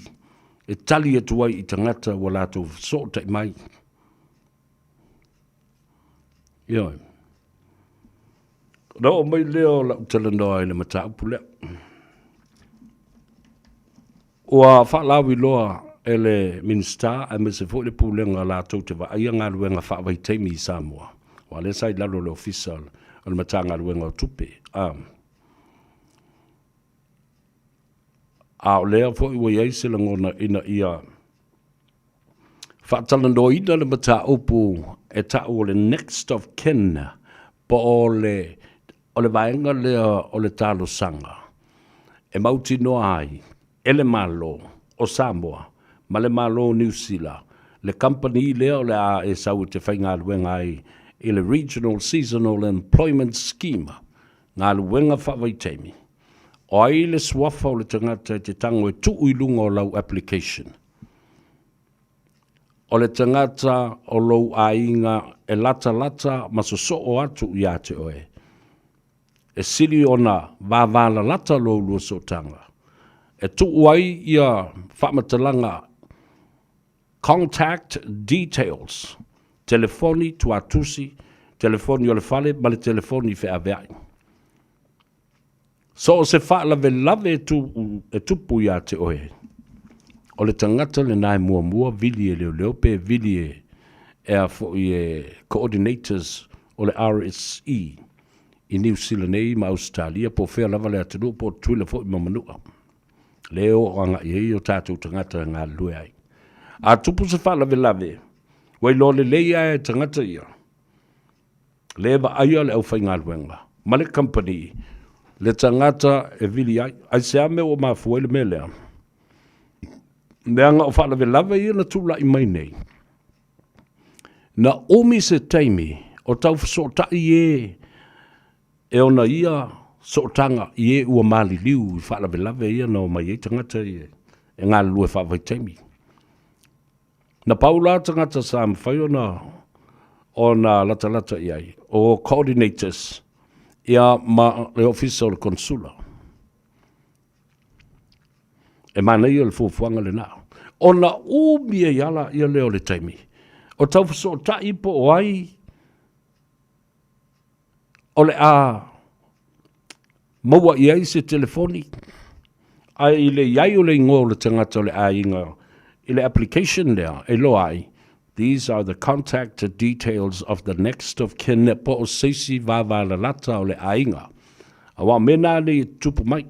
e tali e tuai I tangata wa la tau so tai mai. Ioi. Rao mai leo la utalanoa le mata upule. Ua whaalawi loa ele minsta a me se fo le pulenga la tau te wa aia ngā luenga whaawai teimi I Samoa. Wa le sai lalo le official al mata ngā luenga o tupe. A o lea fo iwa iei se langona ina ia whaatalanoa ina le mata upu e tau o le next of kin po o le vaenga lea o le talo sanga. E mauti noa ai, ele malo o Samoa, ma le malo New Zealand, le company lea o le a e sau te whainga luenga ai I le Regional Seasonal Employment Scheme, ngā luenga whawai teimi. O ai le swafa o le tangata te tango e tuu I lunga o lau application. O le tangata o lau ainga e lata masoso o atu I ate oe. E sili ona vāvāla lata lo lua so tanga. E tuu ai ia whamatalanga contact details. Telefoni tuatusi, telefoni o le fale, ma le telefoni fe aveai. So se whaalave lave e tupu ia te oe. O le tangata le nai mua vili e leo pe vili e a fo I coordinators o le RSE I New Zealand nei ma Australia po whea lava le atanu po tuila fo I mamanua. Leo o anga I o tātou tangata ngā lue ai. A tupu se whaalave lave. Wai lo le leia e tangata ia. Lewa aia le au whai ngā luenga. Ma le company, le tangata e vili ai. Ai se ame o maa fuele me lea. Meanga o whaalawe lawa ia na tūla I mai nei. Na omi se teimi o tau whasootai e ona ia sootanga I ua mali liu I whaalawe lawa ia na o mai e tangata e ngā lue whaawai teimi. Na paula tangata sa mwhai o na lata iai, o coordinators ia ma le official consula. E mana ia le fuafuanga le nao. O na umia iala ia leo le taimi. O tau faso ta ipo o ai, o le a maua iai se telefoni, ai le iai o le ingo le tangata o le a inga, ile application there, e lo ai. These are the contact details of the next of kin po o seisi vāvāla lata o le ainga. Awa mena le tupu mai.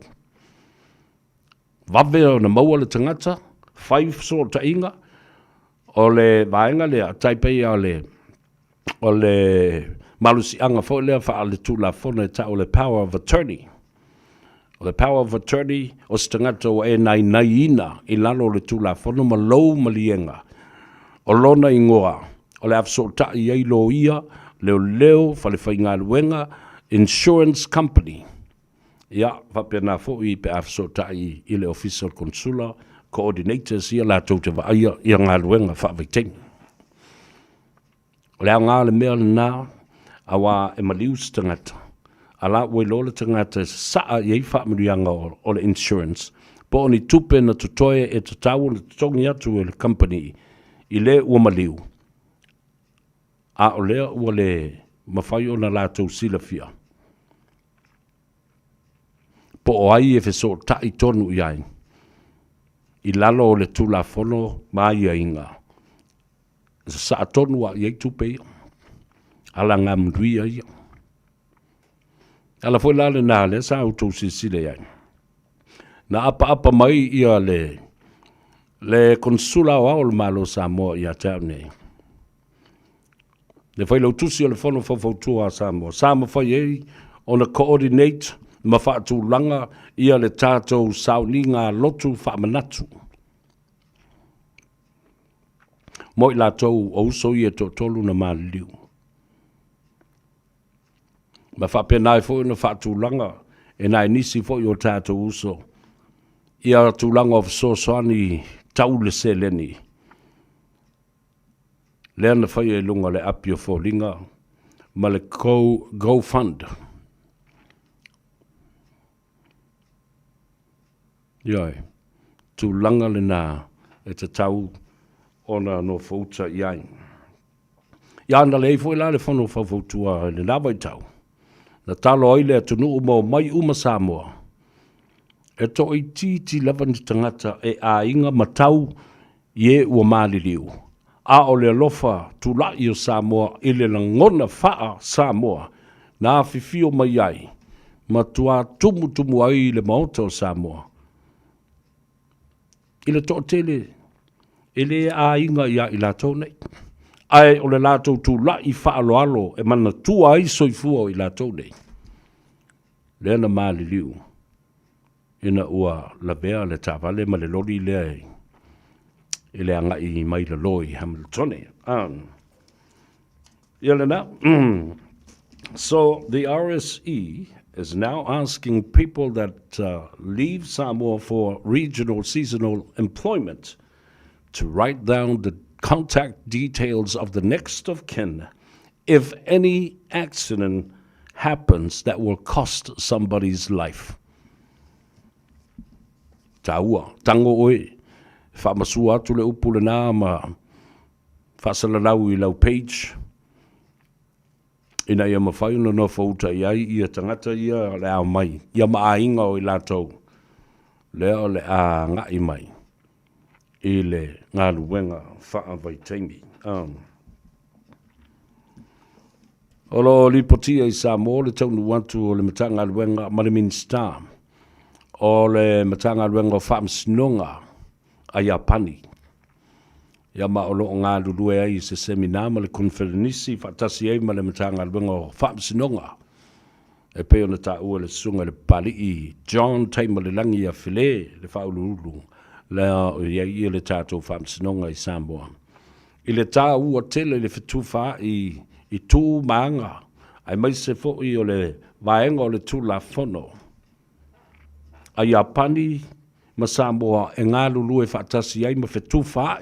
Vave o na maua le tangata, 5 so ta inga, o le vaenga le a taipei o le malusi anga fo lea wha le tūla fona ta o le power of attorney. O le power of attorney o stangata o e nai ina I lalo le tūla fona ma lou malienga. O lona ingoa, o le afsota I eilo ia, leo, fale whainga luenga, insurance company. Ia, whapena fo I pe afsota I le official consular, coordinators ia la tau te vaia, ia ngā luenga whaaviteng. O lea ngā le mea le nā, awa e malius tangata. Ala wei lola tangata saa iei whaamurianga o le insurance. Po ni tupe na tutoe e tatau na tutongi atu e le company I le ua maliu. A o lea ua le mawhai o na lātou sila fia. Po o ai e feso tai tonu iai. I lalo o le tula fono mai a inga. Sa tonu a iei tupe ia. Ala ngā mdui ia. Ala foi lale nā le sa autou sisile iai. Na apa mai ia le consula o le malo Samoa ia tau nei. Le fai lau tusi o le fono fawfautua Samoa. Samoa fai ei o na coordinate ma whaatu langa ia le tātou sauni ngā lotu whaamanatu. Mo I lātou o uso ia to tolu na māliu. Ma whapenai fo na whaatu langa e nai nisi fo I o tātou uso. Ia tūlanga o soani tau le seleni. Lea na whai e lunga le apio fōlinga, ma le Go Fund. Iai, tu langa le nā e te tau ona no fauta iai. Ia na le eifo ila le whano whawautua le nawa i tau. Na talo ai le atunu umo mai uma Samoa. E to i titi lava ni tangata e a inga matau ye ua maliliu. A o le alofa tu lai o Samoa ile na ngona faa Samoa na fifio mai ai. Ma tua tumu ai le maota o Samoa. Ile to tele ele a inga ia i lātou nei. Ai o le lātou tu lai faa alo e mana tua ai soifua o i lātou nei. Lea na maliliu. Ina ua la bea le tāwale ma le lori lea e. Ile anga i mai le loi Hamiltone. So the RSE is now asking people that leave Samoa for regional seasonal employment to write down the contact details of the next of kin if any accident happens that will cost somebody's life. Taua, tango oe, whamasua atu le upu le nā ma whasalalau I lau page. Ina ia mawhaina no whauta iai ia tangata ia le a mai. Ia maa inga o I lātou. Lea le a ngai mai. I le ngā luenga wha vai teimi. Olo lipotia I Samoa le taunu wantu o le matanga luenga Malamin Star. O le matanga luenga o whamsinonga a Iapani. Ia maolo o ngā lulue ai se semina ma le konferenisi whatasi ei ma le matanga luenga o whamsinonga. E peo na ta ua le sunga le pali I John Taima le langi a File le whaululu. Lea o iai le tātou whamsinonga I Samoa. I le tā ua tele le whetūwha I tū maanga. Ai mai se fo I o le vaenga o le tū la whono. A Iapani ma Samoa e ngā lulu e whaatasi ai ma whetūwha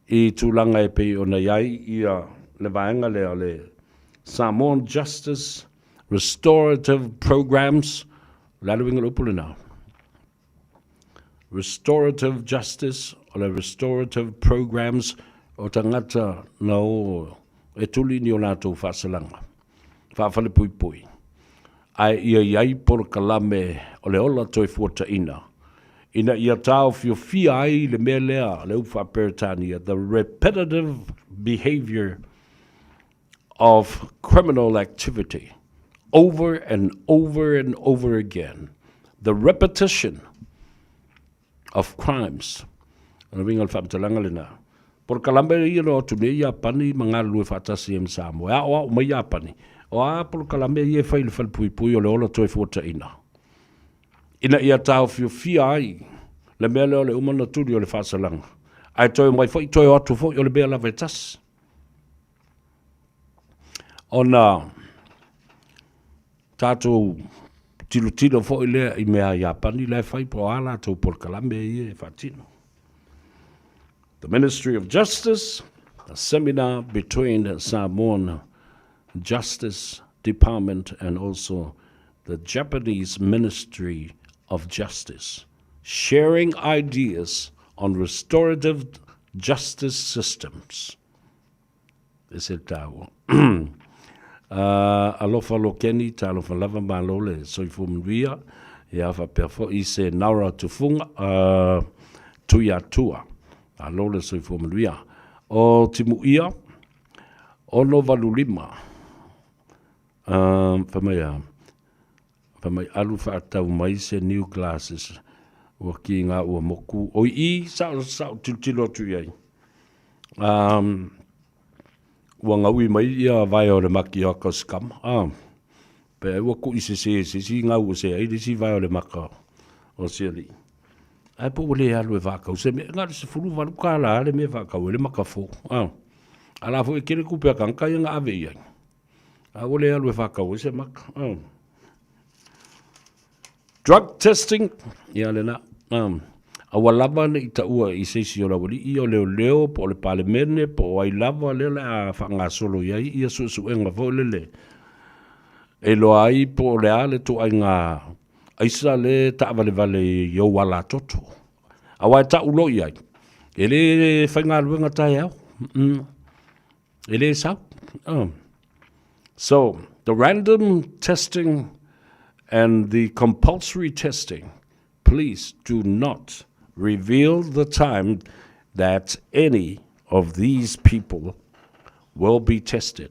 I tūlanga e pei o na iai ia le vaenga le o le Samoan Justice Restorative Programs. Laluinga lupule nā. Restorative Justice o le Restorative Programs o tangata na o e tuli ni o nātou whasalanga. Whawhale pui pui. Ai ia iai por kalame o le ola toi fuata ina. Ina ia tau fia ai le mea lea le uwha peritania. The repetitive behavior of criminal activity over and over and over again. The repetition of crimes. Ana vinga le whapatalanga le nā. Por kalame ia no tune ia pani mga lue whatasi em Samoa. Ea oa uma ia pani. O a por kalame ia whai le whalpui pui o le ola toi fuata ina. Ina ia tau fia ai le mea leo le umana turi o le whasalanga. Ai toi mai whai toi o atu whai o le bea la vetas. O nā tātou tilo whai lea I mea ia pani le whai po ala tau por kalame ia e whatino. The Ministry of Justice, a seminar between the Samoan Justice Department and also the Japanese Ministry of Justice, sharing ideas on restorative justice systems. This is tau. Alofa lokeni, ta alofa lava malole, soifu mwia, ia fa perfo I se naura tufunga, tuia tua. Alole soifu mwia. O timu ia, o no valulima. Famai alu whaatau mai se new classes o ki ngā ua moku. O I sao tilo tu iai. Ua ngaui mai ia vai o le maki haka skam. Pe ua ku I se ngā ua se ai si vai o le maka o se li. Ai po le alu e whakau. Se me ngā se furu walu kāla ale me whakau le maka fō. Ala fo e kere kupe a kankai ngā ave iai. A ole alu e whakau se maka. Drug testing, ia le na. Awa lava le i taua i seisi o rawali i o leo po le palemene po ai lava le a whanga solo iai i a su enga fo le. E lo ai po le ale to ai ngā aisa le ta vale yo wala toto. Awa ta ulo iai. Ele whainga luenga tai au. Ele sao. So, the random testing and the compulsory testing, please do not reveal the time that any of these people will be tested,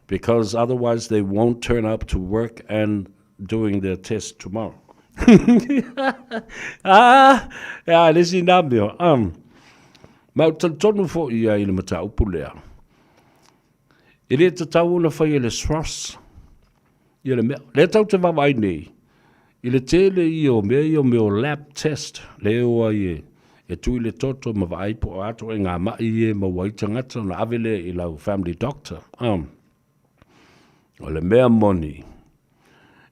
because otherwise they won't turn up to work and doing their test tomorrow. Lesi nabio. Mau tonu fo ia i le mata upulea. Ele te tau na whai ele SROS. Ele mea. Le tau te wawai nei. Ele tele i o meo lab test. Le oa i e tui le toto ma vai po ato e ngā mai e ma wai tangata na avele i lau family doctor. O le mea moni.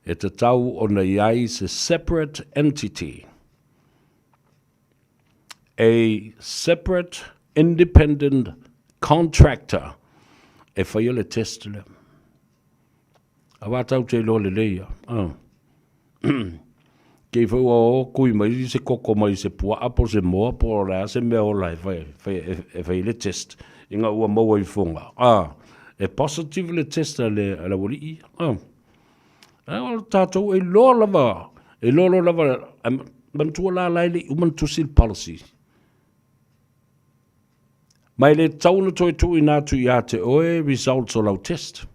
E te tau o na iai se separate entity. A separate independent contractor e whai le test le. A wātau te lo le leia. Kei whau o kui mai se koko mai se pua apo se moa po rea se mea o lai whai le test. Inga ua maua i whunga. E positive le test le wali i. O tātou e lo lava. E lo lava. Mantua la laile uman tusil policy. Mai le tauna toi tui nātu i te oe results o lau test.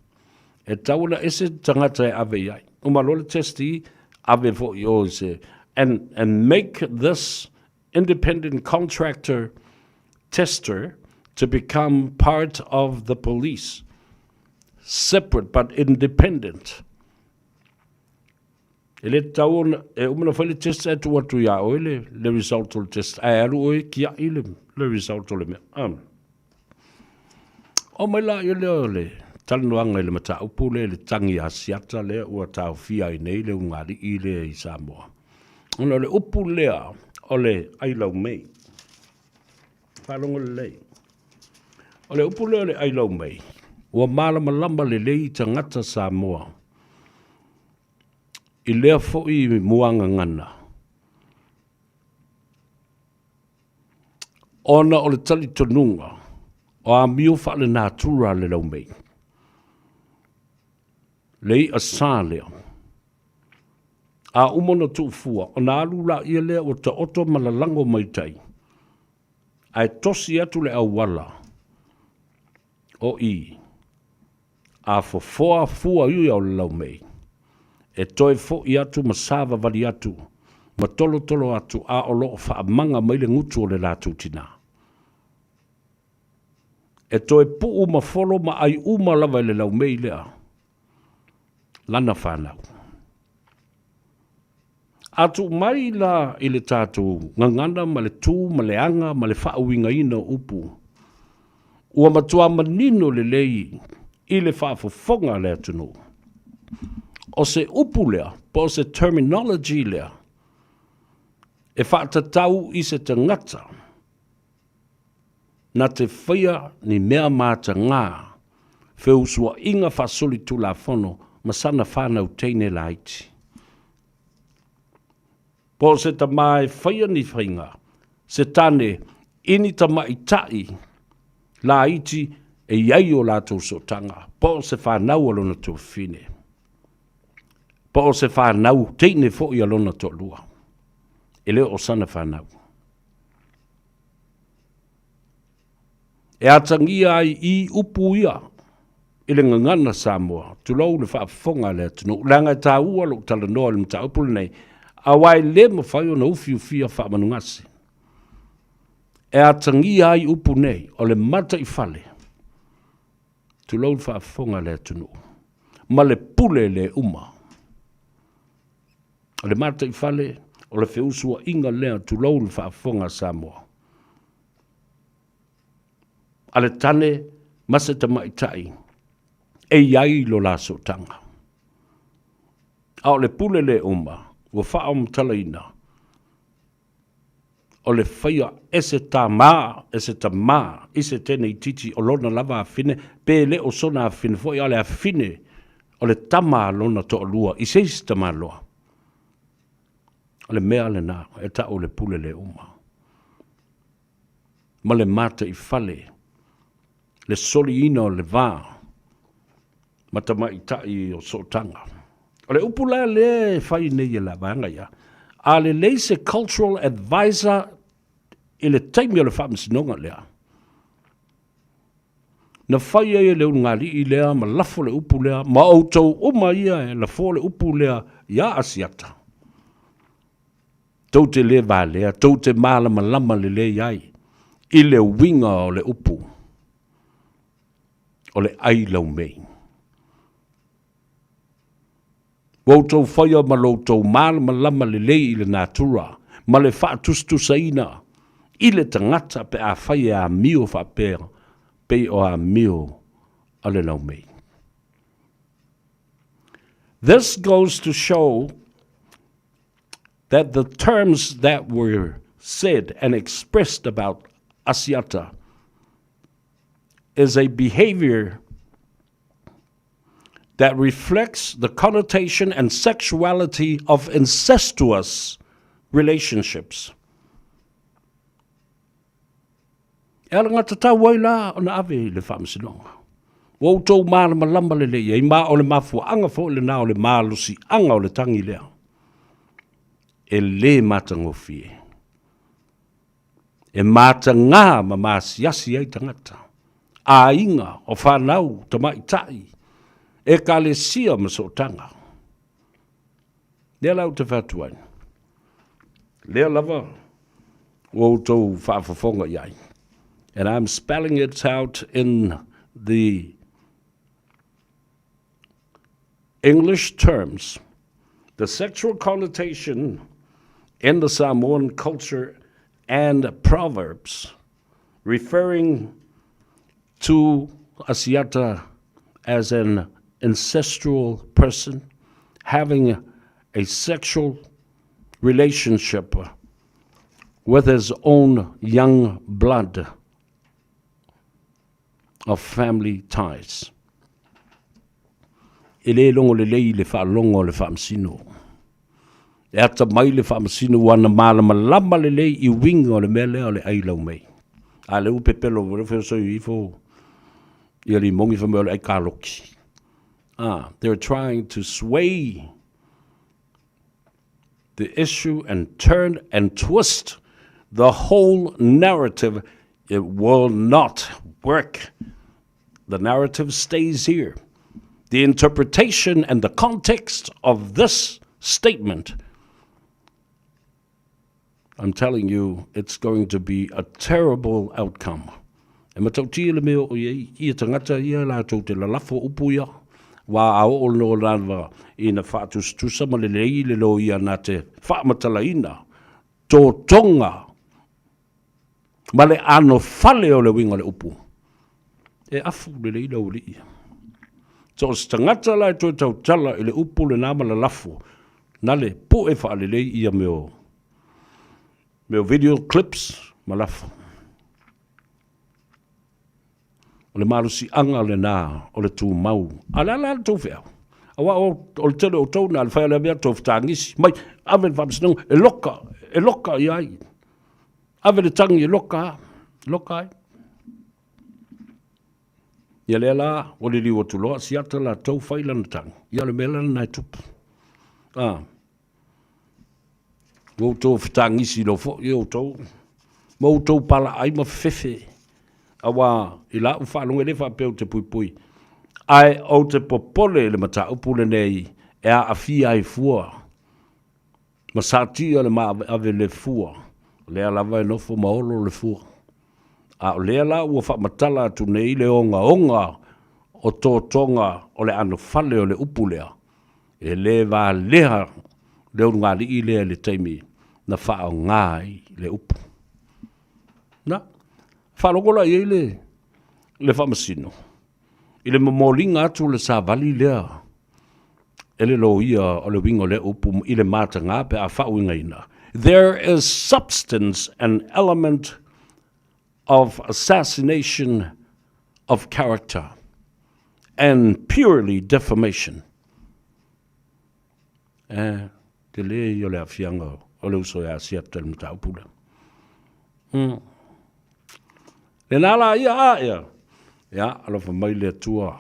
E tauna ese tangata e ave iai. Umalo le testi ave fo i o se. And make this independent contractor tester to become part of the police. Separate but independent. E le tauna e umana whale test e tu atu ia oe le result o le test. Ai aru oe kia i le result o le mea. O mai la i le talanuanga i le mata upu le tangi a siata le ua tau fia i nei le ungari i le i Samoa. Ona le upu lea o le ailau mei. Whalonga le lei. O le upu lea o le ailau mei. Ua malama lamba le lei tangata Samoa. I lea fo i muanga ngana. Ona o le tali tonunga. O a miu whale nā tūra le lau mei. Lei a sā lea. A umona tūfua, o nā alula ia lea o ta oto malalango mai tai. Ai tosi atu le au wala. O i. A fofoa fua iu au le lau mei. E toi fo i atu ma sāva vali atu. Ma tolo atu a o loo wha manga mai le ngutu o le lātu tina. E toi puu ma folo ma ai uma lava le lau mei lea. Lana whanau. Atu mai la i le tātou ngangana ma le tū, ma le anga, ma le whauinga ina upu. Ua matua manino le lei i le whaafofonga lea tunu. O se upu lea, po se terminology lea. E whaatatau i se tangata. Na te whaia ni mea māta ngā, whiusua inga whasoli tu la whono, ma sana whanau teine la iti. Po se ta mai whaia ni whainga, se tane ini ta mai tai, la iti e iai o lātou sotanga, po se whanau alona tō whine. Po se whanau teine fo i alona tō lua. E leo o sana whanau. E atangia ai I upu ia, i le ngangana Samoa, tulau le whaafonga le tunu, langa tā ua lo tala noa le mta upulu nei, a wai le ma whai o na ufiu fia whaamanungasi. E atangia ai upu nei, o le mata I whale, tulau le whaafonga le tunu, ma le pule le uma. O le mata I whale, o le whiusua inga lea tulau le whaafonga Samoa. Ale tane masa ta maitai e iai lo la sotanga. Au le pule le uma, ua whaam talaina. o le whaia ese tā mā, ese tā mā, ese tēnei titi o lona lava a whine, pē le o sona a whine, fo i ale a whine, o le tama lona to lua, i seisi tama loa. O le mea le nā, e ta o le pule le uma. Ma le mata i fale, le soli ina o le vā, ma tama i tai o sotanga. O le upula le whai nei e la vanga ia. A le leise cultural advisor i le taimi o le whaamisinonga lea. Na whai e leo ngari i lea, ma lafo le upu lea, ma autou uma ia e la fo le upu lea, ia asiata. Tau te le vā lea, tau te mālama lama le le iai, i le winga o le upu, o le ai lau mei. Wautou whaia ma loutou mālama lama le le i le natura, ma le whaatustu saina, i le tangata pe a whaia a mio whapea, pe o a mio a le lau mei. This goes to show that the terms that were said and expressed about asiata is a behavior that reflects the connotation and sexuality of incestuous relationships. E ala ngata tau wai la o na ave le whaamisinonga. Wautou mālama lama le lea, i mā o le mafuanga fo le nā o le mālusi anga o le tangi lea. E le matangofie. E mata ngā ma māsiasi ai tangata. A inga o whanau tamaitai. E ka le sia ma sotanga. Lea lau te whatuain. Lea lava wautou whaafafonga iai. And I'm spelling it out in the English terms. The sexual connotation in the Samoan culture and proverbs referring to asiata as an ancestral person having a sexual relationship with his own young blood of family ties. E le longo le lei le whaalongo le whaamsino. E ata mai le whaamsino wana mālama lama le lei I winga o le mea lea o le ailau mei. A le upe pelo le wheo so I fo I ali mongi wha mea o le aikaloki. They're trying to sway the issue and turn and twist the whole narrative. It will not work. The narrative stays here. The interpretation and the context of this statement, I'm telling you, it's going to be a terrible outcome. E matautia le meo o ia tangata ia la tau te lalafo upu ia, wa ao o no lanwa I na whaatustusa ma le lei le lo ia na te whaamatalaina, tō tonga, ma le ano fale o le winga le upu. E afu le lei lau li ia. So stangata lai tō tau tala I le upu le nama la lafo, na le po e wha le lei ia meo video clips ma lafo. O le marusi anga le nā, o le tū mau. A la la tō whiau. Awa o le tele o tau nā le whaia le mea tō whitangisi. Mai, ave le whamsinong, e loka I ai. Ave le tangi e loka ai. Ia lea la, o le liwa tuloa, siata la tau whaila na tangi. Ia le mela na tupu. Wau tō whitangisi lo fo, ia o tau. Mau tau pala ai ma fefe. Awa, I la u whaalunga le whapeo te pui. Ai au te popole le mata upule nei, e a awhia ai fua. Ma sātia le ma ave le fua. Lea lava e nofo maolo le fua. A lea la ua whamatala atu nei le onga o tō tonga o le ano fale o le upulea. E le wā leha le unga li I lea le teimi na whao ngai le upu. Na? Whalogola I le whamasino. I le mamolinga atu le sāvali lea. E le lo ia o le wingo le upu I le mātanga pe a whauinga ina. there is substance and element of assassination of character and purely defamation. Te le yo le afianga o le uso ya siatel mta upula. Le nala ia. Ya, alo fa mai le tua.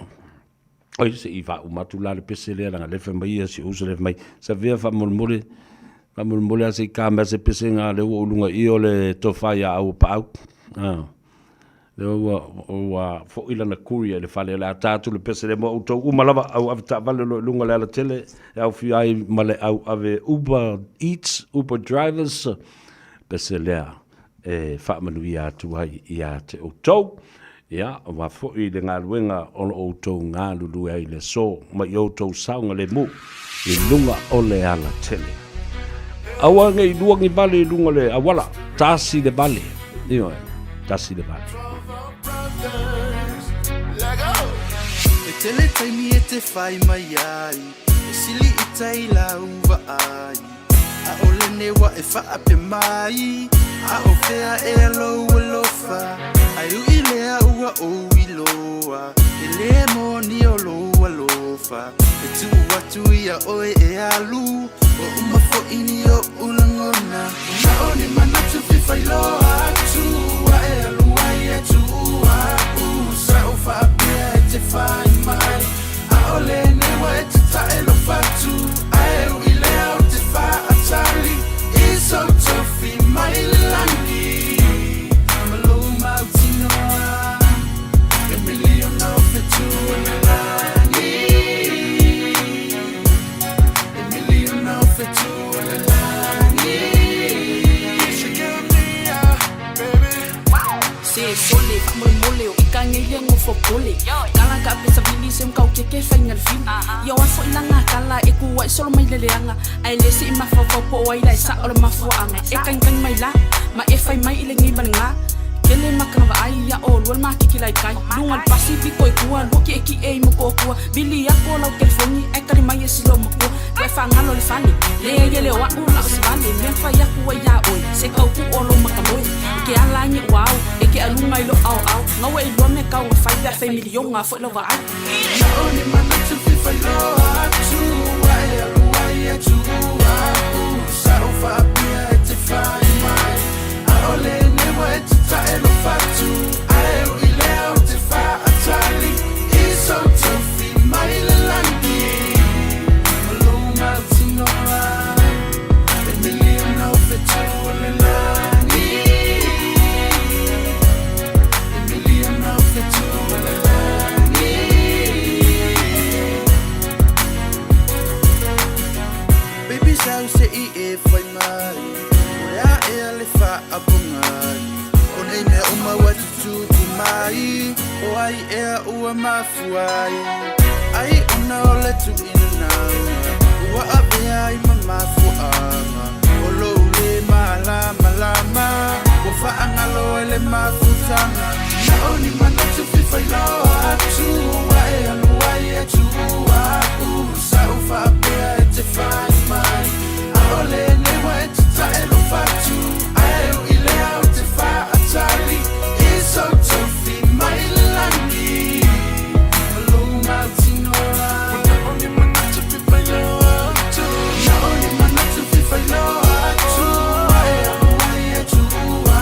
Oi se iva umatu la le pese le nga le fa mai se uso le mai. Sa via fa mulmule. Fa mulmule se kama se pese nga le ulunga I o le tofa ya au pa au. Le o fo ila na kuria le fale la tatu le pese le mo auto umalava au avta vale lunga le tele au fi ai male au ave Uber Eats, Uber drivers pese le fa manuia tu ai ia te auto ya wa fo I le nga luenga o auto nga lulu ai le so ma I auto saunga le mu I lunga o le ala tele awa ngai luangi vale lunga le awala tasi le vale io tasi le vale. Tele taimi e te whai mai ai E sili I tai la uwa ai A ole ne wa e wha ape mai A o whea e alo alofa Ai ui lea ua o iloa E lea mo ni o loa lofa E tu watu ia oe e alu O umafo ini o ulangona Na o ni manatu whiwhai loa Tu a e alu ai e tu ua Sa o wha apea e te whai mai A ole ne wa e te tae lo fatu A e ui lea o te wha atali I so tofi mai langi Malou mautinoa E milion o fetu na langi E milion o fetu na langi Shikamia, baby Se sole, famole mole o ikangile ngo fopole Kala ka pesa vili sem kau keke faingal fili Yo wa fo ilanga kala e ku wa solo mai leleanga Ai lesi I mafo po wa ila sa o mafuanga E kang mai la ma e fai mai ile ngi banga Kele makana ai ya o wal ma kiki lai kai Lunga Pacifico e kua loki e ki e mo ko kua Bili ya ko la telefoni e kali mai e silo mo ko Ke fa ngalo le fani le yele wa una sivani men fa ya ku ya oi se kau ku o lo makamoi Ke ala ni wow e ke alunga I lo au ngawe I lo me kau fa ya fa milion nga fo lo va ai Na oni mana tu fi lo atu wa e alu ai e tu wa Sa o fa pia e te fai mai A ole ne wa e te tae lo fatu A e ui lea o te fa atali I so tofi mai le langi Malou mautinoa E milion o fetu le langi E milion o fetu le langi Baby sao se I e fai mai Oia e ale fa abungai O nei mea uma watu tuku mai O ai ea ua mafuai Ai ona o le tu ina naunga Ua ape ai ma mafuanga O lou le malama lama O whaangalo e le mafutanga Na oni mana tu whiwhai loa atu Ua e alu ai e tu ua Sa o whaapea e te whai mai A ole ne wa e te tae lo fatu A e ui lea o te wha atali I so tofi mai le langi Malou mautinoa Na oni mana tu whiwhai loa atu Na oni mana tu whiwhai loa atu A e alu ai e tu ua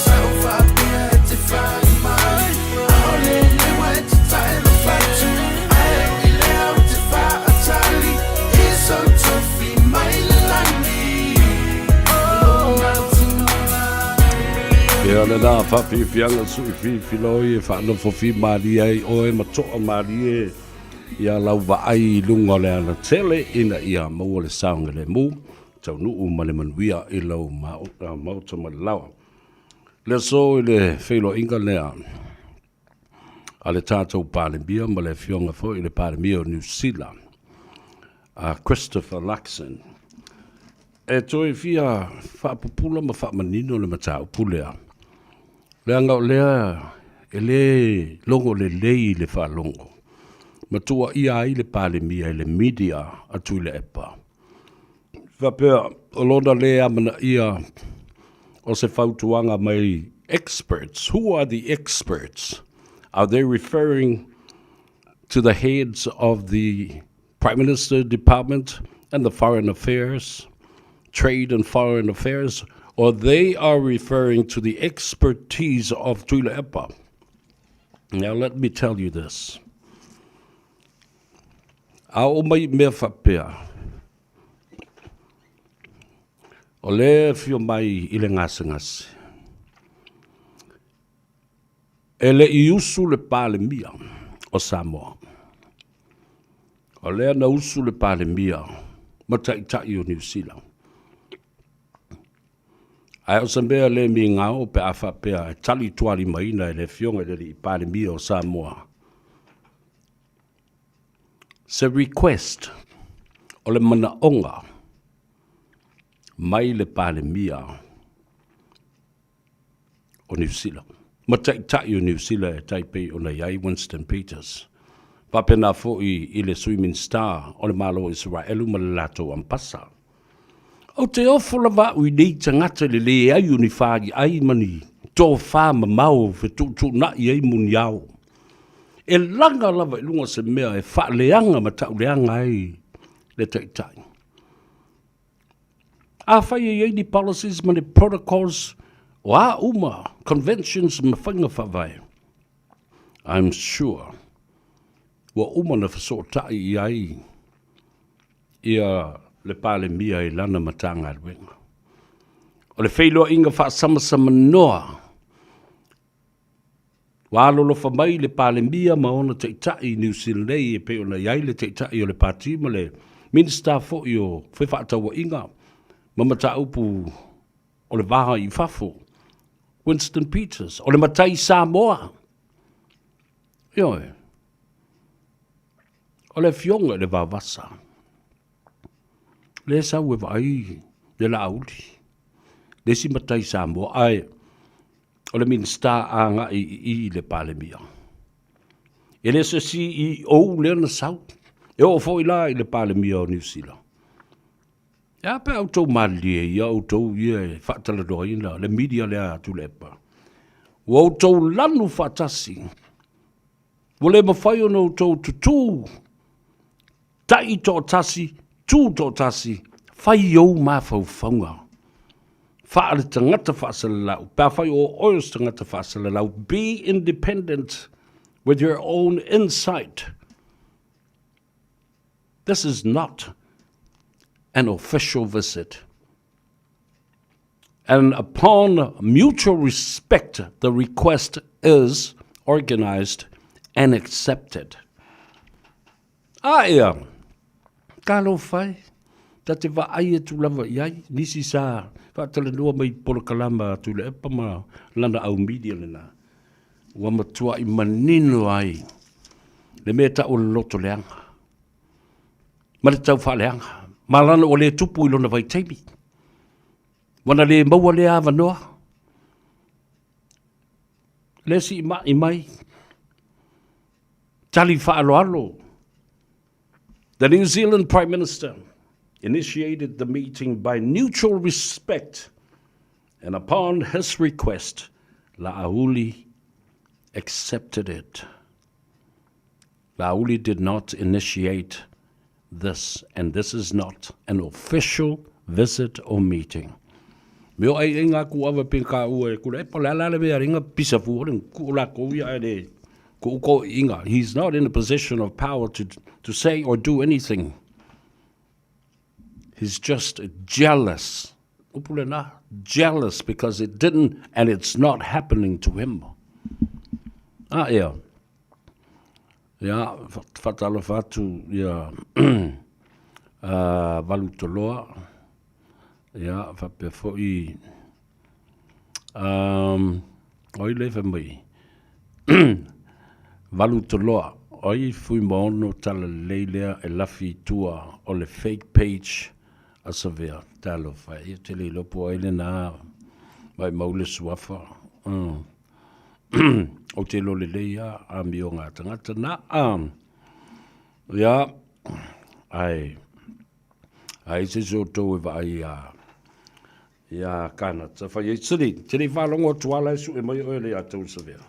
Sa o whaapea e te whai mai A ole ne wa e te tae lo fatu A e ui lea o te wha atali I so tofi mai le langi Malou mautinoa Ke ana nā whawhiwhianga sui whiwhiloi e whanau whawhi maari ai o e matoa maari e ia lau wa ai lunga le ana tele ina ia maua le saunga le mu tau nuu ma le manuia I lau mauta ma le lawa. Le so I le whelo inga lea a le tātou pālemia ma le whionga fo I le pālemia o New Zealand Christopher Luxon e toi fia whaapupula ma whaamanino le matau pulea. Le anga o lea e le longo le lei le whaalongo. Matua ia ai le pālemia I le media atu le epa. Whapea, o lona lea mana ia o se whautuanga mai experts. Who are the experts? Are they referring to the heads of the Prime Minister Department and the Foreign Affairs, Trade and Foreign Affairs, or they are referring to the expertise of Tuila Epa? Now let me tell you this. A o mai mea whapea. O le fio mai i le ngase. E le i usu le pāle mia o Samoa. O lea na usu le pāle mia ma tai o New Zealand. Ai o sa mea le mi ngao pe a whapea e tali tuari maina e le fionga le i pāle mia o Samoa. Se request o le mana onga mai le pāle mia o New Zealand. Ma tai o New Zealand e taipei o na iai Winston Peters. Papena fo i le Swimming Star o le malo Israelu ma le lato ampasa. O te ofo la va ui nei tangata le le ai unifagi ai mani tō whā ma mau fe tū na i ai mun iau. E langa lava i lunga se mea e wha leanga ma tau leanga ai le tai. A whai e ei ni policies ma le protocols o a uma conventions ma whainga whawai. I'm sure wa uma na whasotai i ai ia le pāle mia i lana matanga ruenga. O le whailoa inga wha sama noa. Wa alolo wha mai le pāle mia ma ona teitai New Zealand e pe ona iai le teitai o le pāti ma le minister fo i o whewhatawa inga. Ma mata upu o le waha i whafo. Winston Peters. O le matai Samoa. Ioe. O le fionga le vavasa. Le sa ue vai le la auli. Le si matai Samoa ai o le minister anga i le pāle mia. E le se si i o le na sau. E o fo i la i le pāle mia o New Zealand. Ia pe autou malie ia autou ia whaatala doa ina le media le atu lepa. O autou lanu whaatasi. O le mawhai o autou tutu. Tai tō tasi. Tū tō tasi, whai au mā whauwhaunga. Whaare tangata whaasalalau, pā whai o oios tangata whaasalalau. Be independent with your own insight. This is not an official visit. And upon mutual respect, the request is organized and accepted. Ia. Kalo whai, ta te wa ai e tu lava iai, nisi sa, whaatala nua mai polo kalama tu le epa ma lana au media lena. Wa matua I manino ai, le mea ta o loto leanga. Ma le tau wha leanga, ma lana o le tupu I lona vai teimi. Wana le maua le awa noa. Le si I mai. Tali wha alo alo. The New Zealand Prime Minister initiated the meeting by mutual respect, and upon his request, La'auli accepted it. La'auli did not initiate this, and this is not an official visit or meeting. Meo ai inga ku awa pinka ue, ku lepa lalale mea ringa pisa fuoring, ku la ko ia ere. He's not in a position of power to say or do anything. He's just jealous. Jealous because it didn't and it's not happening to him. Yeah. Yeah, fatalo fatu, yeah. Valutoloa. Yeah, fape foi. Oi leve mai. Valu toloa, oi fui maono tala leilea e lafi tua o le fake page a savea talo fai. Te le lopo aile na mai maule suafa. O te lo le leia a mi o ngā tangata na. Ia, ai, Ai se so tō e vai ia kana. Ta whai e tiri whalongo tuala e su e mai oe le atou sa vea.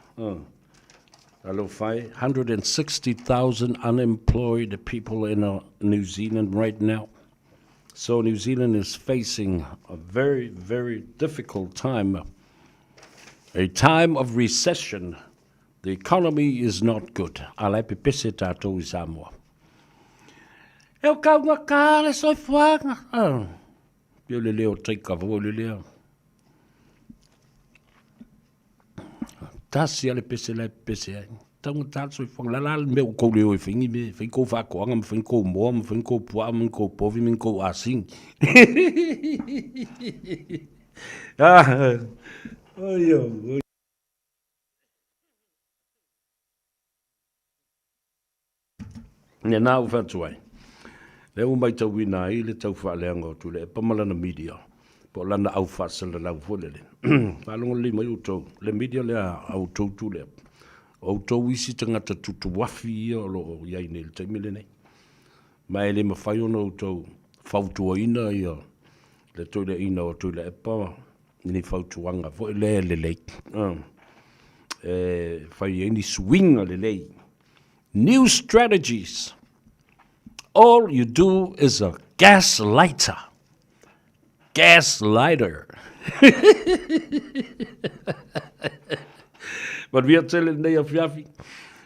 Alo whai, 160,000 unemployed people in New Zealand right now. So New Zealand is facing a very, very difficult time. A time of recession. The economy is not good. Alai pe pese tātou I Samoa. E o kaunga kāre soi fuanga. Pio le leo teika vau le leo. Tasi ale pese lai pese ai. Taunga tātou soi fuanga. Lalal me o kou leo I whingi me. Whingi kou whakoanga, me whingi kou moa, me whingi kou pua, me kou povi, me kou asing. Oi. Ne nā u whatu ai. Le u mai tau wina I le tau whaaleanga o tu le pamalana media. Po lana au whaasala lau fulele. Whalonga li mai utau. Le media le au tau tu le. O tau isi tangata tutu wafi ia o lo iai ne le taimile nei. Mai le mawhai ona o tau whautua ina ia. Le toile ina o tu le epa. Ni whautuanga. Fo le lei. Whai eni swinga le lei. New strategies. All you do is a gaslighter. Gaslighter. But we are telling they of Yafi.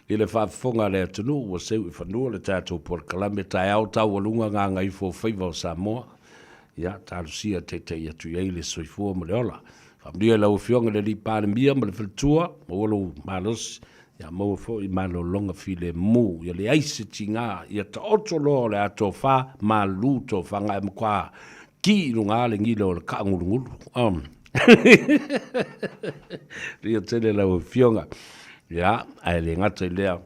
Ile whafonga le atunu, wa seu I whanua le tātou por kalame tai au tau walunga ngā Gagaifo Faiva o Samoa. Ia, tāru sia te atu iei le soifua mo le ola. Whamria lau fionga le li pāne mia ma le whaltua, ma walu malos. Ia maua fo I malo longa file mu. Ia le aise ti ngā. Ia ta oto lo le ato wha ma luto whanga e mkwa. Ki runga le ngile o le ka ngurunguru. Ria tele lau fionga. Ia, ai le ngata I lea.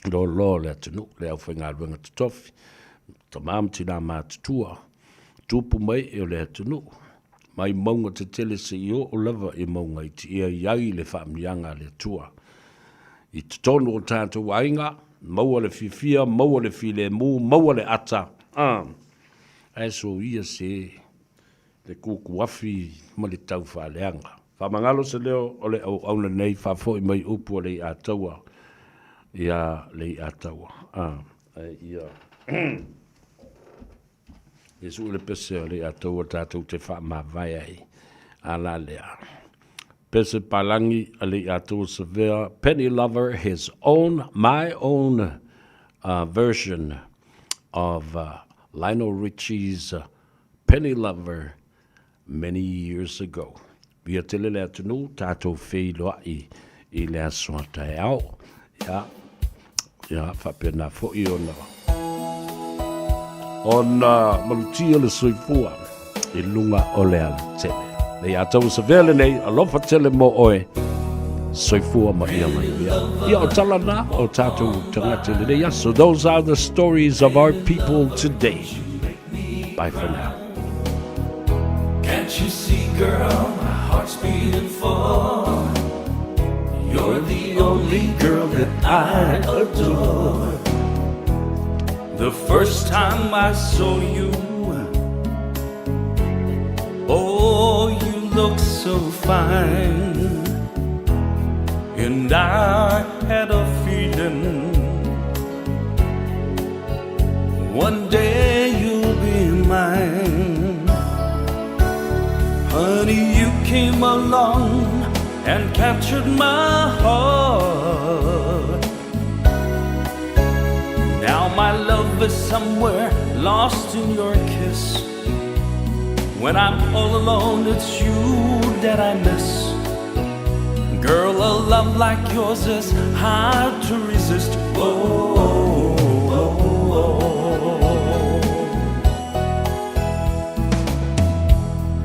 Lo le atunu. Le au whainga ruenga tutofi. Ta mamti nā mātutua. Tupu mai e o le atunu. Mai maunga te tele se I o lava I maunga I ti ia iai le whaamianga le tua. I te tonu o tātou ainga, maua le fifia, maua le file mu, maua le ata. Ai so ia se le kuku wafi ma le tau whaaleanga. Whamangalo se leo o le au nei whafoi mai upu o le ataua. Ia le ataua. Ia. Jesu le pese o le ataua tātou te whamawai ai. Ala lea. Pese palangi ali atu severe Penny Lover, my own version of Lionel Richie's Penny Lover many years ago. Via tele le atunu tato fei loa I le asua tai au. Ya whapena fo I ona. Ona malutia le soifua I lunga o le ala tele. Nei atau sa vele nei, alofa tele mo oe, soifua ma ia mai ia. Ia o talana o tātou tangata le nei. So those are the stories of our people today. Bye for now. Can't you see, girl, my heart's beating for? You're the only girl that I adore. The first time I saw you, oh, you look so fine, and I had a feeling one day you'll be mine. Honey, you came along and captured my heart. Now my love is somewhere lost in your kiss. When I'm all alone, it's you that I miss. Girl, a love like yours is hard to resist. Oh, oh, oh, oh.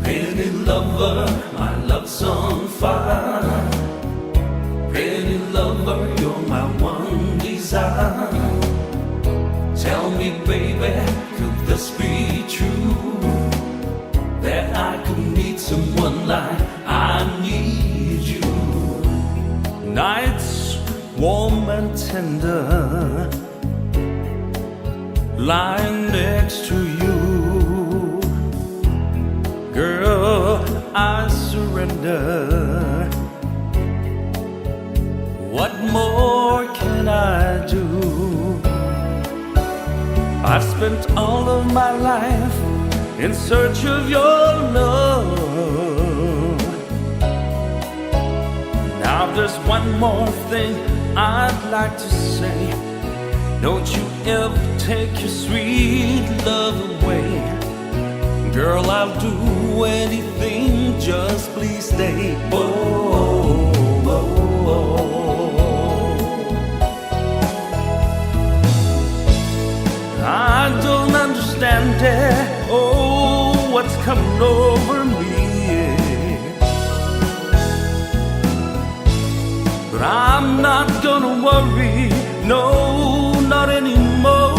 Penny lover, my love's on fire. Penny lover, you're my one desire. Tell me, baby, could this be true? That I could meet someone like I need you. Nights warm and tender, lying next to you. wonder, what more can I do? I've spent all of my life in search of your love. Now there's one more thing I'd like to say. Don't you ever take your sweet love away. Girl, I'll do anything, just please stay. Oh, oh, oh, oh. I don't understand it. Oh, what's coming over me? But I'm not gonna worry, no, not anymore.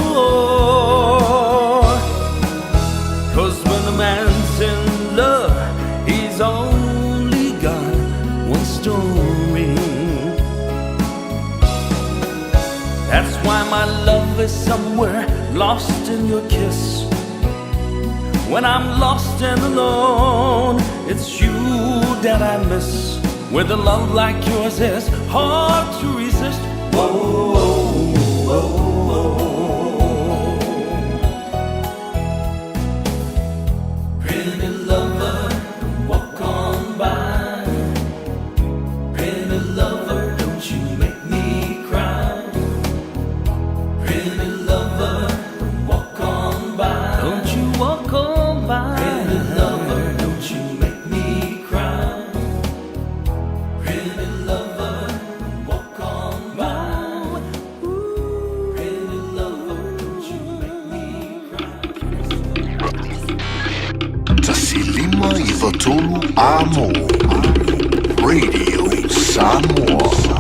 'Cause when a man's in love, he's only got one story. That's why my love is somewhere lost in your kiss. When I'm lost and alone, it's you that I miss. With a love like yours, it's hard to resist. Whoa, whoa, whoa, whoa. Pretty lover, walk on by. Pretty lover, don't you make me cry. Pretty lover, walk on by. Don't you walk on by. Pretty lover, don't you make me cry. Pretty lover, walk on by. Pretty lover, don't you make me cry. Tasilima i Vatulu Amo Radio Samoa.